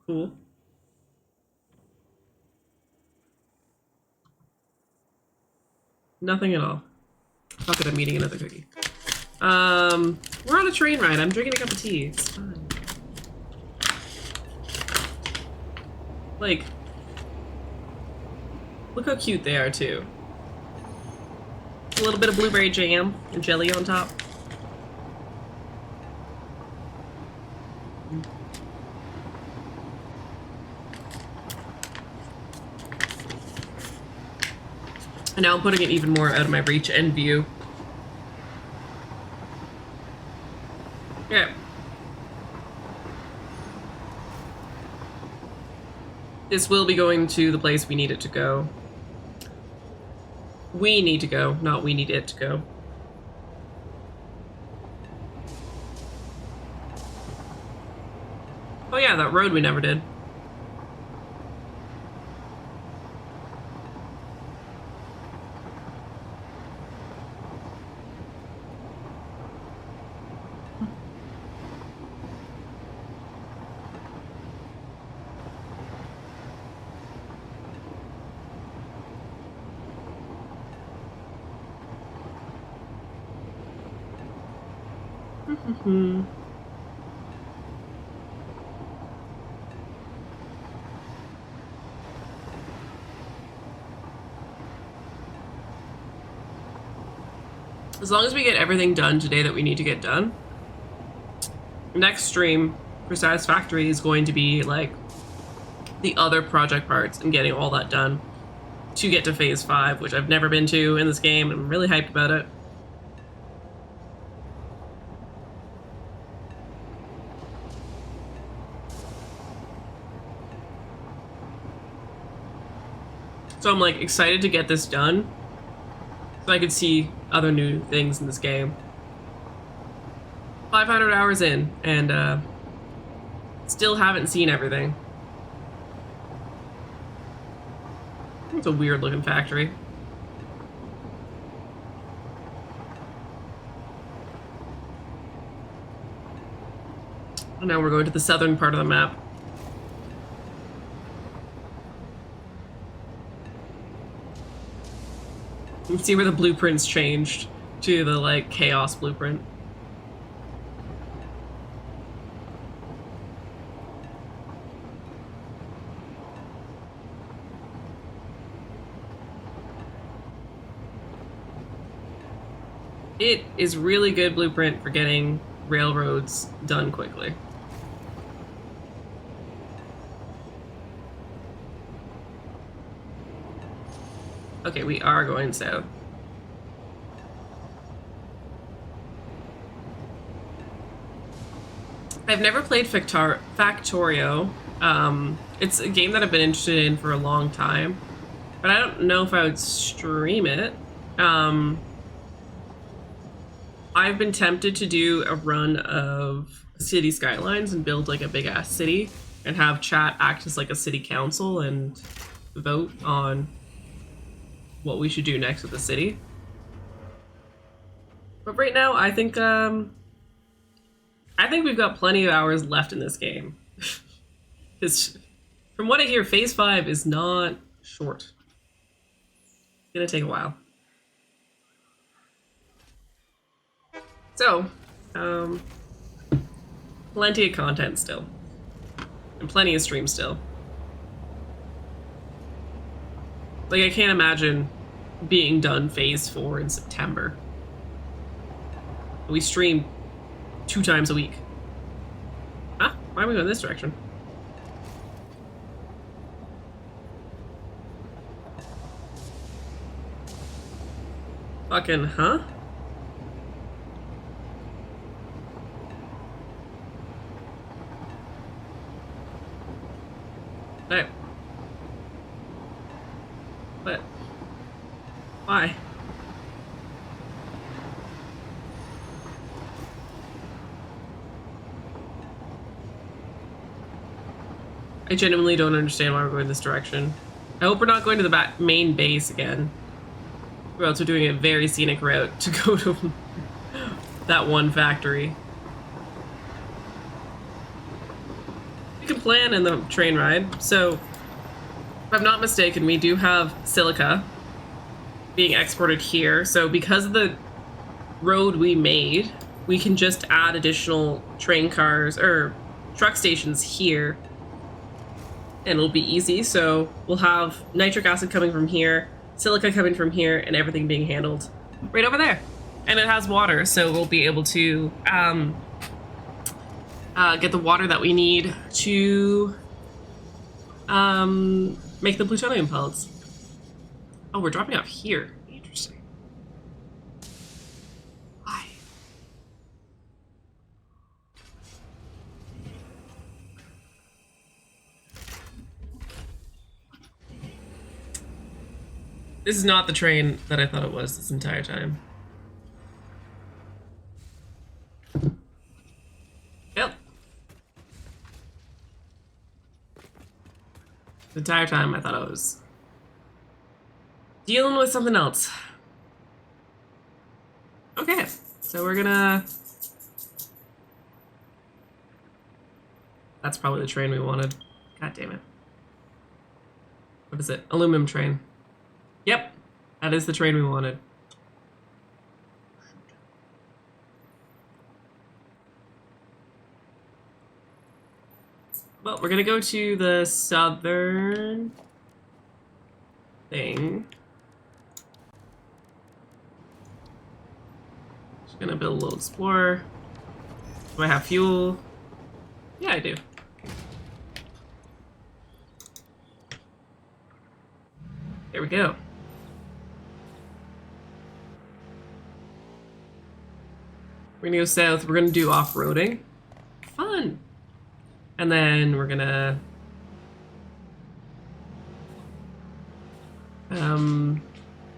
Cool. Nothing at all. Fuck it, I'm eating another cookie. We're on a train ride. I'm drinking a cup of tea. It's fine. Like, look how cute they are, too. A little bit of blueberry jam and jelly on top. And now I'm putting it even more out of my reach and view. Okay. This will be going to the place we need it to go. We need to go, not we need it to go. Oh yeah, that road we never did. As long as we get everything done today that we need to get done, next stream for Satisfactory is going to be like the other project parts and getting all that done to get to phase 5, which I've never been to in this game. I'm really hyped about it. So I'm like excited to get this done so I could see other new things in this game. 500 hours in and still haven't seen everything. It's a weird looking factory. And now we're going to the southern part of the map. You can see where the blueprints changed to the like chaos blueprint. It is really good blueprint for getting railroads done quickly. Okay, we are going south. I've never played Factorio. It's a game that I've been interested in for a long time, but I don't know if I would stream it. I've been tempted to do a run of City Skylines and build like a big ass city and have chat act as like a city council and vote on what we should do next with the city. But right now, I think we've got plenty of hours left in this game. Because from what I hear, phase 5 is not short. It's gonna take a while. So, plenty of content still. And plenty of streams still. Like, I can't imagine being done phase 4 in September. We stream 2 times a week. Huh? Why are we going this direction? Fucking, huh? Hey. What? Why? I genuinely don't understand why we're going this direction. I hope we're not going to the main base again. Or else we're doing a very scenic route to go to that one factory. We can plan in the train ride. So, if I'm not mistaken, we do have silica being exported here. So because of the road we made, we can just add additional train cars or truck stations here. And it'll be easy. So we'll have nitric acid coming from here, silica coming from here, and everything being handled right over there. And it has water, so we'll be able to get the water that we need to make the plutonium pellets. Oh, we're dropping off here. Interesting. Why? This is not the train that I thought it was this entire time. Yep. The entire time I thought I was dealing with something else. Okay, so we're gonna... That's probably the train we wanted. God damn it. What is it? Aluminum train. Yep, that is the train we wanted. Well, we're gonna go to the southern thing. Just gonna build a little explorer. Do I have fuel? Yeah, I do. There we go. We're gonna go south. We're gonna do off-roading. Fun. And then we're gonna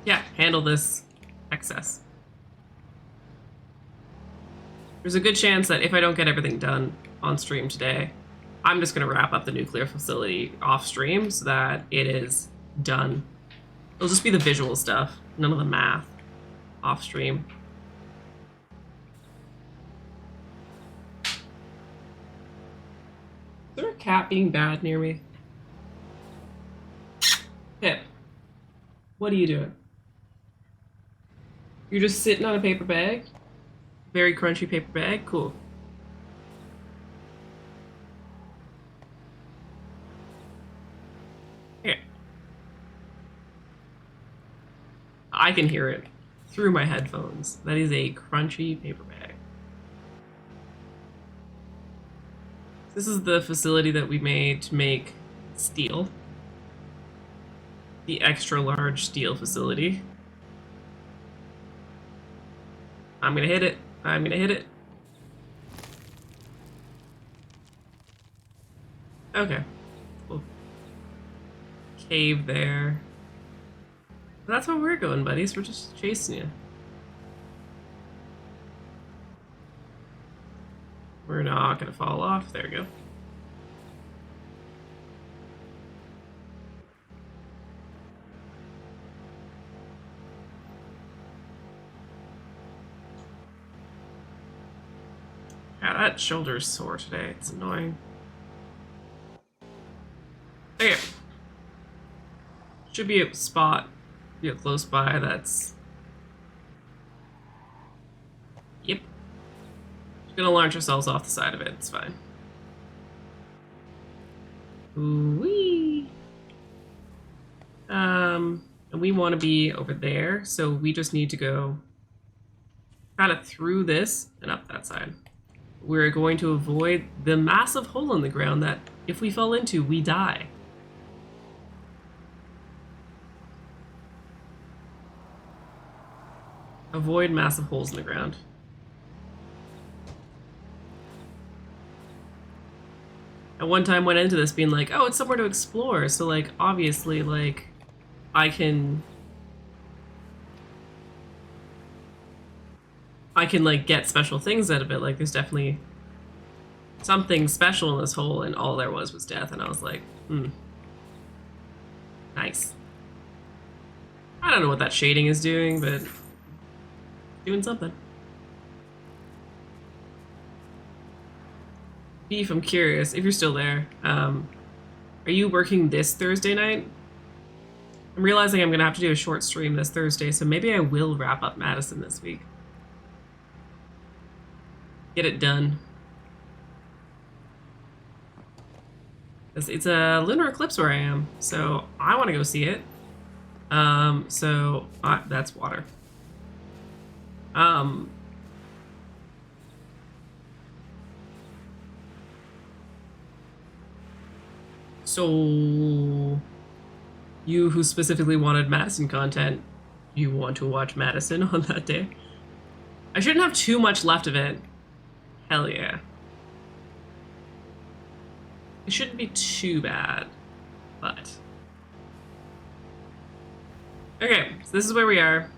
yeah, handle this excess. There's a good chance that if I don't get everything done on stream today, I'm just gonna wrap up the nuclear facility off stream so that it is done. It'll just be the visual stuff, none of the math off stream. Is there a cat being bad near me? Pip, what are you doing? You're just sitting on a paper bag? Very crunchy paper bag? Cool. Here. I can hear it through my headphones. That is a crunchy paper bag. This is the facility that we made to make steel. The extra large steel facility. I'm gonna hit it. I'm gonna hit it. Okay. Cool. Cave there. That's where we're going, buddies. We're just chasing you. We're not gonna fall off. There we go. Yeah, that shoulder's sore today. It's annoying. Okay. Should be a spot close by that's... Yep. Just gonna launch ourselves off the side of it. It's fine. Ooh-wee. And we want to be over there, so we just need to go kind of through this and up that side. We're going to avoid the massive hole in the ground that if we fall into, we die. Avoid massive holes in the ground. At one time went into this being like, oh, it's somewhere to explore, so like obviously like I can like get special things out of it. Like there's definitely something special in this hole, and all there was death, and I was like, nice. I don't know what that shading is doing, but doing something. Beef, I'm curious if you're still there. Are you working this Thursday night? I'm realizing I'm gonna have to do a short stream this Thursday, so maybe I will wrap up Madison this week. Get it done. It's a lunar eclipse where I am, so I want to go see it. That's water. So you who specifically wanted Madison content, you want to watch Madison on that day? I shouldn't have too much left of it. Hell yeah. It shouldn't be too bad, but Okay, so this is where we are.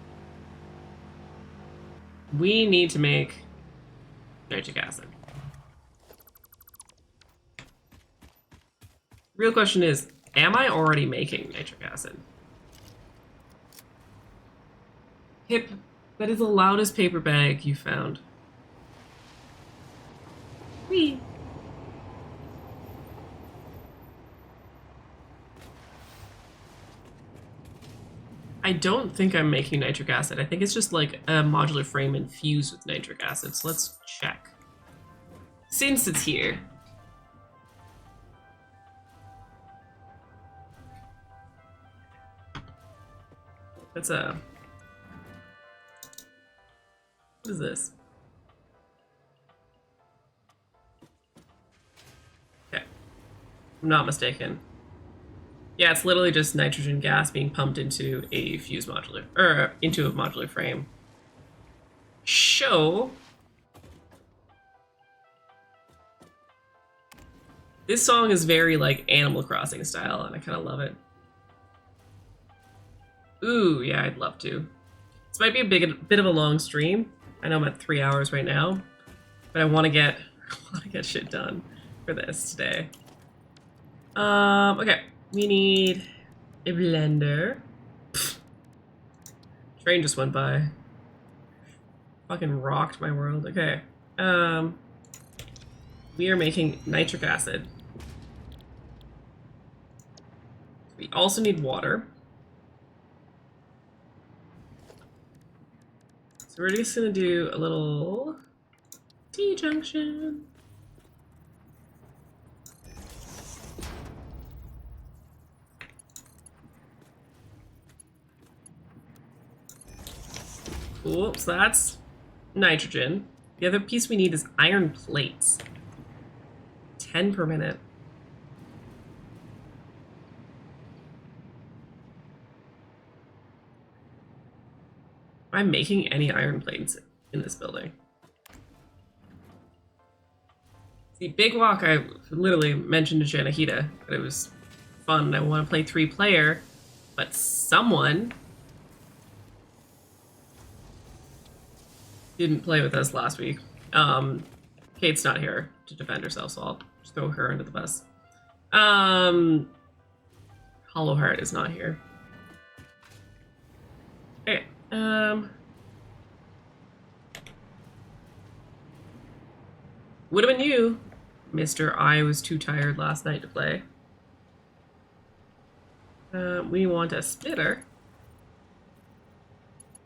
We need to make nitric acid. Real question is, am I already making nitric acid? Hip, that is the loudest paper bag you found. Whee! I don't think I'm making nitric acid. I think it's just like a modular frame infused with nitric acid. So let's check. Since it's here. That's a... What is this? Okay. I'm not mistaken. Yeah, it's literally just nitrogen gas being pumped into a fused modular, or into a modular frame. Show. This song is very like Animal Crossing style, and I kind of love it. Ooh, yeah, I'd love to. This might be a bit of a long stream. I know I'm at 3 hours right now, but I want to get shit done for this today. Okay, we need a blender. Pfft. Train just went by. Fucking rocked my world. Okay, we are making nitric acid. We also need water. So we're just gonna do a little T-junction. Cool, so that's nitrogen. The other piece we need is iron plates. 10 per minute. Am I making any iron plates in this building? See, Big Walk, I literally mentioned to Janahita that it was fun. I want to play 3-player, but someone didn't play with us last week. Kate's not here to defend herself, so I'll just throw her under the bus. Hollow Heart is not here. Okay, would have been you, Mr. I was too tired last night to play. We want a splitter.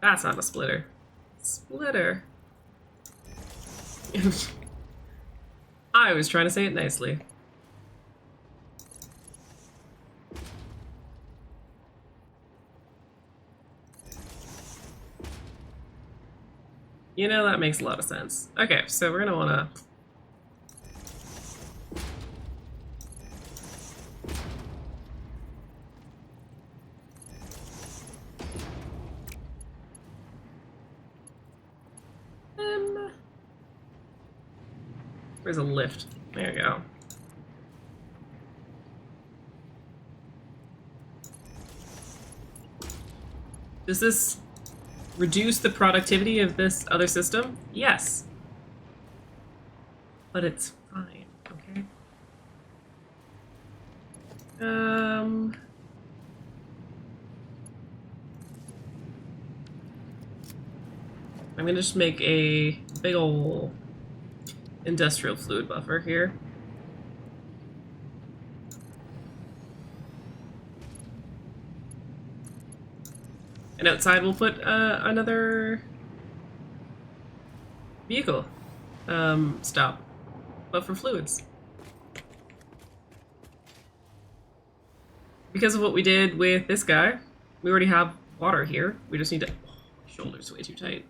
That's not a splitter. Splitter. I was trying to say it nicely. You know, that makes a lot of sense. Okay, so we're gonna wanna... Where's a lift? There you go. Does this reduce the productivity of this other system? Yes. But it's fine, okay? I'm gonna just make a big ol' industrial fluid buffer here. And outside we'll put another vehicle stop, but for fluids. Because of what we did with this guy, we already have water here. We just need to... Oh, my shoulder's way too tight.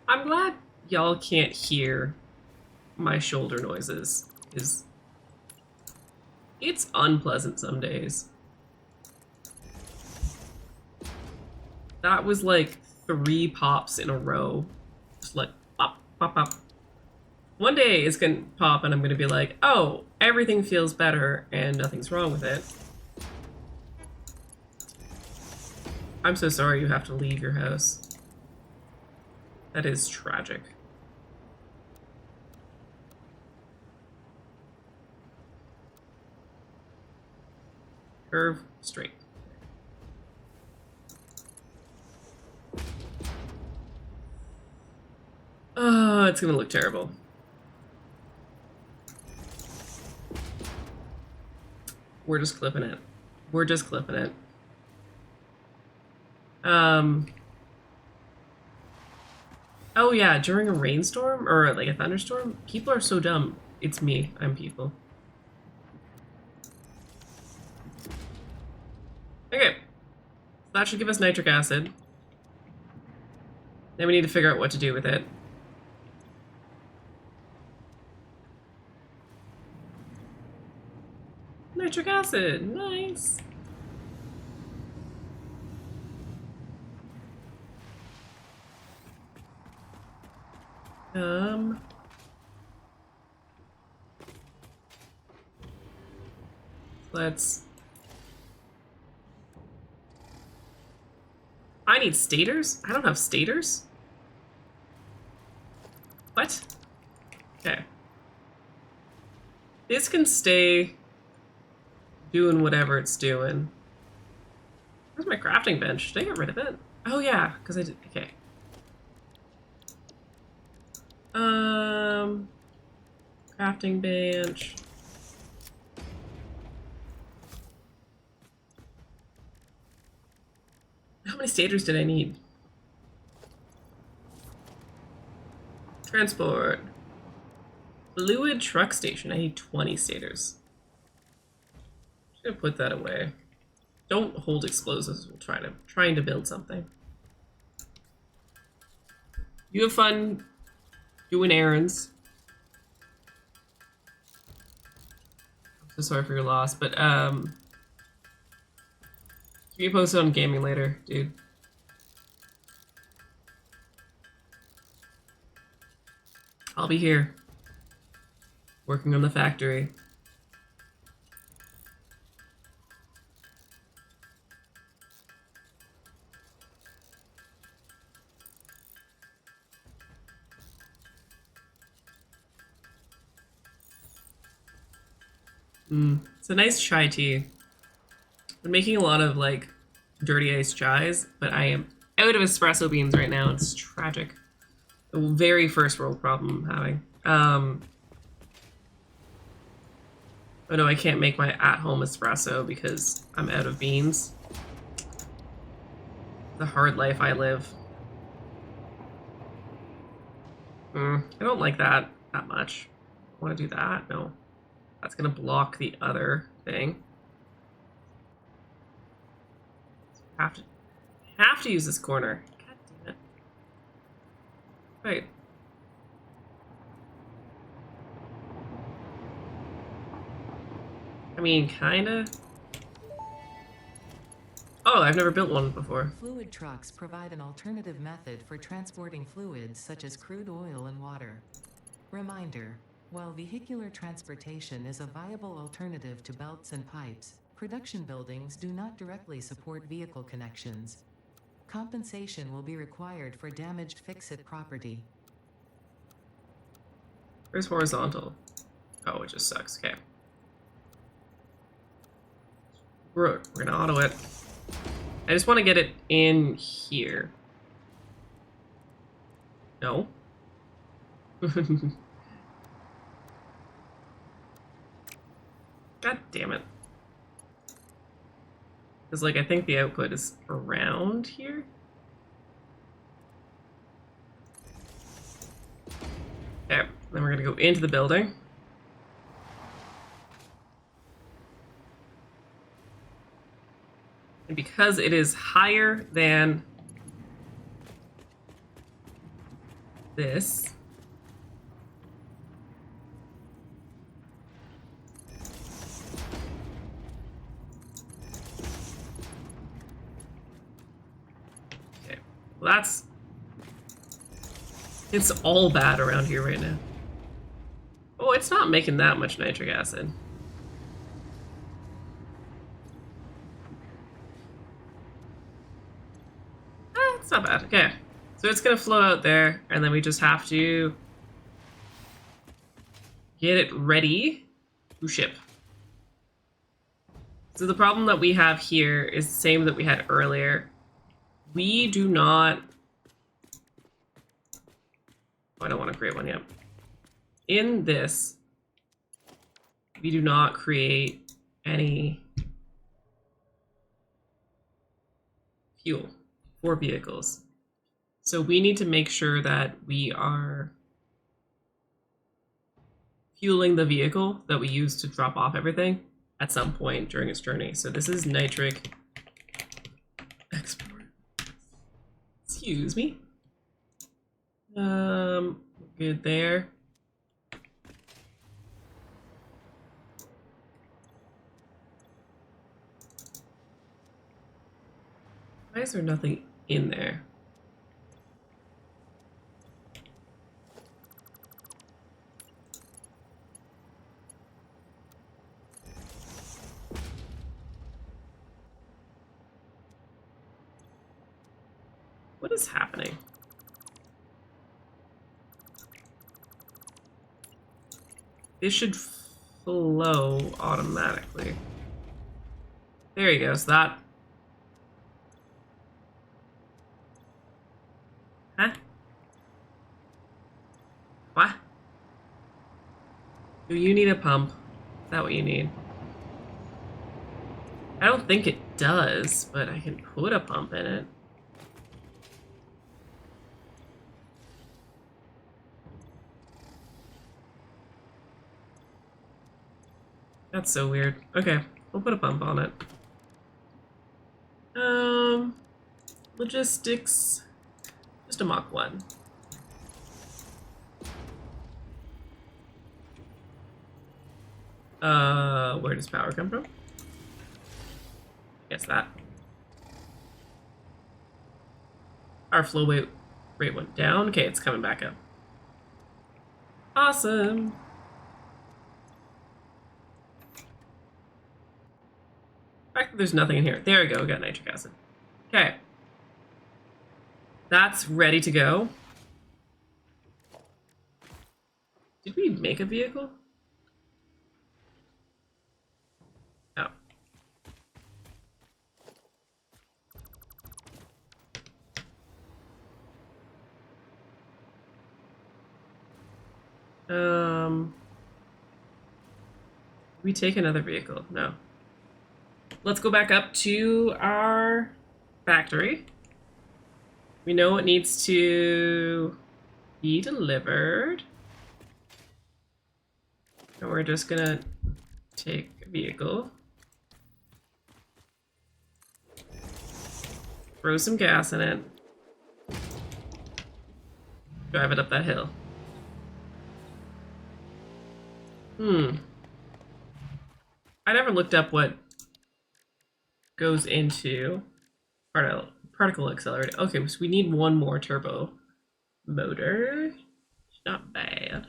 I'm glad y'all can't hear my shoulder noises. It's unpleasant some days. That was like 3 pops in a row. Just like pop, pop, pop. One day it's gonna pop and I'm gonna be like, oh, everything feels better and nothing's wrong with it. I'm so sorry you have to leave your house. That is tragic. Curve straight. Oh, it's gonna look terrible. We're just clipping it. We're just clipping it. Oh yeah, during a rainstorm or like a thunderstorm, people are so dumb. It's me. I'm people. Okay. That should give us nitric acid. Then we need to figure out what to do with it. Nitric acid, nice. Let's... I need stators? I don't have stators? What? Okay. This can stay doing whatever it's doing. Where's my crafting bench? Did I get rid of it? Oh yeah, because I did, okay. Crafting bench. How many stators did I need? Transport. Fluid truck station. I need 20 stators. I'm gonna put that away. Don't hold explosives. We'll trying to build something. You have fun doing errands. I'm so sorry for your loss, but keep me posted on gaming later, dude. I'll be here. Working on the factory. It's a nice chai tea. I'm making a lot of like dirty iced chais, but I am out of espresso beans right now. It's tragic. The very first world problem I'm having. Oh no, I can't make my at-home espresso because I'm out of beans. The hard life I live. I don't like that much. I want to do that? No. That's gonna block the other thing. Have to use this corner. God damn it. Wait. I mean, kinda. Oh, I've never built one before. Fluid trucks provide an alternative method for transporting fluids such as crude oil and water. Reminder: while vehicular transportation is a viable alternative to belts and pipes, production buildings do not directly support vehicle connections. Compensation will be required for damaged fix-it property. Where's horizontal? Oh, it just sucks. Okay. We're gonna auto it. I just want to get it in here. No. God damn it. Because, like, I think the output is around here. Okay, then we're gonna go into the building. And because it is higher than this, okay, well, it's all bad around here right now. it's not making that much nitric acid. It's not bad. Okay. So it's gonna float out there, and then we just have to get it ready to ship. So the problem that we have here is the same that we had earlier. We do not... Oh, I don't want to create one yet. In this, we do not create any fuel for vehicles. So we need to make sure that we are fueling the vehicle that we use to drop off everything at some point during its journey. So this is nitric export. Excuse me. Good there. Why is there nothing in there? What is happening? This should flow automatically. There you go. So that... Huh? What? Do you need a pump? Is that what you need? I don't think it does, but I can put a pump in it. That's so weird. Okay, we'll put a pump on it. Logistics. Just a Mach 1. Where does power come from? Guess that. Our flow rate went down. Okay, it's coming back up. Awesome. The fact that there's nothing in here. There we go, we got nitric acid. Okay. That's ready to go. Did we make a vehicle? No. We take another vehicle? No. Let's go back up to our factory. We know it needs to be delivered. And we're just gonna take a vehicle. Throw some gas in it. Drive it up that hill. I never looked up what goes into particle accelerator. Okay, so we need one more turbo motor. Not bad.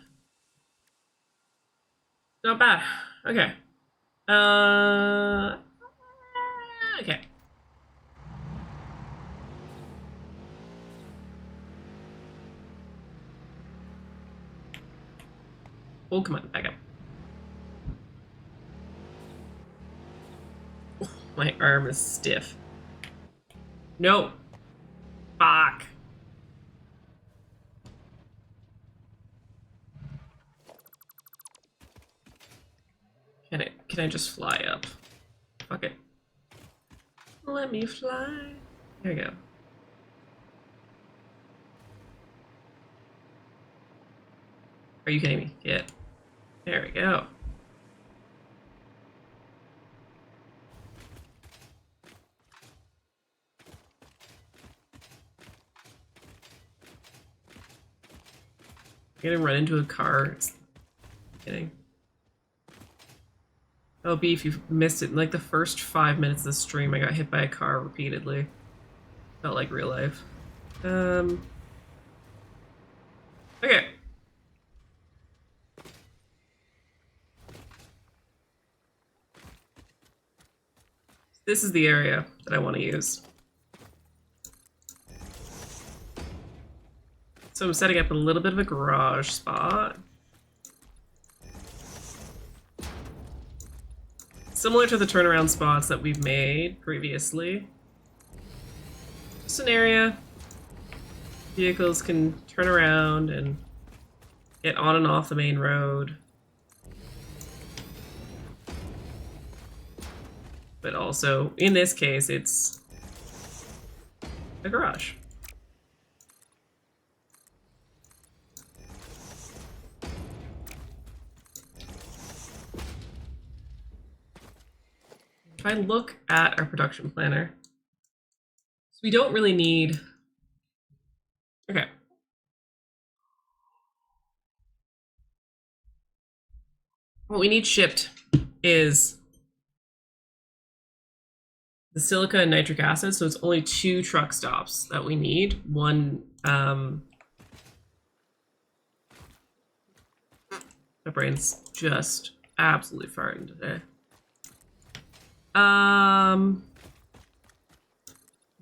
Not bad. Okay. Okay. Oh, come on, back up. Oh, my arm is stiff. No. Fuck. Can I just fly up? Fuck it. Let me fly. There we go. Are you kidding me? Get. There we go. I'm gonna run into a car. It's kidding. Oh, Beef, you've missed it. In like the first 5 minutes of the stream, I got hit by a car repeatedly. Felt like real life. Okay. This is the area that I want to use. So I'm setting up a little bit of a garage spot. Similar to the turnaround spots that we've made previously. Just an area vehicles can turn around and get on and off the main road. But also, in this case, it's a garage. If I look at our production planner, so we don't really need... Okay. What we need shipped is the silica and nitric acid, so it's only 2 truck stops that we need. One, my brain's just absolutely farting today.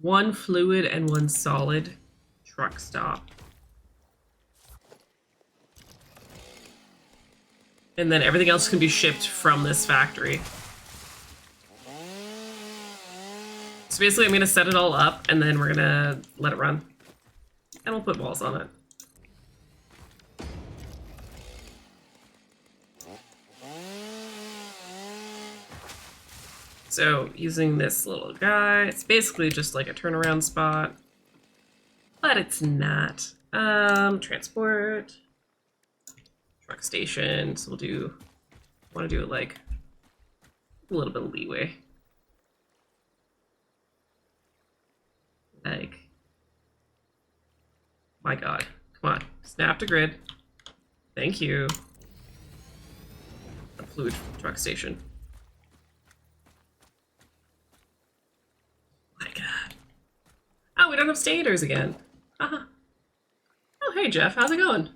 1 fluid and 1 solid truck stop. And then everything else can be shipped from this factory. So basically I'm gonna set it all up and then we're gonna let it run. And we'll put walls on it. So using this little guy, it's basically just like a turnaround spot, but it's not. Transport, truck station. So we'll want to do it like a little bit of leeway. Like, my God, come on, snap to grid. Thank you. A fluid truck station. My God. Oh, we don't have stators again. Uh-huh. Oh, hey, Jeff, how's it going?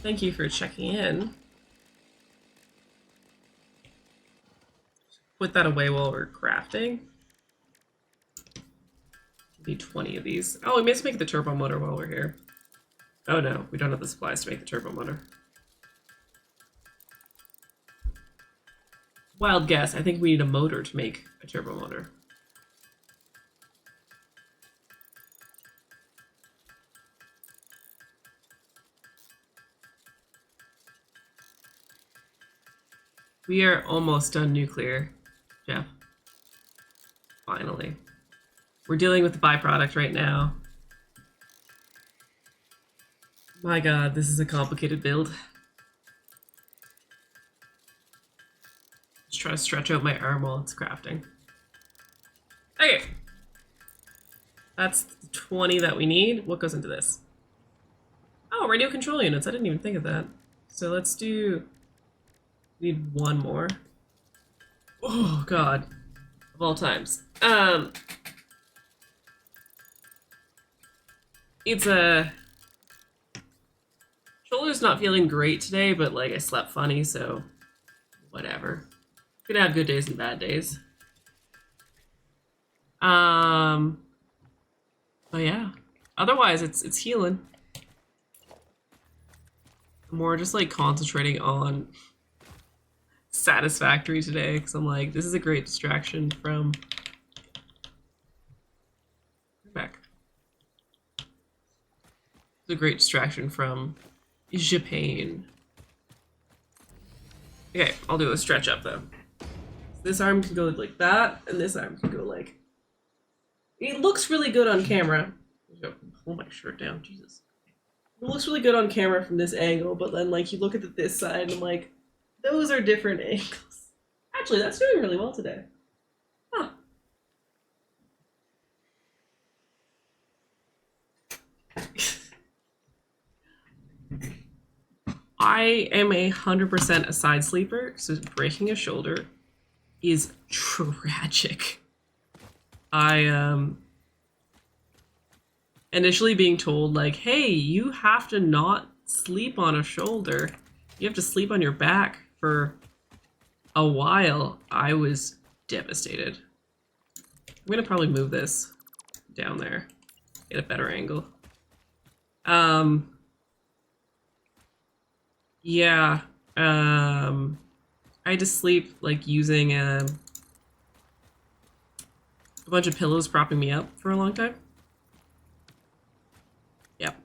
Thank you for checking in. Put that away while we're crafting. Need 20 of these. Oh, we may have to make the turbo motor while we're here. Oh no, we don't have the supplies to make the turbo motor. Wild guess, I think we need a motor to make a turbo motor. We are almost done nuclear, Jeff. Finally. We're dealing with the byproduct right now. My God, this is a complicated build. Just try to stretch out my arm while it's crafting. Okay. That's the 20 that we need. What goes into this? Oh, radio control units. I didn't even think of that. So let's do... Need 1 more. Oh, God. Of all times. It's a... Shoulder's not feeling great today, but, like, I slept funny, so... Whatever. Gonna have good days and bad days. But yeah. Otherwise, it's healing. I'm more just, like, concentrating on... Satisfactory today, because I'm like, this is a great distraction from... Back. It's a great distraction from Japan. Okay, I'll do a stretch up though. This arm can go like that, and this arm can go like... It looks really good on camera. Pull my shirt down, Jesus. It looks really good on camera from this angle, but then like you look at this side and I'm like, those are different angles. Actually, that's doing really well today. Huh. I am 100% a side sleeper, so breaking a shoulder is tragic. Initially being told like, hey, you have to not sleep on a shoulder. You have to sleep on your back for a while, I was devastated. I'm gonna probably move this down there, get a better angle. Yeah, I had to sleep like using a bunch of pillows propping me up for a long time. Yep.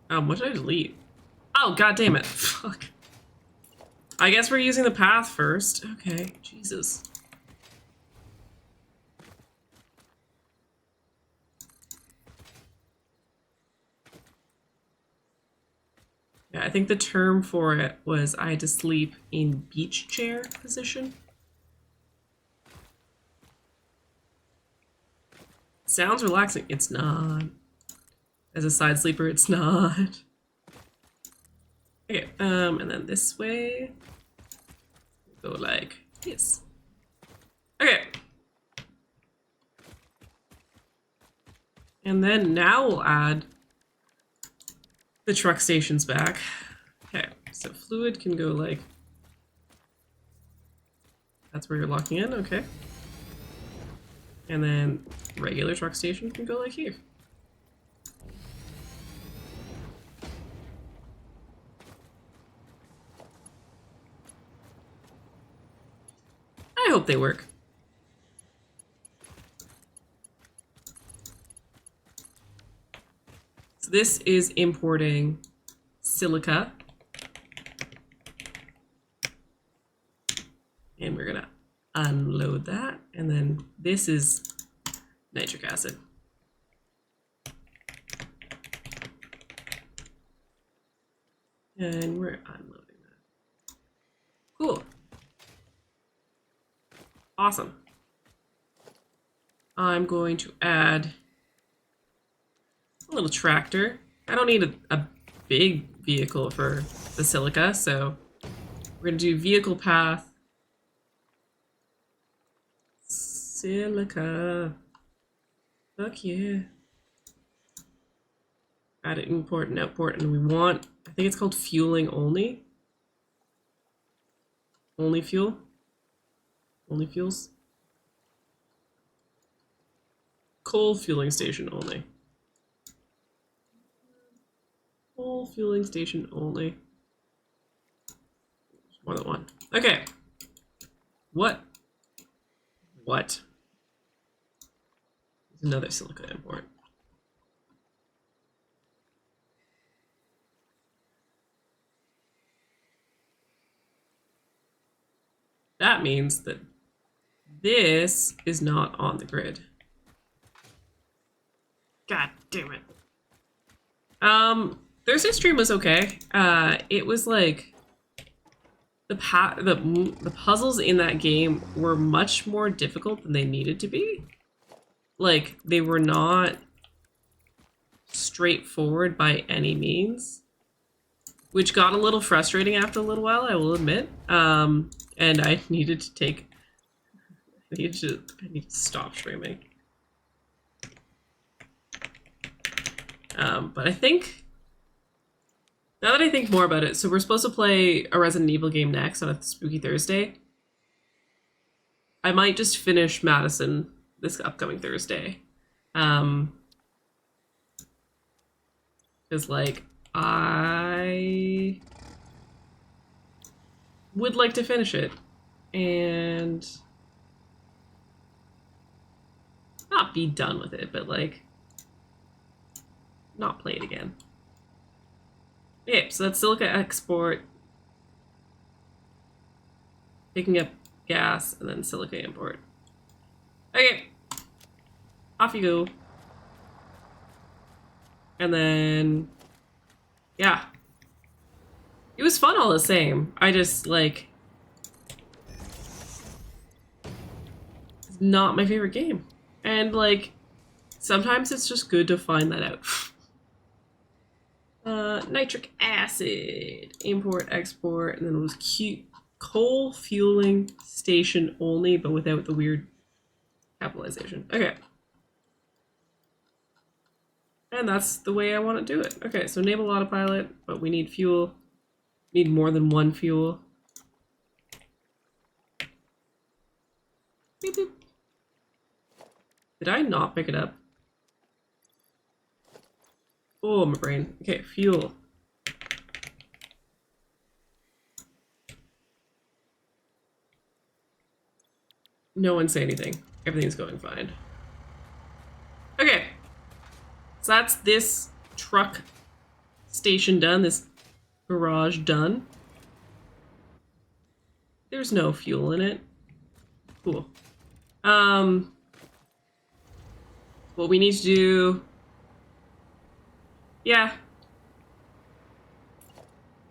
What did I delete? Oh, god damn it. Fuck. I guess we're using the path first. Okay, Jesus. Yeah, I think the term for it was I had to sleep in beach chair position. Sounds relaxing. It's not. As a side sleeper, it's not. Okay, and then this way. Go like this. Okay. And then now we'll add the truck stations back. Okay, so fluid can go like... That's where you're locking in, okay. And then regular truck station can go like here. I hope they work. So this is importing silica. And we're gonna unload that. And then this is nitric acid. And we're unloading that. Cool. Awesome. I'm going to add a little tractor. I don't need a big vehicle for the silica, so we're gonna do vehicle path. Silica. Fuck yeah. Add it import and output, and we want, I think it's called fueling only. Only fuel. Only fuels. Coal fueling station only. Coal fueling station only. More than one. Okay. What? What? There's another silica import. That means that this is not on the grid. God damn it. Thursday stream was okay. It was like the puzzles in that game were much more difficult than they needed to be. Like, they were not straightforward by any means, which got a little frustrating after a little while, I will admit. And I needed to take... I need to stop streaming. But I think... Now that I think more about it, so we're supposed to play a Resident Evil game next on a Spooky Thursday. I might just finish Madison this upcoming Thursday. Because, like, I would like to finish it. And not be done with it, but, like, not play it again. Okay, so that's silica export, picking up gas, and then silica import. Okay, off you go. And then, yeah. It was fun all the same. I just, like, it's not my favorite game. And, like, sometimes it's just good to find that out. Nitric acid, import, export, and then it was coal fueling station only, but without the weird capitalization. Okay. And that's the way I want to do it. Okay, so enable autopilot, but we need fuel. Need more than one fuel. Beep, beep. Did I not pick it up? Oh, my brain. Okay, fuel. No one say anything. Everything's going fine. Okay. So that's this truck station done, this garage done. There's no fuel in it. Cool. What we need to do... Yeah.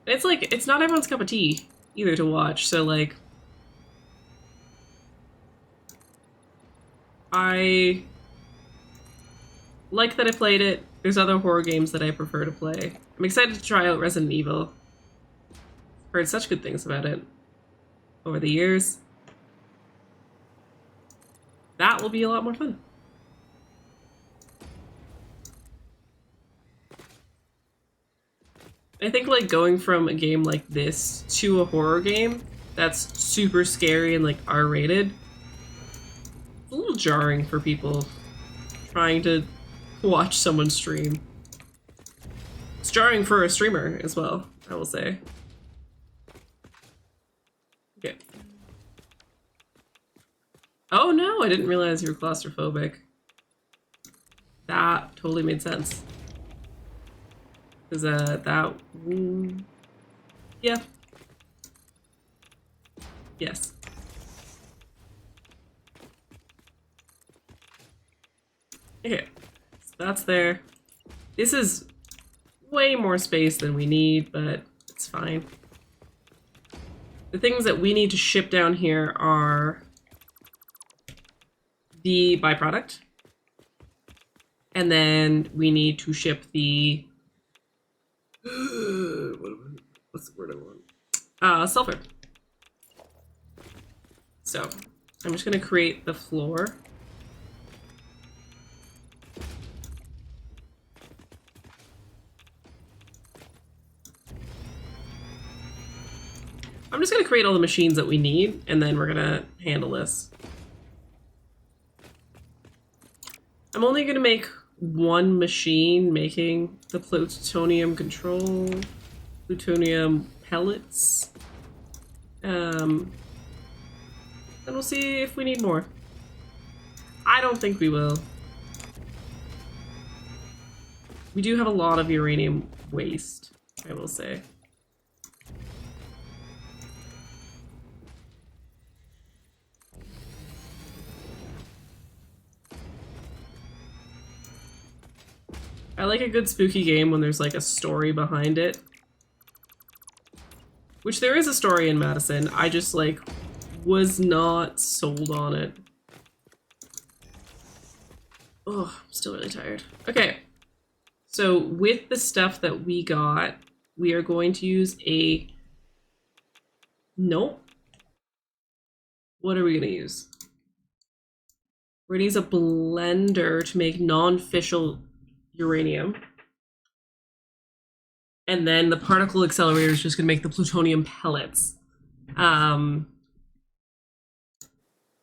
It's like, it's not everyone's cup of tea either to watch, so like... I like that I played it. There's other horror games that I prefer to play. I'm excited to try out Resident Evil. Heard such good things about it over the years. That will be a lot more fun. I think like going from a game like this to a horror game that's super scary and like R-rated, it's a little jarring for people trying to watch someone stream. It's jarring for a streamer as well, I will say. Okay. Oh no, I didn't realize you were claustrophobic. That totally made sense. Because that... yeah. Yes. Okay, so that's there. This is way more space than we need, but it's fine. The things that we need to ship down here are the byproduct. And then we need to ship the... what's the word I want? Sulfur. So, I'm just gonna create the floor. I'm just gonna create all the machines that we need, and then we're gonna handle this. I'm only gonna make one machine making the plutonium control, plutonium pellets. And we'll see if we need more. I don't think we will. We do have a lot of uranium waste, I will say. I like a good spooky game when there's like a story behind it. Which there is a story in Madison, I just like was not sold on it. Oh, I'm still really tired. Okay, so with the stuff that we got, we are going to use a... Nope. What are we gonna use? We're gonna use a blender to make non-fissile uranium. And then the particle accelerator is just gonna make the plutonium pellets.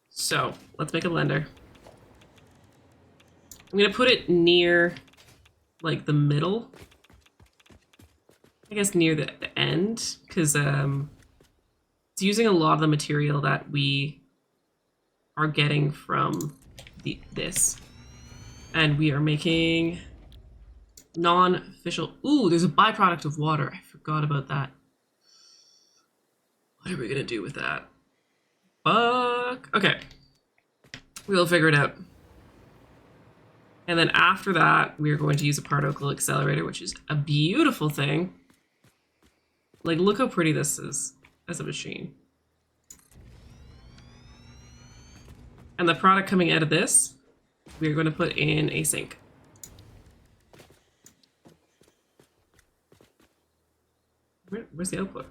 So let's make a blender. I'm gonna put it near like the middle. I guess near the end, because it's using a lot of the material that we are getting from this. And we are making non-fissile... Ooh, there's a byproduct of water. I forgot about that. What are we gonna do with that? Fuck. Okay. We'll figure it out. And then after that, we're going to use a particle accelerator, which is a beautiful thing. Like, look how pretty this is as a machine. And the product coming out of this, we're going to put in a sink. Where's the output?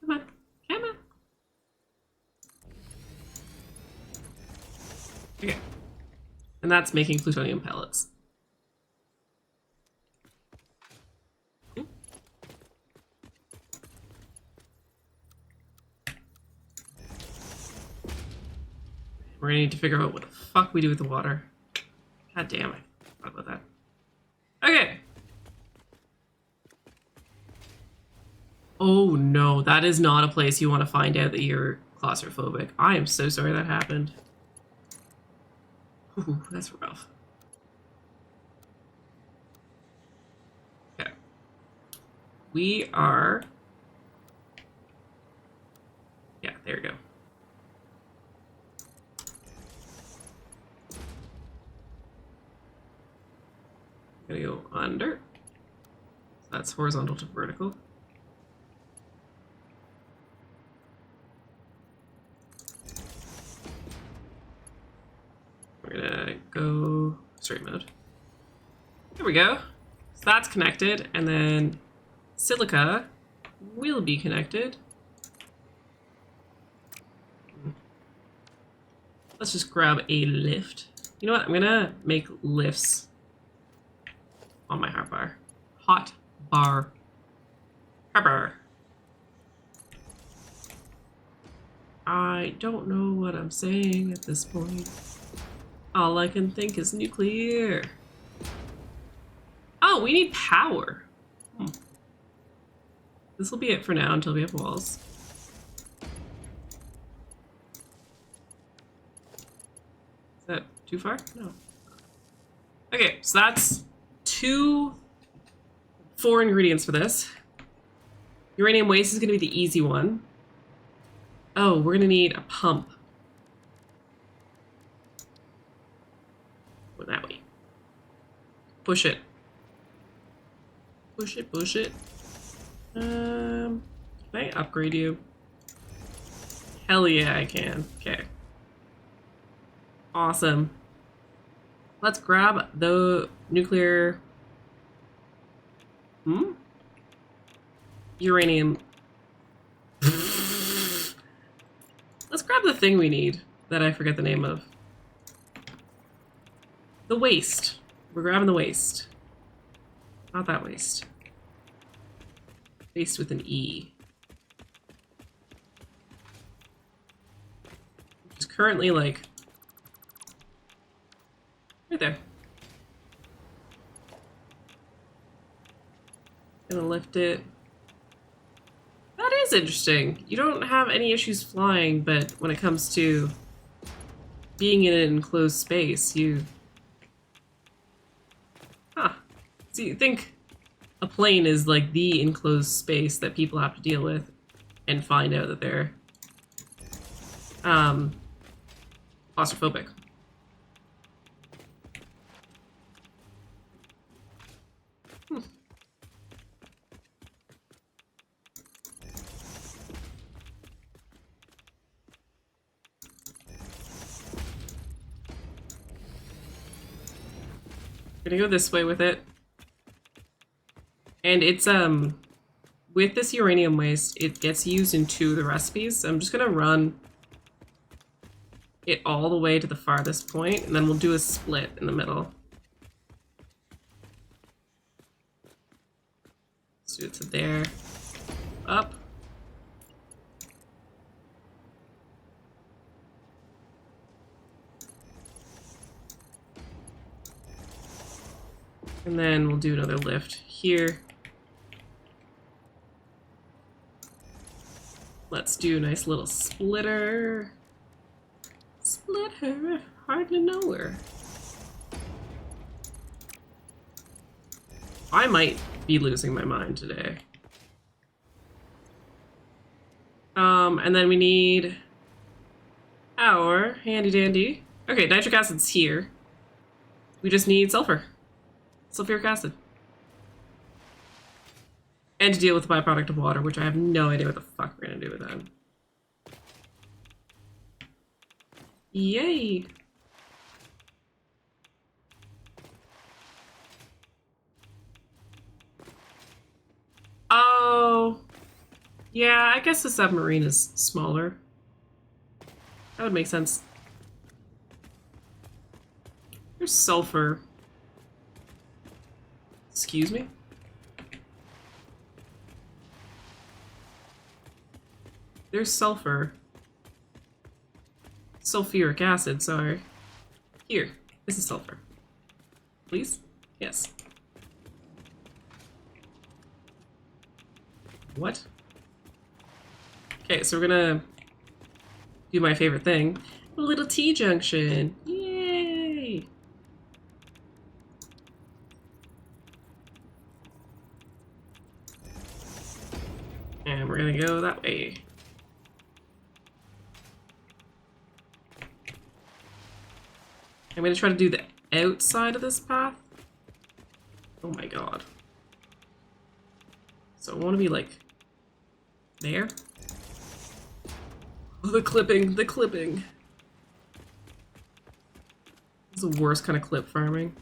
Come on, come on. Okay. And that's making plutonium pellets. We're gonna need to figure out what the fuck we do with the water. God damn it. What about that? Okay. Oh no, that is not a place you want to find out that you're claustrophobic. I am so sorry that happened. Ooh, that's rough. Okay. We are... Yeah, there we go. Gonna go under. So that's horizontal to vertical. We're gonna go straight mode. There we go. So that's connected, and then silica will be connected. Let's just grab a lift. You know what? I'm gonna make lifts on my hot bar. Hot bar. Harbor. I don't know what I'm saying at this point. All I can think is nuclear. Oh, we need power. This will be it for now until we have walls. Is that too far? No. Okay, so that's 4 ingredients for this. Uranium waste is going to be the easy one. Oh, we're going to need a pump. Go that way. Push it. Push it, push it. Can I upgrade you? Hell yeah, I can. Okay. Awesome. Let's grab the nuclear... Uranium. Let's grab the thing we need that I forget the name of. The waste. We're grabbing the waste. Not that waste. Waste with an E. Which is currently like... right there. Gonna lift it. That is interesting. You don't have any issues flying, but when it comes to being in an enclosed space, you... Huh. So you think a plane is like the enclosed space that people have to deal with and find out that they're claustrophobic. Gonna go this way with it. And it's, with this uranium waste, it gets used in 2 of the recipes. So I'm just gonna run it all the way to the farthest point, and then we'll do a split in the middle. Let's do it to there. Up. And then we'll do another lift here. Let's do a nice little splitter. Split her, hardly know her. I might be losing my mind today. And then we need our handy dandy. Okay, nitric acid's here. We just need sulfur. Sulfuric acid. And to deal with the byproduct of water, which I have no idea what the fuck we're gonna do with that. Yay! Oh, yeah, I guess the submarine is smaller. That would make sense. There's sulfur. Excuse me? There's sulfur. sulfuric acid, sorry. Here, this is sulfur. Please? Yes. What? Okay, so we're gonna do my favorite thing. A little T-junction. Yay! And we're gonna go that way. I'm gonna try to do the outside of this path. Oh my god. So I want to be like there. Oh, the clipping, the clipping. It's the worst kind of clip farming.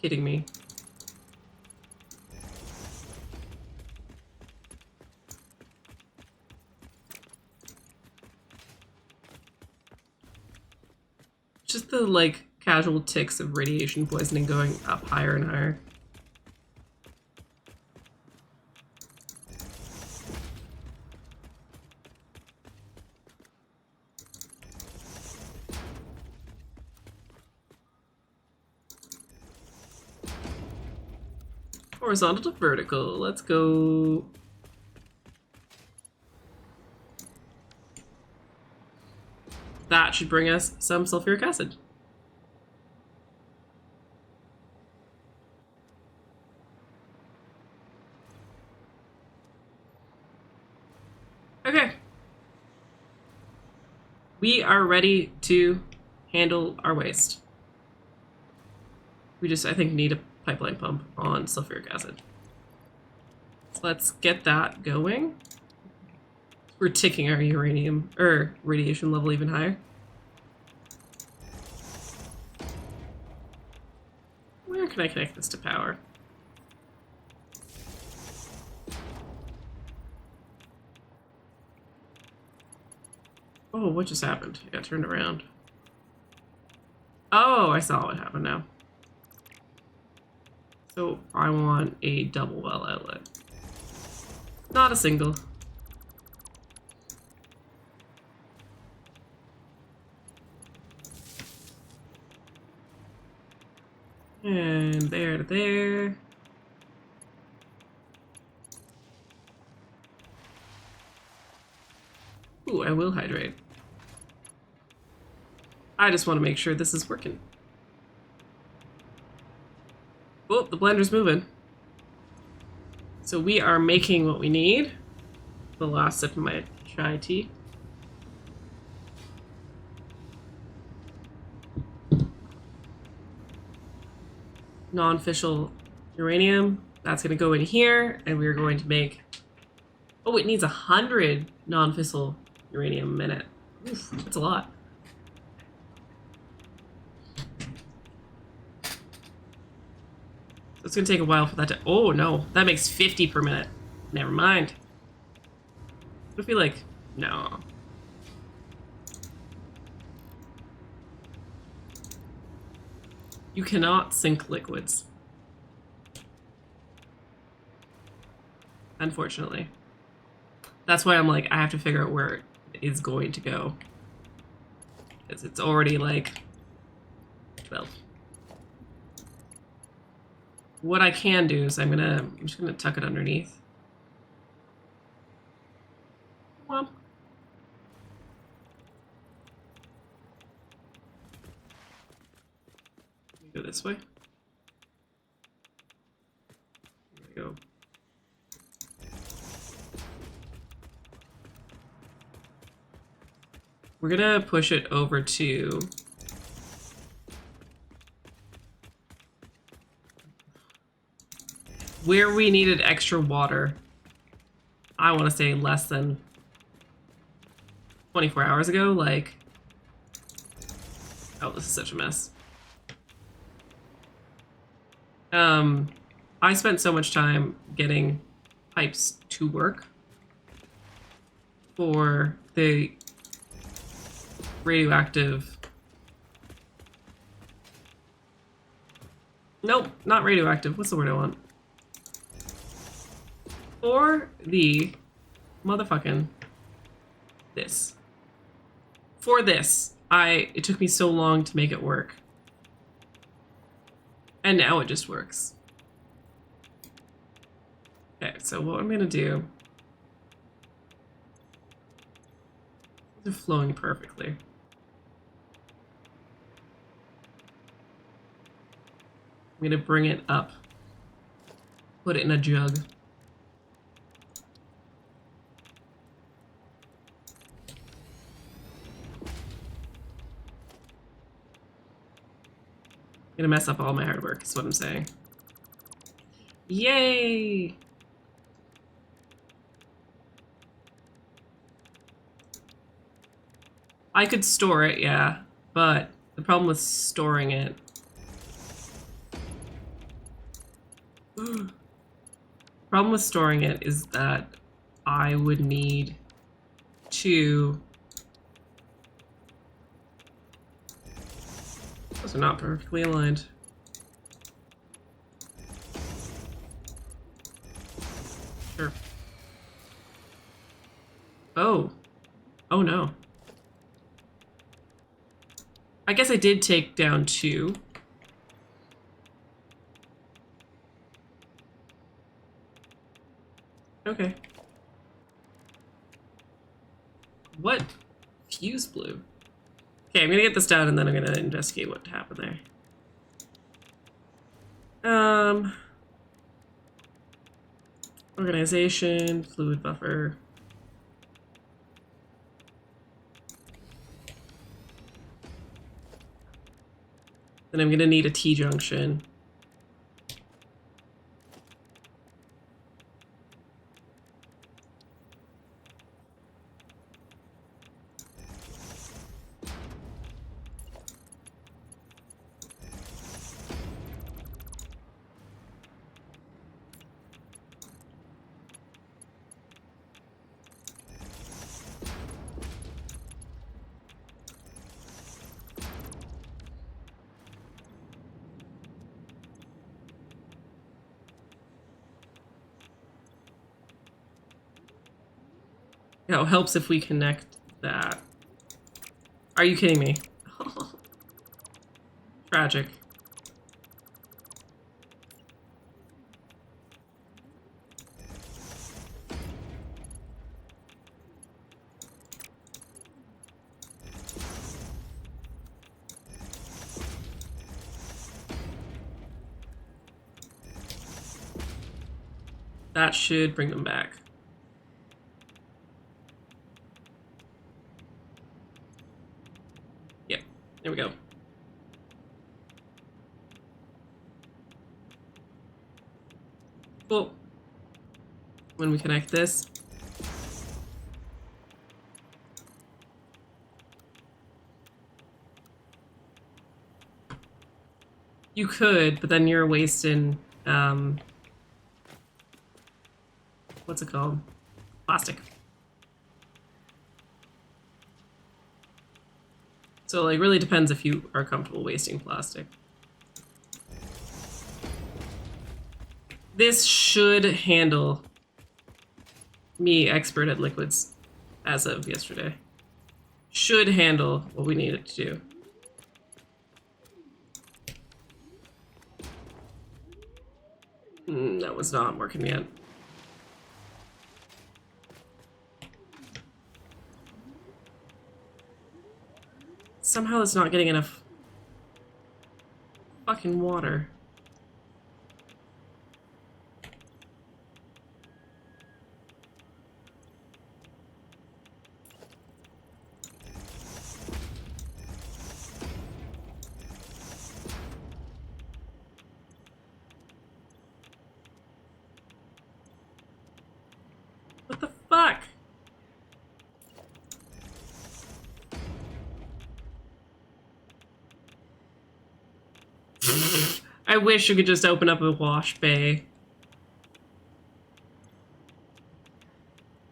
Hitting me. Just the, like, casual ticks of radiation poisoning going up higher and higher. Horizontal to vertical. Let's go. That should bring us some sulfuric acid. Okay. We are ready to handle our waste. We just, I think, need a pipeline pump on sulfuric acid. So let's get that going. We're ticking our uranium, or radiation level even higher. Where can I connect this to power? Oh, what just happened? It got turned around. Oh, I saw what happened now. So I want a double well outlet. Not a single. And there to there. Ooh, I will hydrate. I just want to make sure this is working. Oh, the blender's moving. So we are making what we need. The last sip of my chai tea. Non-fissile uranium. That's going to go in here, and we're going to make... Oh, it needs 100 non-fissile uranium a minute. Oof, that's a lot. It's going to take a while for that to... Oh, no. That makes 50 per minute. Never mind. What if we, like... No. You cannot sink liquids. Unfortunately. That's why I'm like, I have to figure out where it is going to go. Because it's already like 12. What I can do is I'm just gonna tuck it underneath. Well. Go this way. There we go. We're gonna push it over to where we needed extra water. I want to say less than 24 hours ago. Like, oh, this is such a mess. I spent so much time getting pipes to work for the radioactive... Nope, not radioactive. What's the word I want? For the motherfucking this. For this, it took me so long to make it work. And now it just works. Okay, so what I'm gonna do... They're flowing perfectly. I'm gonna bring it up. Put it in a jug. I'm gonna mess up all my hard work, is what I'm saying. Yay! I could store it, yeah, but the problem with storing it... problem with storing it is that I would need to... Those are not perfectly aligned. Sure. Oh. Oh no. I guess I did take down 2. Okay. What? Fuse blew. Okay, I'm gonna get this down and then I'm gonna investigate what happened there. Organization, fluid buffer. Then I'm gonna need a T-junction. You know, it helps if we connect that. Are you kidding me? Tragic. That should bring them back. Yep, there we go. Cool. When we connect this. You could, but then you're wasting, what's it called? Plastic. So, like, really depends if you are comfortable wasting plastic. This should handle me, expert at liquids, as of yesterday. Should handle what we need it to do. That was not working yet. Somehow it's not getting enough fucking water. What the fuck? I wish you could just open up a wash bay.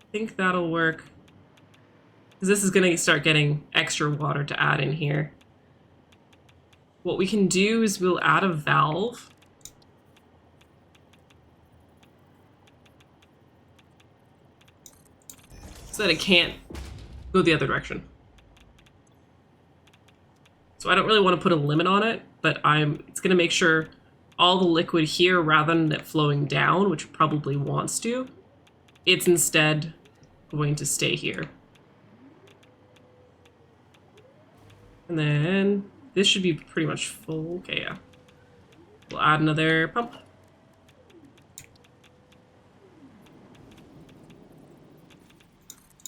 I think that'll work. Because this is going to start getting extra water to add in here. What we can do is we'll add a valve. so that it can't go the other direction. So I don't really want to put a limit on it, but it's going to make sure all the liquid here, rather than it flowing down, which it probably wants to, it's instead going to stay here. And then this should be pretty much full. Okay, yeah. We'll add another pump.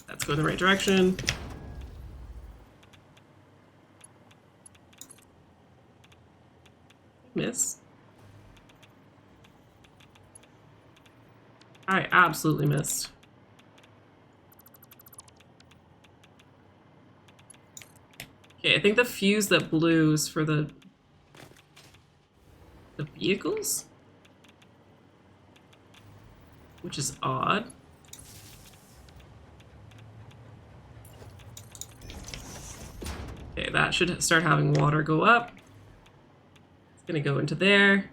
That's going the right direction. Miss. I absolutely missed. Okay, I think the fuse that blew is for the vehicles? Which is odd. Okay, that should start having water go up. It's gonna go into there.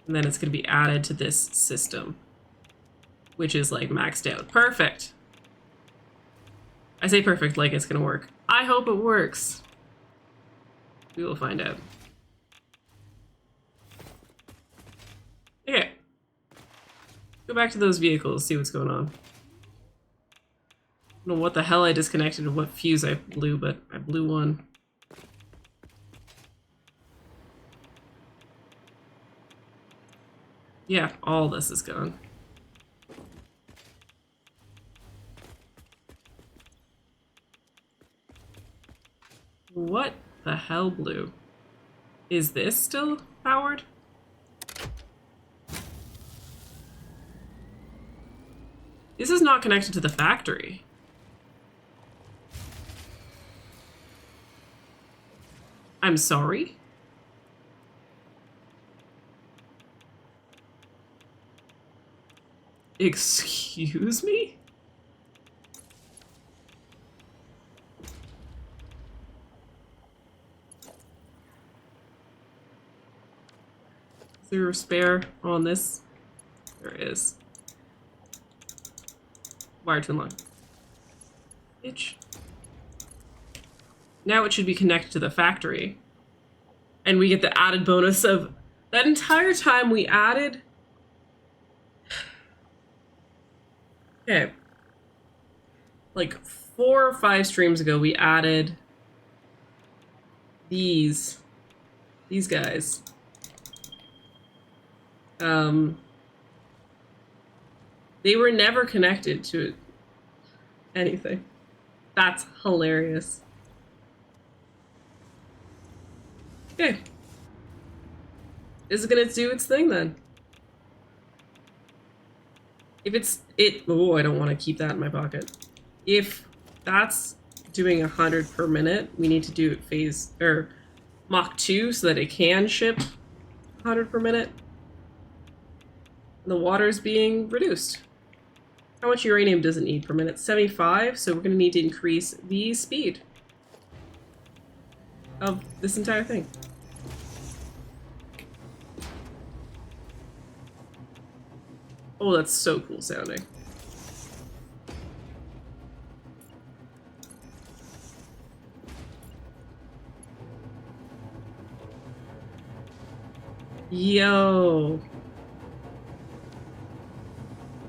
And then it's gonna be added to this system, which is like maxed out. Perfect. I say perfect like it's gonna work. I hope it works. We will find out. Okay. Go back to those vehicles, see what's going on. I don't know what the hell I disconnected and what fuse I blew, but I blew one. Yeah, all this is gone. What the hell blew? Is this still powered? This is not connected to the factory. I'm sorry? Excuse me? Is there a spare on this? There is. Wire to unlock. Bitch. Now it should be connected to the factory. And we get the added bonus of that entire time we added. Okay. Like 4 or 5 streams ago, we added these guys. They were never connected to anything. That's hilarious. Okay. Is it gonna do its thing then? If oh, I don't want to keep that in my pocket. If that's doing 100 per minute, we need to do it phase, or Mach 2 so that it can ship 100 per minute. And the water's being reduced. How much uranium does it need per minute? 75, so we're gonna need to increase the speed of this entire thing. Oh, that's so cool sounding. Yo.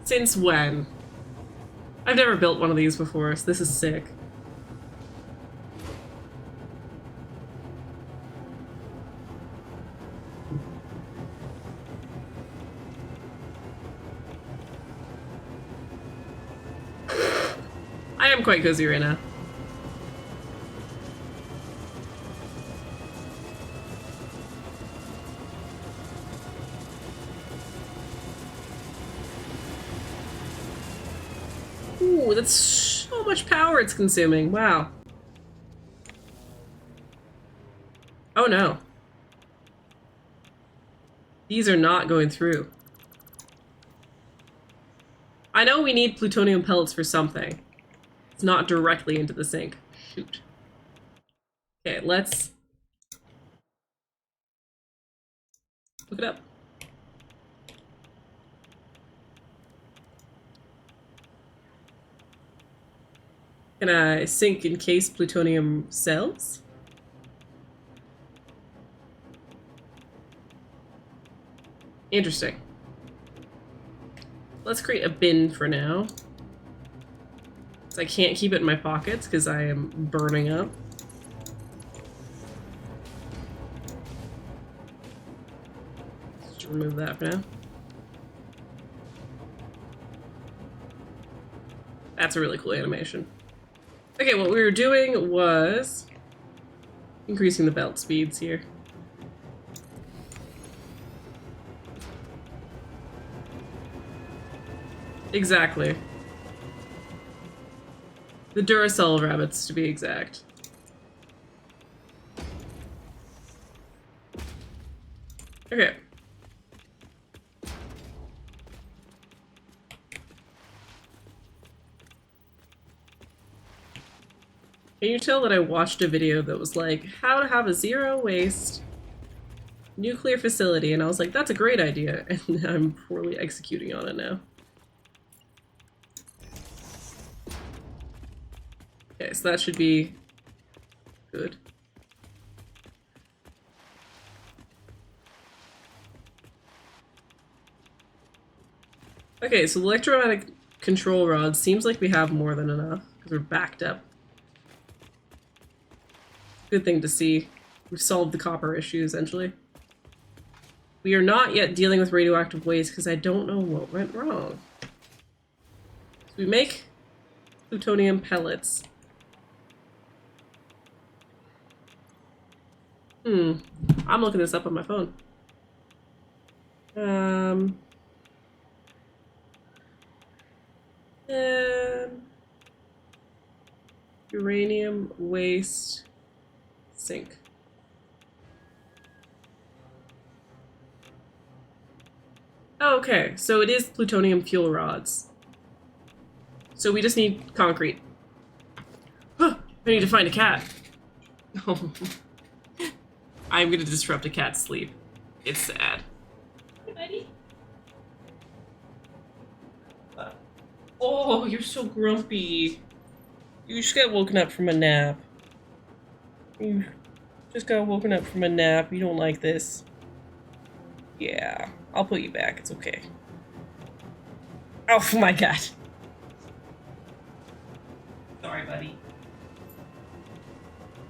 Since when? I've never built one of these before, so this is sick. I am quite cozy right now. Ooh, that's so much power it's consuming. Wow. Oh no. These are not going through. I know we need plutonium pellets for something. It's not directly into the sink. Shoot. Okay, let's look it up. Can I sink encased plutonium cells? Interesting. Let's create a bin for now. So I can't keep it in my pockets because I am burning up. Just remove that for now. That's a really cool animation. Okay, what we were doing was increasing the belt speeds here. Exactly. The Duracell rabbits, to be exact. Okay. Can you tell that I watched a video that was like, how to have a zero waste nuclear facility, and I was like, that's a great idea, and I'm poorly executing on it now. Okay, so that should be good. Okay, so the electromagnetic control rod seems like we have more than enough, because we're backed up. Good thing to see. We've solved the copper issue, essentially. We are not yet dealing with radioactive waste, because I don't know what went wrong. So we make plutonium pellets. I'm looking this up on my phone. Uranium waste sink. Oh, okay, so it is plutonium fuel rods. So we just need concrete. Huh, I need to find a cat. Oh. I'm gonna disrupt a cat's sleep. It's sad. Hey, buddy. Oh, you're so grumpy. You just got woken up from a nap. You just got woken up from a nap. You don't like this. Yeah, I'll put you back. It's okay. Oh my god. Sorry, buddy.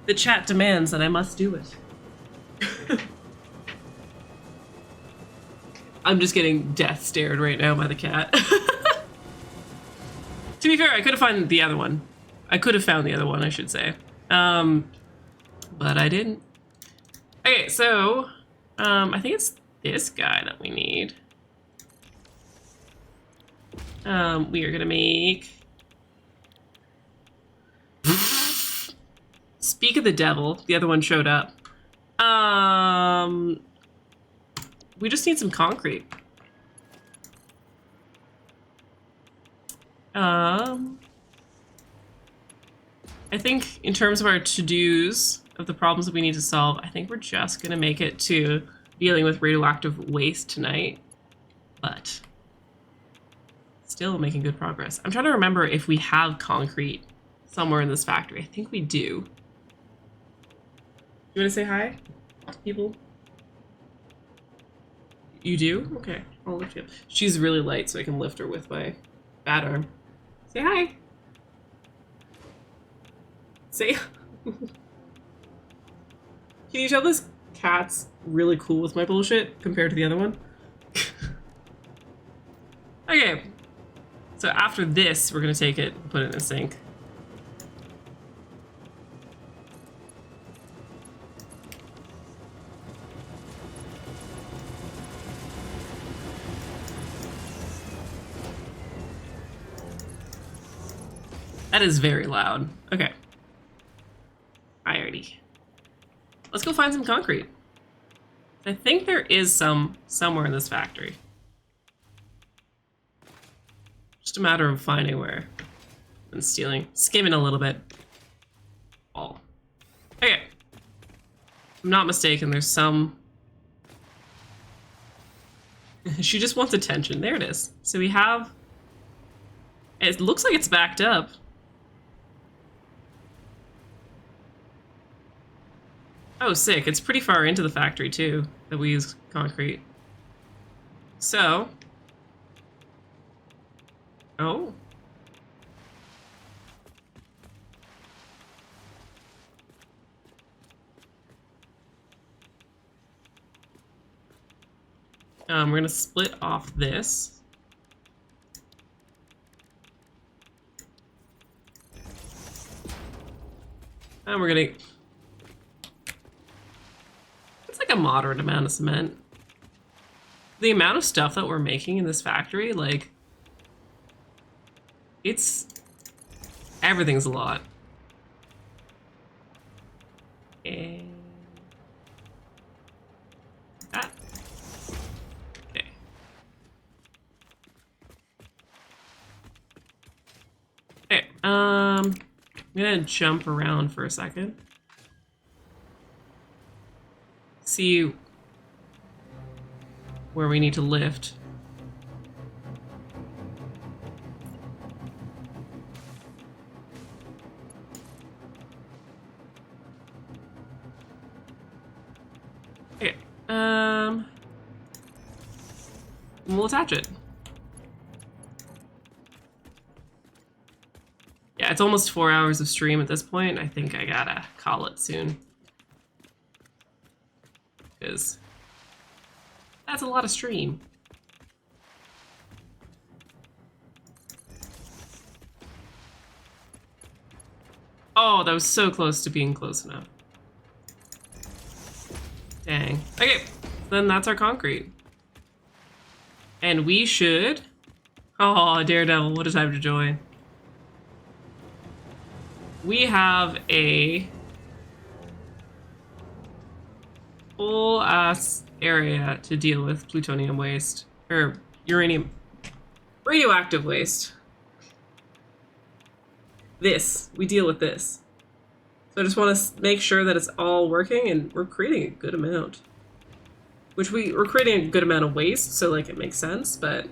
The chat demands that I must do it. I'm just getting death stared right now by the cat. To be fair, I could have found the other one. I should say. But I didn't. Okay, so I think it's this guy that we need. We are gonna make. Speak of the devil. The other one showed up. We just need some concrete. I think in terms of our to-dos of the problems that we need to solve, I think we're just gonna make it to dealing with radioactive waste tonight, but still making good progress. I'm trying to remember if we have concrete somewhere in this factory. I think we do. You wanna say hi to people? You do? Okay, I'll lift you up. She's really light, so I can lift her with my bad arm. Say hi. Say. Can you tell this cat's really cool with my bullshit compared to the other one? Okay. So after this, we're gonna take it and put it in a sink. That is very loud. Okay. Alrighty. Let's go find some concrete. I think there is some somewhere in this factory. Just a matter of finding where and stealing. Skimming a little bit. All. Okay. If I'm not mistaken, there's some... She just wants attention. There it is. So we have... It looks like it's backed up. Oh, sick. It's pretty far into the factory, too, that we use concrete. So... Oh. We're gonna split off this. And we're gonna... It's like a moderate amount of cement. The amount of stuff that we're making in this factory, like... It's... Everything's a lot. And... That. Okay. Okay, I'm gonna jump around for a second. See where we need to lift. Okay, we'll attach it. Yeah, it's almost 4 hours of stream at this point. I think I gotta call it soon. Because that's a lot of stream. Oh, that was so close to being close enough. Dang. Okay, then that's our concrete. And we should... Oh, Daredevil, what a time to join. We have a full ass area to deal with plutonium waste, or uranium, radioactive waste. We deal with this. So I just want to make sure that it's all working, and we're creating a good amount. Which we're creating a good amount of waste, so like it makes sense, but...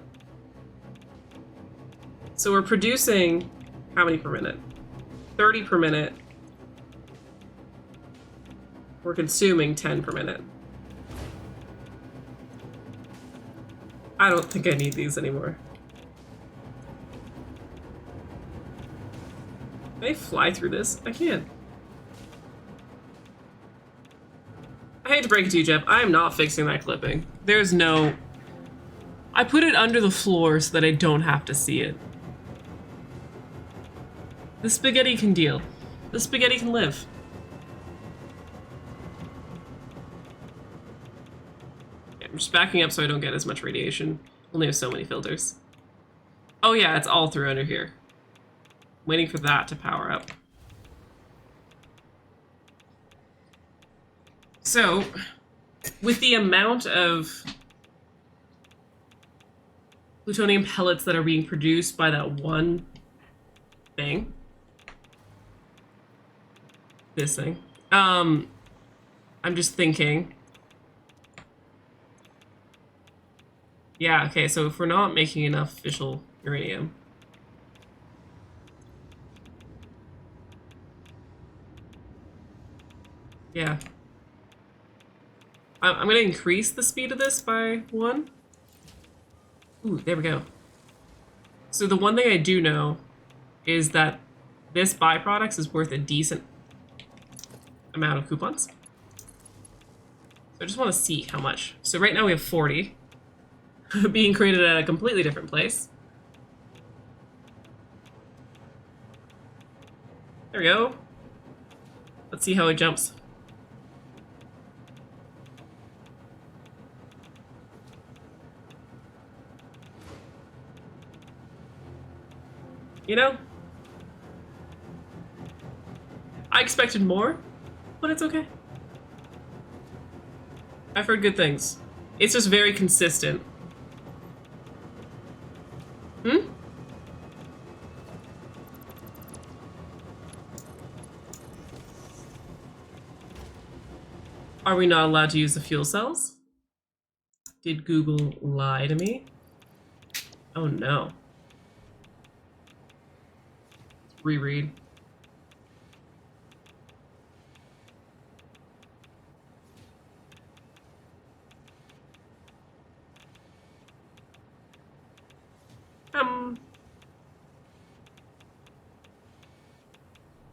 So we're producing, how many per minute? 30 per minute. We're consuming 10 per minute. I don't think I need these anymore. Can I fly through this? I can. I hate to break it to you, Jeff. I am not fixing that clipping. There's no... I put it under the floor so that I don't have to see it. The spaghetti can deal. The spaghetti can live. Okay, I'm just backing up so I don't get as much radiation. Only have so many filters. Oh yeah, it's all through under here. Waiting for that to power up. So, with the amount of plutonium pellets that are being produced by that one thing, this thing, I'm just thinking, yeah, okay, so if we're not making enough fissile uranium, yeah, I'm gonna increase the speed of this by 1. Ooh, there we go. So the one thing I do know is that this byproduct is worth a decent amount of coupons. So I just want to see how much. So right now we have 40 being created at a completely different place. There we go. Let's see how it jumps. You know, I expected more, but it's okay. I've heard good things. It's just very consistent. Hmm? Are we not allowed to use the fuel cells? Did Google lie to me? Oh no. Reread.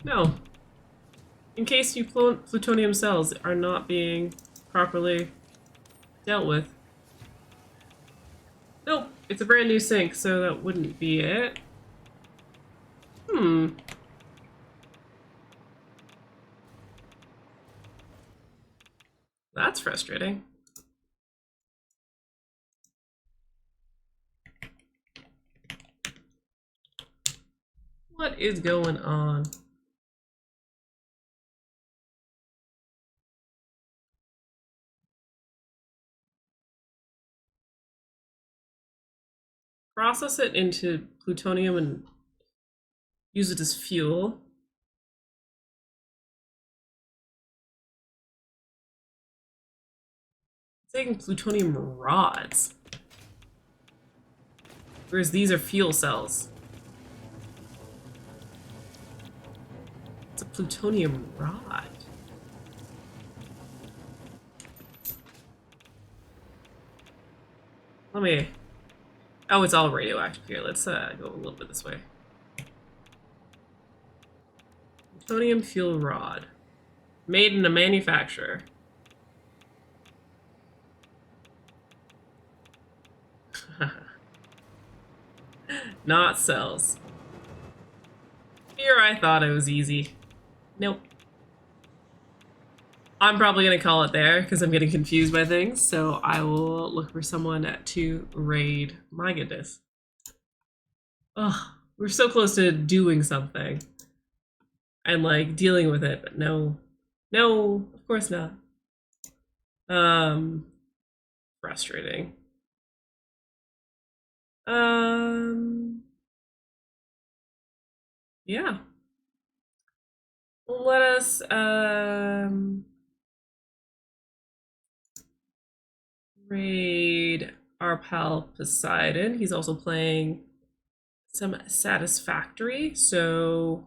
No. In case you plutonium cells are not being properly dealt with. Nope, it's a brand new sink, so that wouldn't be it. That's frustrating. What is going on? Process it into plutonium and use it as fuel. It's taking plutonium rods. Whereas these are fuel cells. It's a plutonium rod. Let me... Oh, it's all radioactive here. Let's go a little bit this way. Plutonium fuel rod. Made in a manufacturer. Not cells. Here I thought it was easy. Nope. I'm probably gonna call it there because I'm getting confused by things, so I will look for someone to raid. My goodness. Ugh, we're so close to doing something and like dealing with it, but no. No, of course not. Frustrating. Yeah. Let us raid our pal Poseidon. He's also playing some Satisfactory, so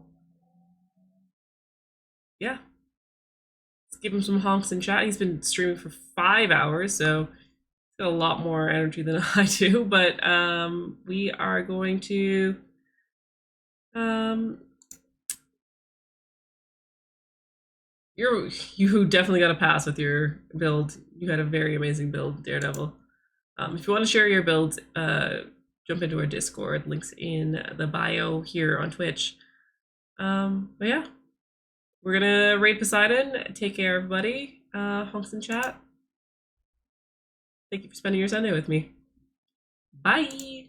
yeah. Let's give him some honks in chat. He's been streaming for 5 hours, so he's got a lot more energy than I do, but we are going to you definitely got a pass with your build. You had a very amazing build, Daredevil. If you want to share your build, jump into our Discord. Links in the bio here on Twitch. But yeah, we're gonna raid Poseidon. Take care, everybody. Honks in chat. Thank you for spending your Sunday with me. Bye.